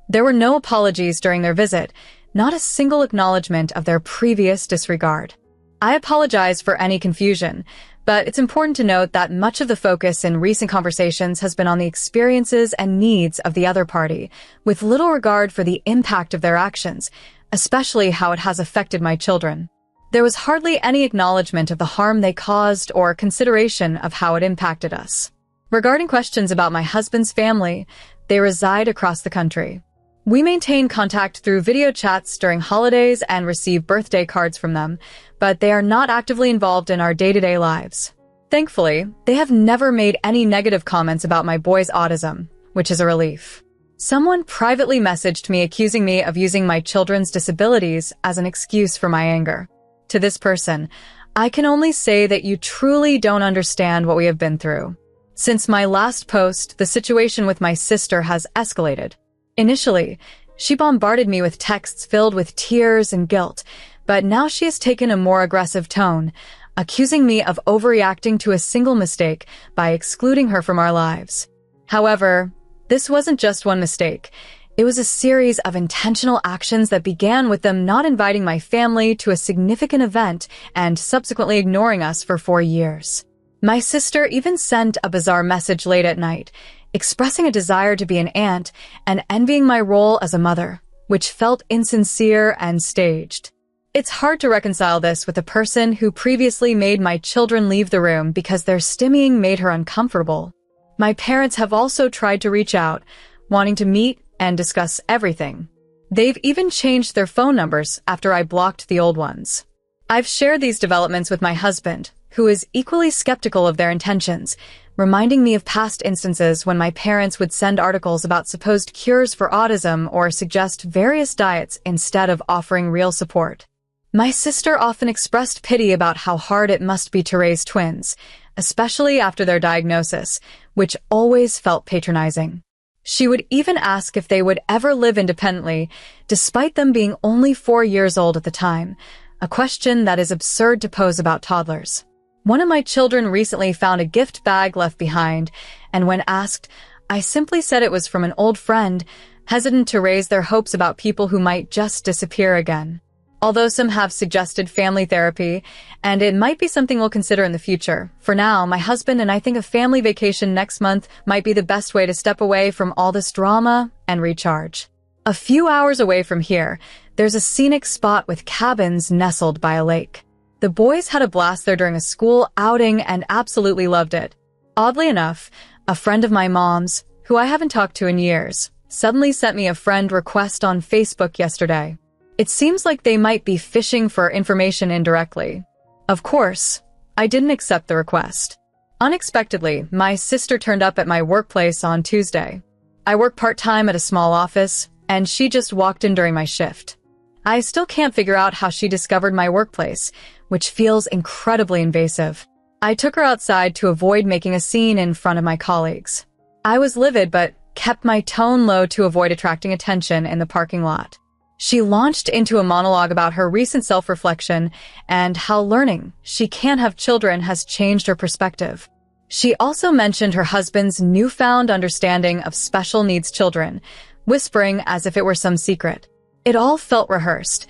there were no apologies during their visit, not a single acknowledgement of their previous disregard. I apologize for any confusion, but it's important to note that much of the focus in recent conversations has been on the experiences and needs of the other party, with little regard for the impact of their actions, especially how it has affected my children. There was hardly any acknowledgement of the harm they caused or consideration of how it impacted us. Regarding questions about my husband's family, they reside across the country. We maintain contact through video chats during holidays and receive birthday cards from them, but they are not actively involved in our day-to-day lives. Thankfully, they have never made any negative comments about my boy's autism, which is a relief. Someone privately messaged me accusing me of using my children's disabilities as an excuse for my anger. To this person, I can only say that you truly don't understand what we have been through. Since my last post, the situation with my sister has escalated. Initially, she bombarded me with texts filled with tears and guilt, but now she has taken a more aggressive tone, accusing me of overreacting to a single mistake by excluding her from our lives. However, this wasn't just one mistake. It was a series of intentional actions that began with them not inviting my family to a significant event and subsequently ignoring us for 4 years. My sister even sent a bizarre message late at night, expressing a desire to be an aunt and envying my role as a mother, which felt insincere and staged. It's hard to reconcile this with a person who previously made my children leave the room because their stimmying made her uncomfortable. My parents have also tried to reach out, wanting to meet and discuss everything. They've even changed their phone numbers after I blocked the old ones. I've shared these developments with my husband, who is equally skeptical of their intentions, reminding me of past instances when my parents would send articles about supposed cures for autism or suggest various diets instead of offering real support. My sister often expressed pity about how hard it must be to raise twins, especially after their diagnosis, which always felt patronizing. She would even ask if they would ever live independently, despite them being only 4 years old at the time, a question that is absurd to pose about toddlers. One of my children recently found a gift bag left behind, and when asked, I simply said it was from an old friend, hesitant to raise their hopes about people who might just disappear again. Although some have suggested family therapy, and it might be something we'll consider in the future, for now, my husband and I think a family vacation next month might be the best way to step away from all this drama and recharge. A few hours away from here, there's a scenic spot with cabins nestled by a lake. The boys had a blast there during a school outing and absolutely loved it. Oddly enough, a friend of my mom's, who I haven't talked to in years, suddenly sent me a friend request on Facebook yesterday. It seems like they might be fishing for information indirectly. Of course, I didn't accept the request. Unexpectedly, my sister turned up at my workplace on Tuesday. I work part-time at a small office, and she just walked in during my shift. I still can't figure out how she discovered my workplace, which feels incredibly invasive. I took her outside to avoid making a scene in front of my colleagues. I was livid but kept my tone low to avoid attracting attention in the parking lot. She launched into a monologue about her recent self-reflection and how learning she can't have children has changed her perspective. She also mentioned her husband's newfound understanding of special needs children, whispering as if it were some secret. It all felt rehearsed.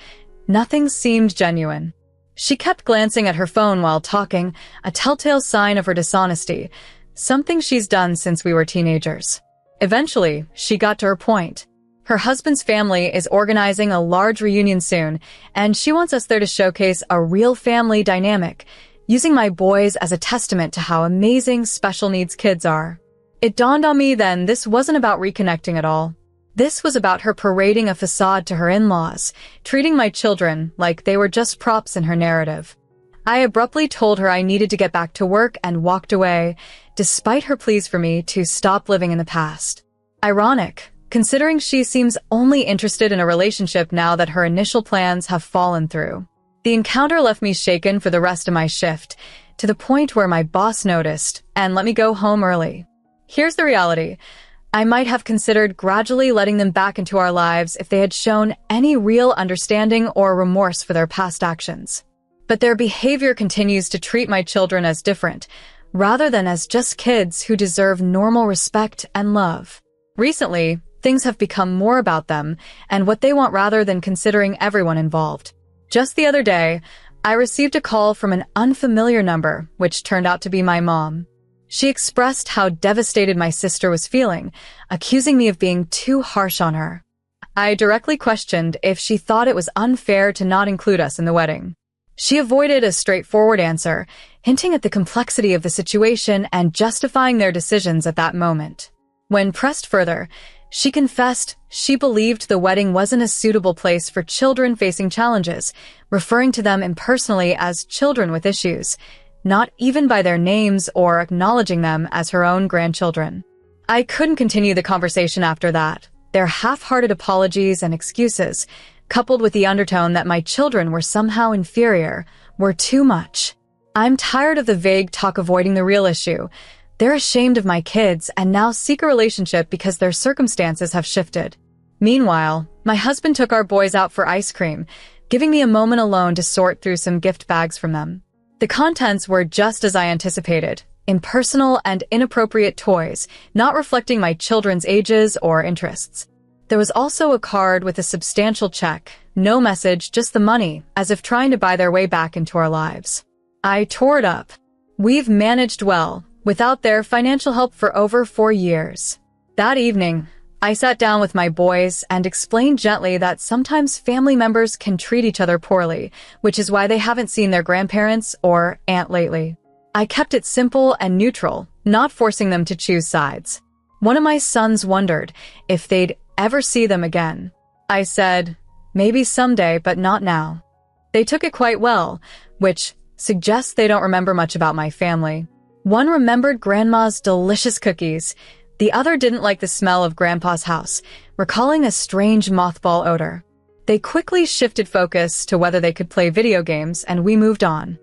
Nothing seemed genuine. She kept glancing at her phone while talking, a telltale sign of her dishonesty, something she's done since we were teenagers. Eventually, she got to her point. Her husband's family is organizing a large reunion soon, and she wants us there to showcase a real family dynamic, using my boys as a testament to how amazing special needs kids are. It dawned on me then this wasn't about reconnecting at all. This was about her parading a facade to her in-laws, treating my children like they were just props in her narrative. I abruptly told her I needed to get back to work and walked away, despite her pleas for me to stop living in the past. Ironic, considering she seems only interested in a relationship now that her initial plans have fallen through. The encounter left me shaken for the rest of my shift, to the point where my boss noticed and let me go home early. Here's the reality. I might have considered gradually letting them back into our lives if they had shown any real understanding or remorse for their past actions. But their behavior continues to treat my children as different, rather than as just kids who deserve normal respect and love. Recently, things have become more about them and what they want rather than considering everyone involved. Just the other day, I received a call from an unfamiliar number, which turned out to be my mom. She expressed how devastated my sister was feeling, accusing me of being too harsh on her. I directly questioned if she thought it was unfair to not include us in the wedding. She avoided a straightforward answer, hinting at the complexity of the situation and justifying their decisions at that moment. When pressed further, she confessed she believed the wedding wasn't a suitable place for children facing challenges, referring to them impersonally as children with issues, not even by their names or acknowledging them as her own grandchildren. I couldn't continue the conversation after that. Their half-hearted apologies and excuses, coupled with the undertone that my children were somehow inferior, were too much. I'm tired of the vague talk avoiding the real issue. They're ashamed of my kids and now seek a relationship because their circumstances have shifted. Meanwhile, my husband took our boys out for ice cream, giving me a moment alone to sort through some gift bags from them. The contents were just as I anticipated, impersonal and inappropriate toys, not reflecting my children's ages or interests. There was also a card with a substantial check, no message, just the money, as if trying to buy their way back into our lives. I tore it up. We've managed well, without their financial help for over 4 years. That evening, I sat down with my boys and explained gently that sometimes family members can treat each other poorly, which is why they haven't seen their grandparents or aunt lately. I kept it simple and neutral, not forcing them to choose sides. One of my sons wondered if they'd ever see them again. I said, maybe someday, but not now. They took it quite well, which suggests they don't remember much about my family. One remembered Grandma's delicious cookies. The other didn't like the smell of Grandpa's house, recalling a strange mothball odor. They quickly shifted focus to whether they could play video games, and we moved on.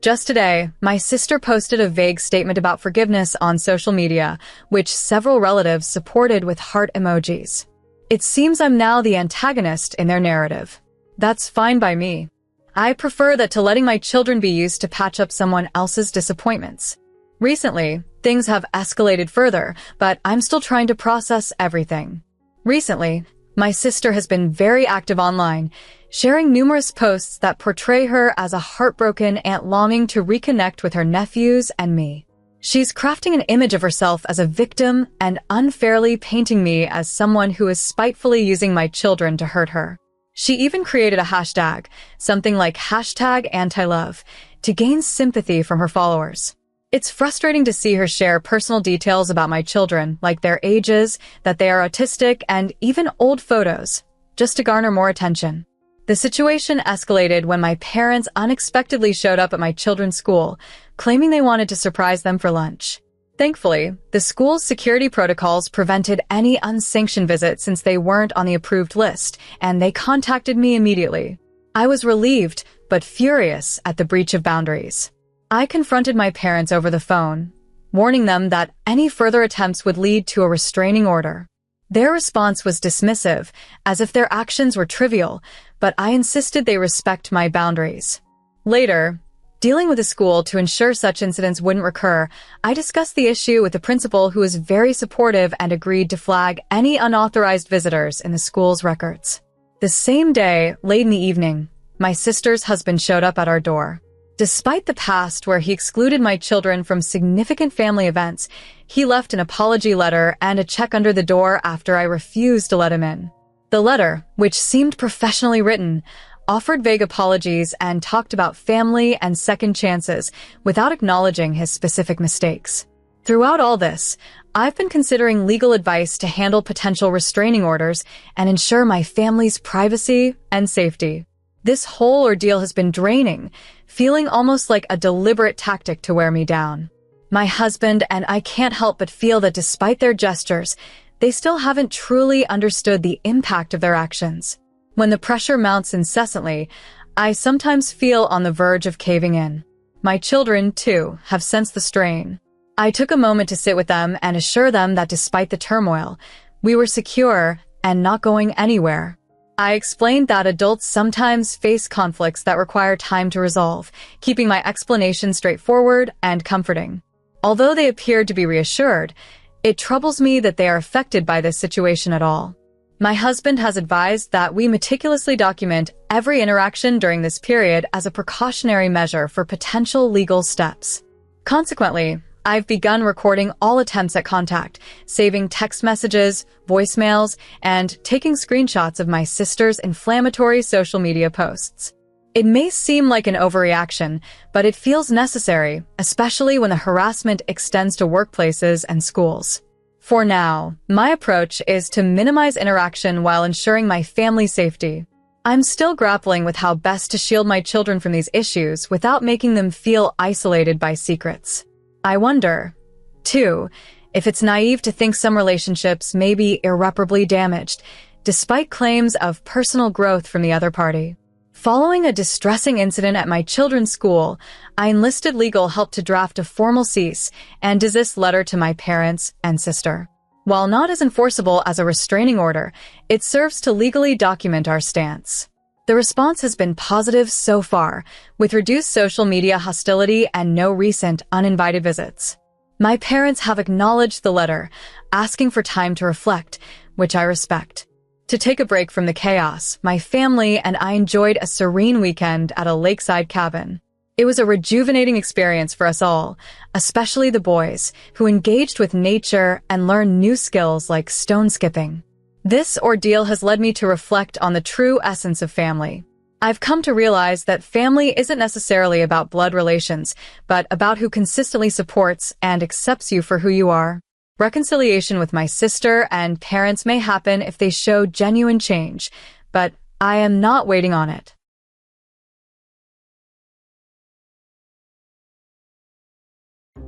Just today, my sister posted a vague statement about forgiveness on social media, which several relatives supported with heart emojis. It seems I'm now the antagonist in their narrative. That's fine by me. I prefer that to letting my children be used to patch up someone else's disappointments. Recently, things have escalated further, but I'm still trying to process everything. Recently, my sister has been very active online, sharing numerous posts that portray her as a heartbroken aunt longing to reconnect with her nephews and me. She's crafting an image of herself as a victim and unfairly painting me as someone who is spitefully using my children to hurt her. She even created a hashtag, something like #anti-love, to gain sympathy from her followers. It's frustrating to see her share personal details about my children, like their ages, that they are autistic, and even old photos, just to garner more attention. The situation escalated when my parents unexpectedly showed up at my children's school, claiming they wanted to surprise them for lunch. Thankfully, the school's security protocols prevented any unsanctioned visits since they weren't on the approved list, and they contacted me immediately. I was relieved, but furious at the breach of boundaries. I confronted my parents over the phone, warning them that any further attempts would lead to a restraining order. Their response was dismissive, as if their actions were trivial, but I insisted they respect my boundaries. Later, Dealing with the school to ensure such incidents wouldn't recur, I discussed the issue with the principal, who was very supportive and agreed to flag any unauthorized visitors in the school's records. The same day, late in the evening, my sister's husband showed up at our door. Despite the past where he excluded my children from significant family events, he left an apology letter and a check under the door after I refused to let him in. The letter, which seemed professionally written, offered vague apologies and talked about family and second chances without acknowledging his specific mistakes. Throughout all this, I've been considering legal advice to handle potential restraining orders and ensure my family's privacy and safety. This whole ordeal has been draining, feeling almost like a deliberate tactic to wear me down. My husband and I can't help but feel that despite their gestures, they still haven't truly understood the impact of their actions. When the pressure mounts incessantly, I sometimes feel on the verge of caving in. My children, too, have sensed the strain. I took a moment to sit with them and assure them that despite the turmoil, we were secure and not going anywhere. I explained that adults sometimes face conflicts that require time to resolve, keeping my explanation straightforward and comforting. Although they appeared to be reassured, it troubles me that they are affected by this situation at all. My husband has advised that we meticulously document every interaction during this period as a precautionary measure for potential legal steps. Consequently, I've begun recording all attempts at contact, saving text messages, voicemails, and taking screenshots of my sister's inflammatory social media posts. It may seem like an overreaction, but it feels necessary, especially when the harassment extends to workplaces and schools. For now, my approach is to minimize interaction while ensuring my family's safety. I'm still grappling with how best to shield my children from these issues without making them feel isolated by secrets. I wonder, too, if it's naive to think some relationships may be irreparably damaged, despite claims of personal growth from the other party. Following a distressing incident at my children's school, I enlisted legal help to draft a formal cease and desist letter to my parents and sister. While not as enforceable as a restraining order, it serves to legally document our stance. The response has been positive so far, with reduced social media hostility and no recent uninvited visits. My parents have acknowledged the letter, asking for time to reflect, which I respect. To take a break from the chaos, my family and I enjoyed a serene weekend at a lakeside cabin. It was a rejuvenating experience for us all, especially the boys, who engaged with nature and learned new skills like stone skipping. This ordeal has led me to reflect on the true essence of family. I've come to realize that family isn't necessarily about blood relations, but about who consistently supports and accepts you for who you are. Reconciliation with my sister and parents may happen if they show genuine change, but I am not waiting on it.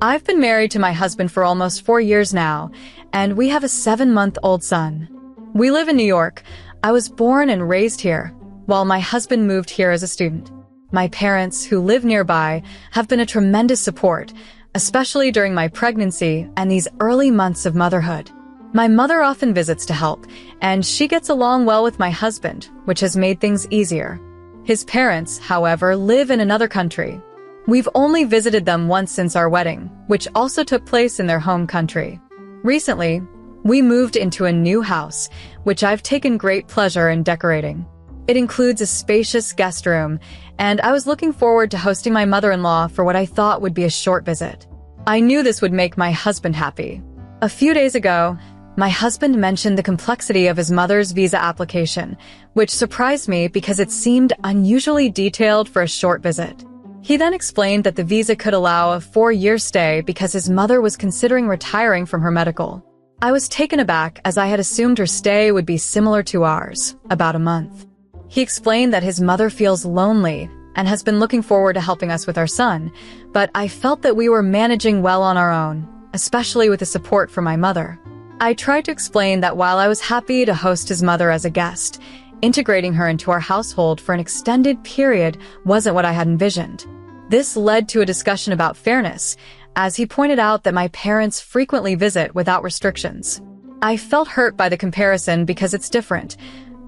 I've been married to my husband for almost 4 years now, and we have a 7-month-old son. We live in New York. I was born and raised here, while my husband moved here as a student. My parents, who live nearby, have been a tremendous support, especially during my pregnancy and these early months of motherhood. My mother often visits to help, and she gets along well with my husband, which has made things easier. His parents, however, live in another country. We've only visited them once since our wedding, which also took place in their home country. Recently, we moved into a new house, which I've taken great pleasure in decorating. It includes a spacious guest room, and I was looking forward to hosting my mother-in-law for what I thought would be a short visit. I knew this would make my husband happy. A few days ago, my husband mentioned the complexity of his mother's visa application, which surprised me because it seemed unusually detailed for a short visit. He then explained that the visa could allow a 4-year stay because his mother was considering retiring from her medical. I was taken aback as I had assumed her stay would be similar to ours, about a month. He explained that his mother feels lonely and has been looking forward to helping us with our son, but I felt that we were managing well on our own, especially with the support from my mother. I tried to explain that while I was happy to host his mother as a guest, integrating her into our household for an extended period wasn't what I had envisioned. This led to a discussion about fairness, as he pointed out that my parents frequently visit without restrictions. I felt hurt by the comparison because it's different.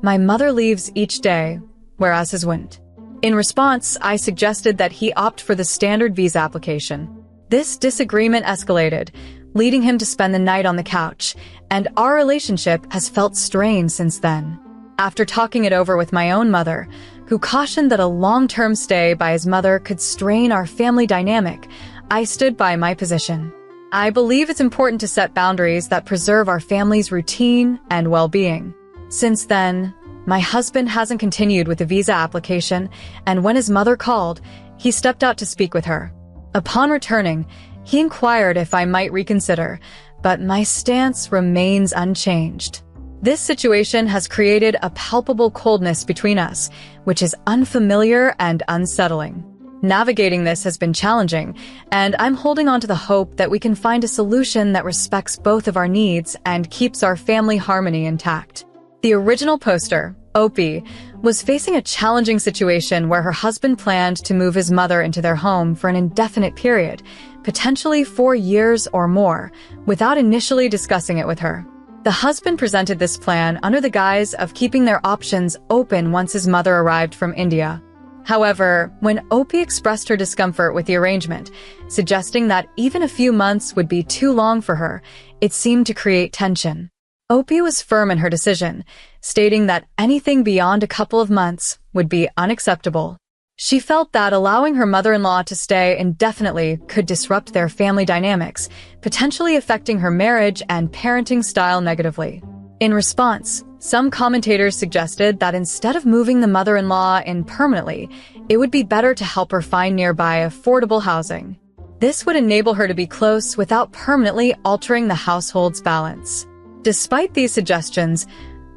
My mother leaves each day, whereas his wouldn't. In response, I suggested that he opt for the standard visa application. This disagreement escalated, leading him to spend the night on the couch, and our relationship has felt strained since then. After talking it over with my own mother, who cautioned that a long-term stay by his mother could strain our family dynamic, I stood by my position. I believe it's important to set boundaries that preserve our family's routine and well-being. Since then, my husband hasn't continued with the visa application, and when his mother called, he stepped out to speak with her. Upon returning, he inquired if I might reconsider, but my stance remains unchanged. This situation has created a palpable coldness between us, which is unfamiliar and unsettling. Navigating this has been challenging, and I'm holding on to the hope that we can find a solution that respects both of our needs and keeps our family harmony intact. The original poster, Opie, was facing a challenging situation where her husband planned to move his mother into their home for an indefinite period, potentially 4 years or more, without initially discussing it with her. The husband presented this plan under the guise of keeping their options open once his mother arrived from India. However, when Opie expressed her discomfort with the arrangement, suggesting that even a few months would be too long for her, it seemed to create tension. Opie was firm in her decision, stating that anything beyond a couple of months would be unacceptable. She felt that allowing her mother-in-law to stay indefinitely could disrupt their family dynamics, potentially affecting her marriage and parenting style negatively. In response, some commentators suggested that instead of moving the mother-in-law in permanently, it would be better to help her find nearby affordable housing. This would enable her to be close without permanently altering the household's balance. Despite these suggestions,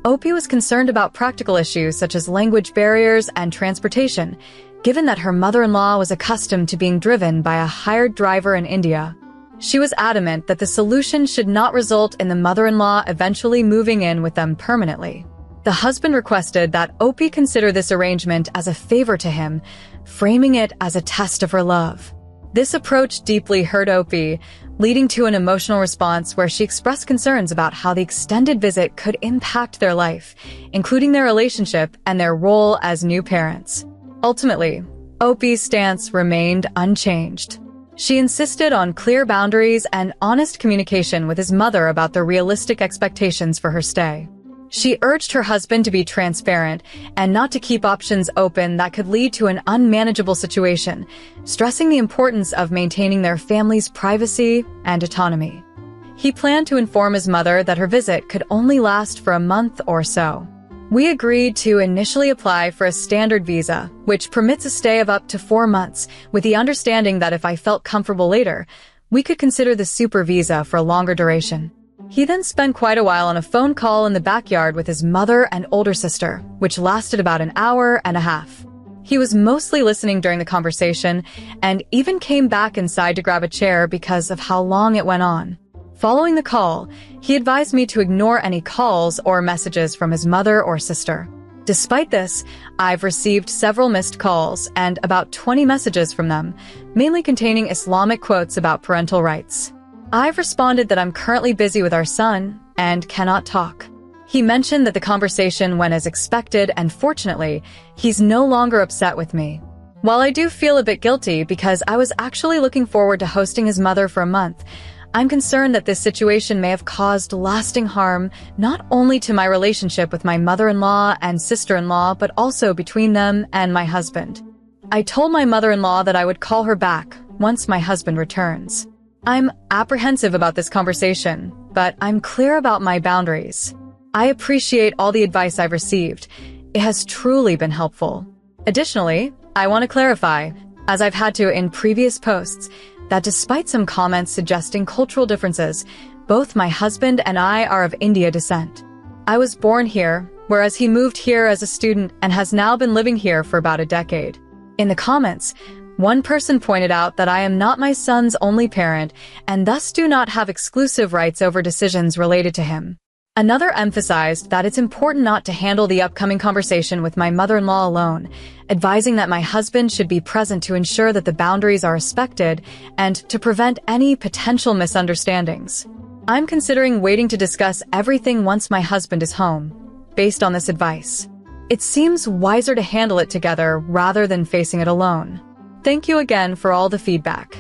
Opie was concerned about practical issues such as language barriers and transportation, given that her mother-in-law was accustomed to being driven by a hired driver in India. She was adamant that the solution should not result in the mother-in-law eventually moving in with them permanently. The husband requested that Opie consider this arrangement as a favor to him, framing it as a test of her love. This approach deeply hurt Opie, leading to an emotional response where she expressed concerns about how the extended visit could impact their life, including their relationship and their role as new parents. Ultimately, Opie's stance remained unchanged. She insisted on clear boundaries and honest communication with his mother about the realistic expectations for her stay. She urged her husband to be transparent and not to keep options open that could lead to an unmanageable situation, stressing the importance of maintaining their family's privacy and autonomy. He planned to inform his mother that her visit could only last for a month or so. We agreed to initially apply for a standard visa, which permits a stay of up to 4 months, with the understanding that if I felt comfortable later, we could consider the super visa for a longer duration. He then spent quite a while on a phone call in the backyard with his mother and older sister, which lasted about an hour and a half. He was mostly listening during the conversation and even came back inside to grab a chair because of how long it went on. Following the call, he advised me to ignore any calls or messages from his mother or sister. Despite this, I've received several missed calls and about 20 messages from them, mainly containing Islamic quotes about parental rights. I've responded that I'm currently busy with our son and cannot talk. He mentioned that the conversation went as expected, and fortunately, he's no longer upset with me. While I do feel a bit guilty because I was actually looking forward to hosting his mother for a month, I'm concerned that this situation may have caused lasting harm not only to my relationship with my mother-in-law and sister-in-law, but also between them and my husband. I told my mother-in-law that I would call her back once my husband returns. I'm apprehensive about this conversation, but I'm clear about my boundaries. I appreciate all the advice I've received. It has truly been helpful. Additionally, I want to clarify, as I've had to in previous posts, that despite some comments suggesting cultural differences, both my husband and I are of India descent. I was born here, whereas he moved here as a student and has now been living here for about a decade. In the comments, one person pointed out that I am not my son's only parent and thus do not have exclusive rights over decisions related to him. Another emphasized that it's important not to handle the upcoming conversation with my mother-in-law alone, advising that my husband should be present to ensure that the boundaries are respected and to prevent any potential misunderstandings. I'm considering waiting to discuss everything once my husband is home, based on this advice. It seems wiser to handle it together rather than facing it alone. Thank you again for all the feedback.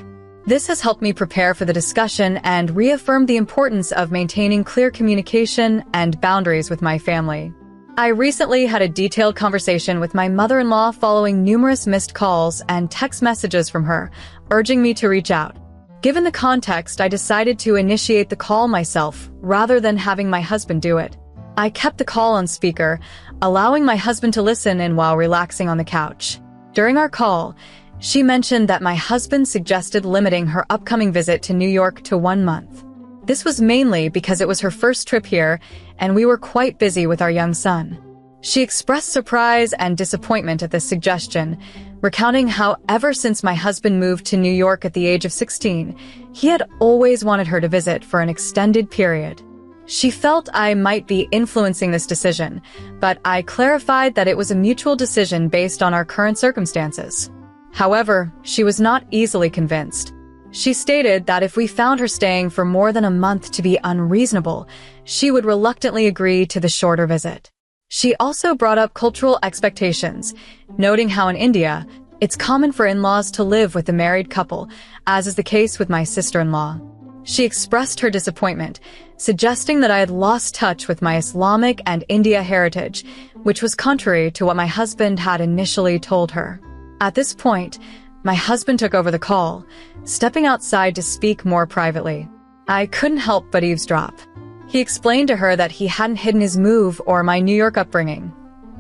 This has helped me prepare for the discussion and reaffirmed the importance of maintaining clear communication and boundaries with my family. I recently had a detailed conversation with my mother-in-law following numerous missed calls and text messages from her, urging me to reach out. Given the context, I decided to initiate the call myself, rather than having my husband do it. I kept the call on speaker, allowing my husband to listen in while relaxing on the couch. During our call, she mentioned that my husband suggested limiting her upcoming visit to New York to 1 month. This was mainly because it was her first trip here, and we were quite busy with our young son. She expressed surprise and disappointment at this suggestion, recounting how ever since my husband moved to New York at the age of 16, he had always wanted her to visit for an extended period. She felt I might be influencing this decision, but I clarified that it was a mutual decision based on our current circumstances. However, she was not easily convinced. She stated that if we found her staying for more than a month to be unreasonable, she would reluctantly agree to the shorter visit. She also brought up cultural expectations, noting how in India, it's common for in-laws to live with a married couple, as is the case with my sister-in-law. She expressed her disappointment, suggesting that I had lost touch with my Islamic and India heritage, which was contrary to what my husband had initially told her. At this point, my husband took over the call, stepping outside to speak more privately. I couldn't help but eavesdrop. He explained to her that he hadn't hidden his move or my New York upbringing.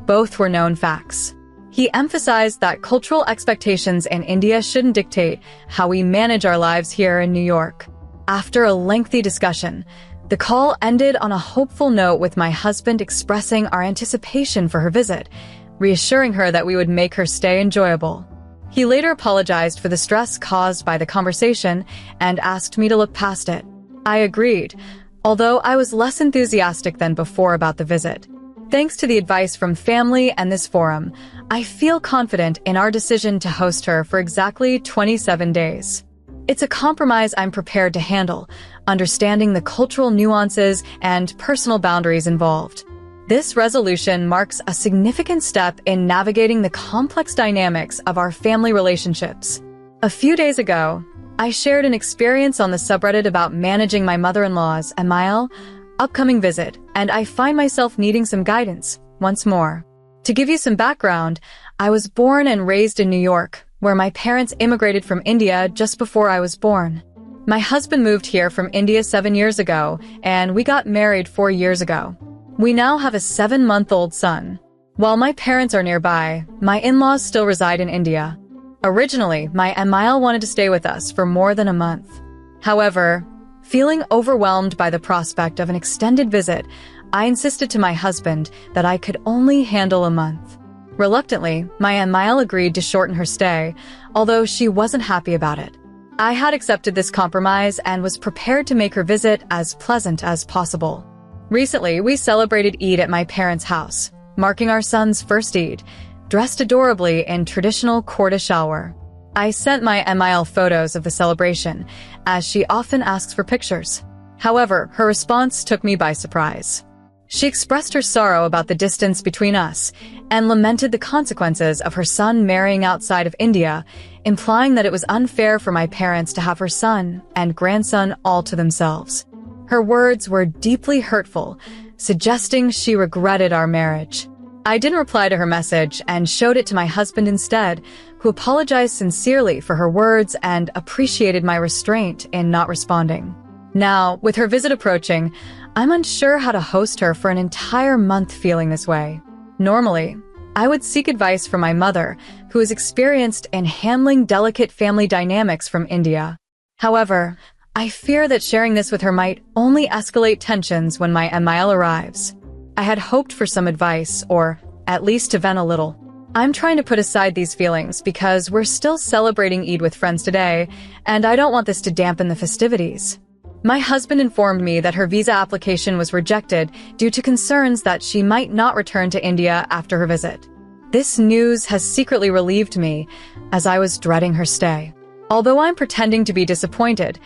Both were known facts. He emphasized that cultural expectations in India shouldn't dictate how we manage our lives here in New York. After a lengthy discussion, the call ended on a hopeful note with my husband expressing our anticipation for her visit, reassuring her that we would make her stay enjoyable. He later apologized for the stress caused by the conversation and asked me to look past it. I agreed, although I was less enthusiastic than before about the visit. Thanks to the advice from family and this forum, I feel confident in our decision to host her for exactly 27 days. It's a compromise I'm prepared to handle, understanding the cultural nuances and personal boundaries involved. This resolution marks a significant step in navigating the complex dynamics of our family relationships. A few days ago, I shared an experience on the subreddit about managing my mother-in-law's upcoming visit, and I find myself needing some guidance once more. To give you some background, I was born and raised in New York, where my parents immigrated from India just before I was born. My husband moved here from India 7 years ago, and we got married 4 years ago. We now have a 7-month-old son. While my parents are nearby, my in-laws still reside in India. Originally, my Emile wanted to stay with us for more than a month. However, feeling overwhelmed by the prospect of an extended visit, I insisted to my husband that I could only handle a month. Reluctantly, my Emile agreed to shorten her stay, although she wasn't happy about it. I had accepted this compromise and was prepared to make her visit as pleasant as possible. Recently, we celebrated Eid at my parents' house, marking our son's first Eid, dressed adorably in traditional Kurdish shalwar. I sent my Emile photos of the celebration, as she often asks for pictures. However, her response took me by surprise. She expressed her sorrow about the distance between us and lamented the consequences of her son marrying outside of India, implying that it was unfair for my parents to have her son and grandson all to themselves. Her words were deeply hurtful, suggesting she regretted our marriage. I didn't reply to her message and showed it to my husband instead, who apologized sincerely for her words and appreciated my restraint in not responding. Now, with her visit approaching, I'm unsure how to host her for an entire month feeling this way. Normally, I would seek advice from my mother, who is experienced in handling delicate family dynamics from India. However, I fear that sharing this with her might only escalate tensions when my Emile arrives. I had hoped for some advice, or at least to vent a little. I'm trying to put aside these feelings because we're still celebrating Eid with friends today, and I don't want this to dampen the festivities. My husband informed me that her visa application was rejected due to concerns that she might not return to India after her visit. This news has secretly relieved me, as I was dreading her stay. Although I'm pretending to be disappointed,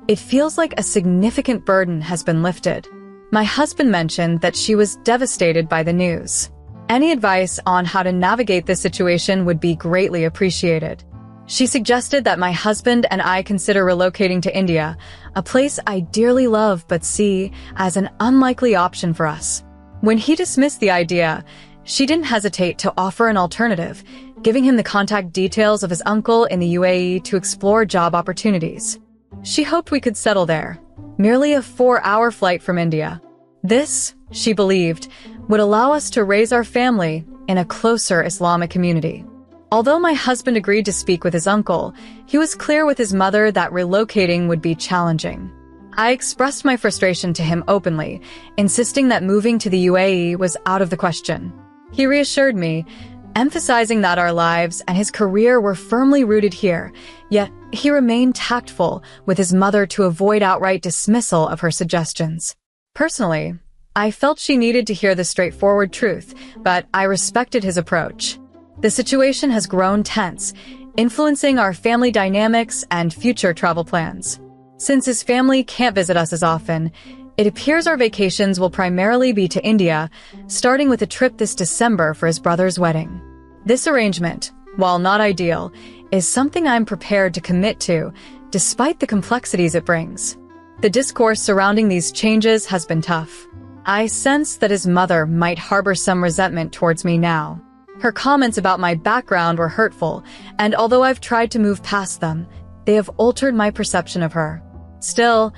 it feels like a significant burden has been lifted. My husband mentioned that she was devastated by the news. Any advice on how to navigate this situation would be greatly appreciated. She suggested that my husband and I consider relocating to India, a place I dearly love but see as an unlikely option for us. When he dismissed the idea, she didn't hesitate to offer an alternative, giving him the contact details of his uncle in the UAE to explore job opportunities. She hoped we could settle there, merely a 4-hour flight from India. This, she believed, would allow us to raise our family in a closer Islamic community. Although my husband agreed to speak with his uncle, he was clear with his mother that relocating would be challenging. I expressed my frustration to him openly, insisting that moving to the UAE was out of the question. He reassured me, emphasizing that our lives and his career were firmly rooted here, yet he remained tactful with his mother to avoid outright dismissal of her suggestions. Personally, I felt she needed to hear the straightforward truth, but I respected his approach. The situation has grown tense, influencing our family dynamics and future travel plans. Since his family can't visit us as often, it appears our vacations will primarily be to India, starting with a trip this December for his brother's wedding. This arrangement, while not ideal, is something I'm prepared to commit to, despite the complexities it brings. The discourse surrounding these changes has been tough. I sense that his mother might harbor some resentment towards me now. Her comments about my background were hurtful, and although I've tried to move past them, they have altered my perception of her. Still,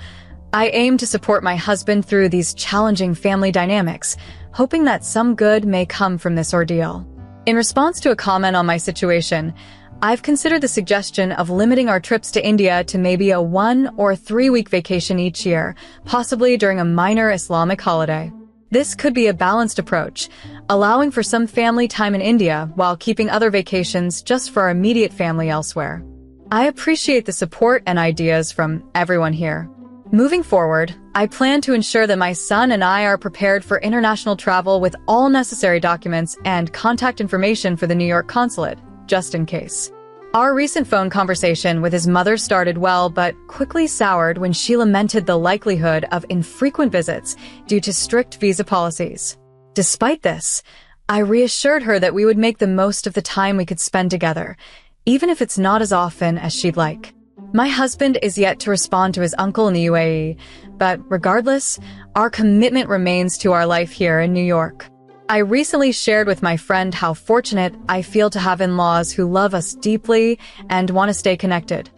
I aim to support my husband through these challenging family dynamics, hoping that some good may come from this ordeal. In response to a comment on my situation, I've considered the suggestion of limiting our trips to India to maybe a 1 or 3-week vacation each year, possibly during a minor Islamic holiday. This could be a balanced approach, allowing for some family time in India while keeping other vacations just for our immediate family elsewhere. I appreciate the support and ideas from everyone here. Moving forward, I plan to ensure that my son and I are prepared for international travel with all necessary documents and contact information for the New York consulate, just in case. Our recent phone conversation with his mother started well but quickly soured when she lamented the likelihood of infrequent visits due to strict visa policies. Despite this, I reassured her that we would make the most of the time we could spend together, even if it's not as often as she'd like. My husband is yet to respond to his uncle in the UAE, but regardless, our commitment remains to our life here in New York. I recently shared with my friend how fortunate I feel to have in-laws who love us deeply and want to stay connected.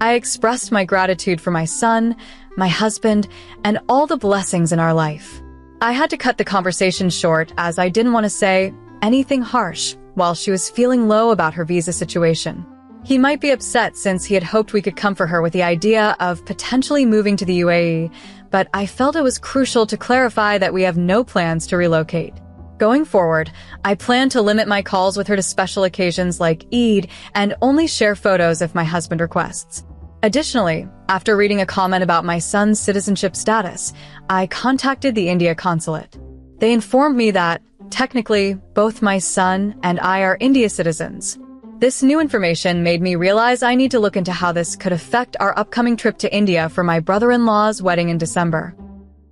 I expressed my gratitude for my son, my husband, and all the blessings in our life. I had to cut the conversation short as I didn't want to say anything harsh while she was feeling low about her visa situation. He might be upset since he had hoped we could comfort her with the idea of potentially moving to the UAE, but I felt it was crucial to clarify that we have no plans to relocate. Going forward, I plan to limit my calls with her to special occasions like Eid and only share photos if my husband requests. Additionally, after reading a comment about my son's citizenship status, I contacted the India consulate. They informed me that, technically, both my son and I are India citizens. This new information made me realize I need to look into how this could affect our upcoming trip to India for my brother-in-law's wedding in December.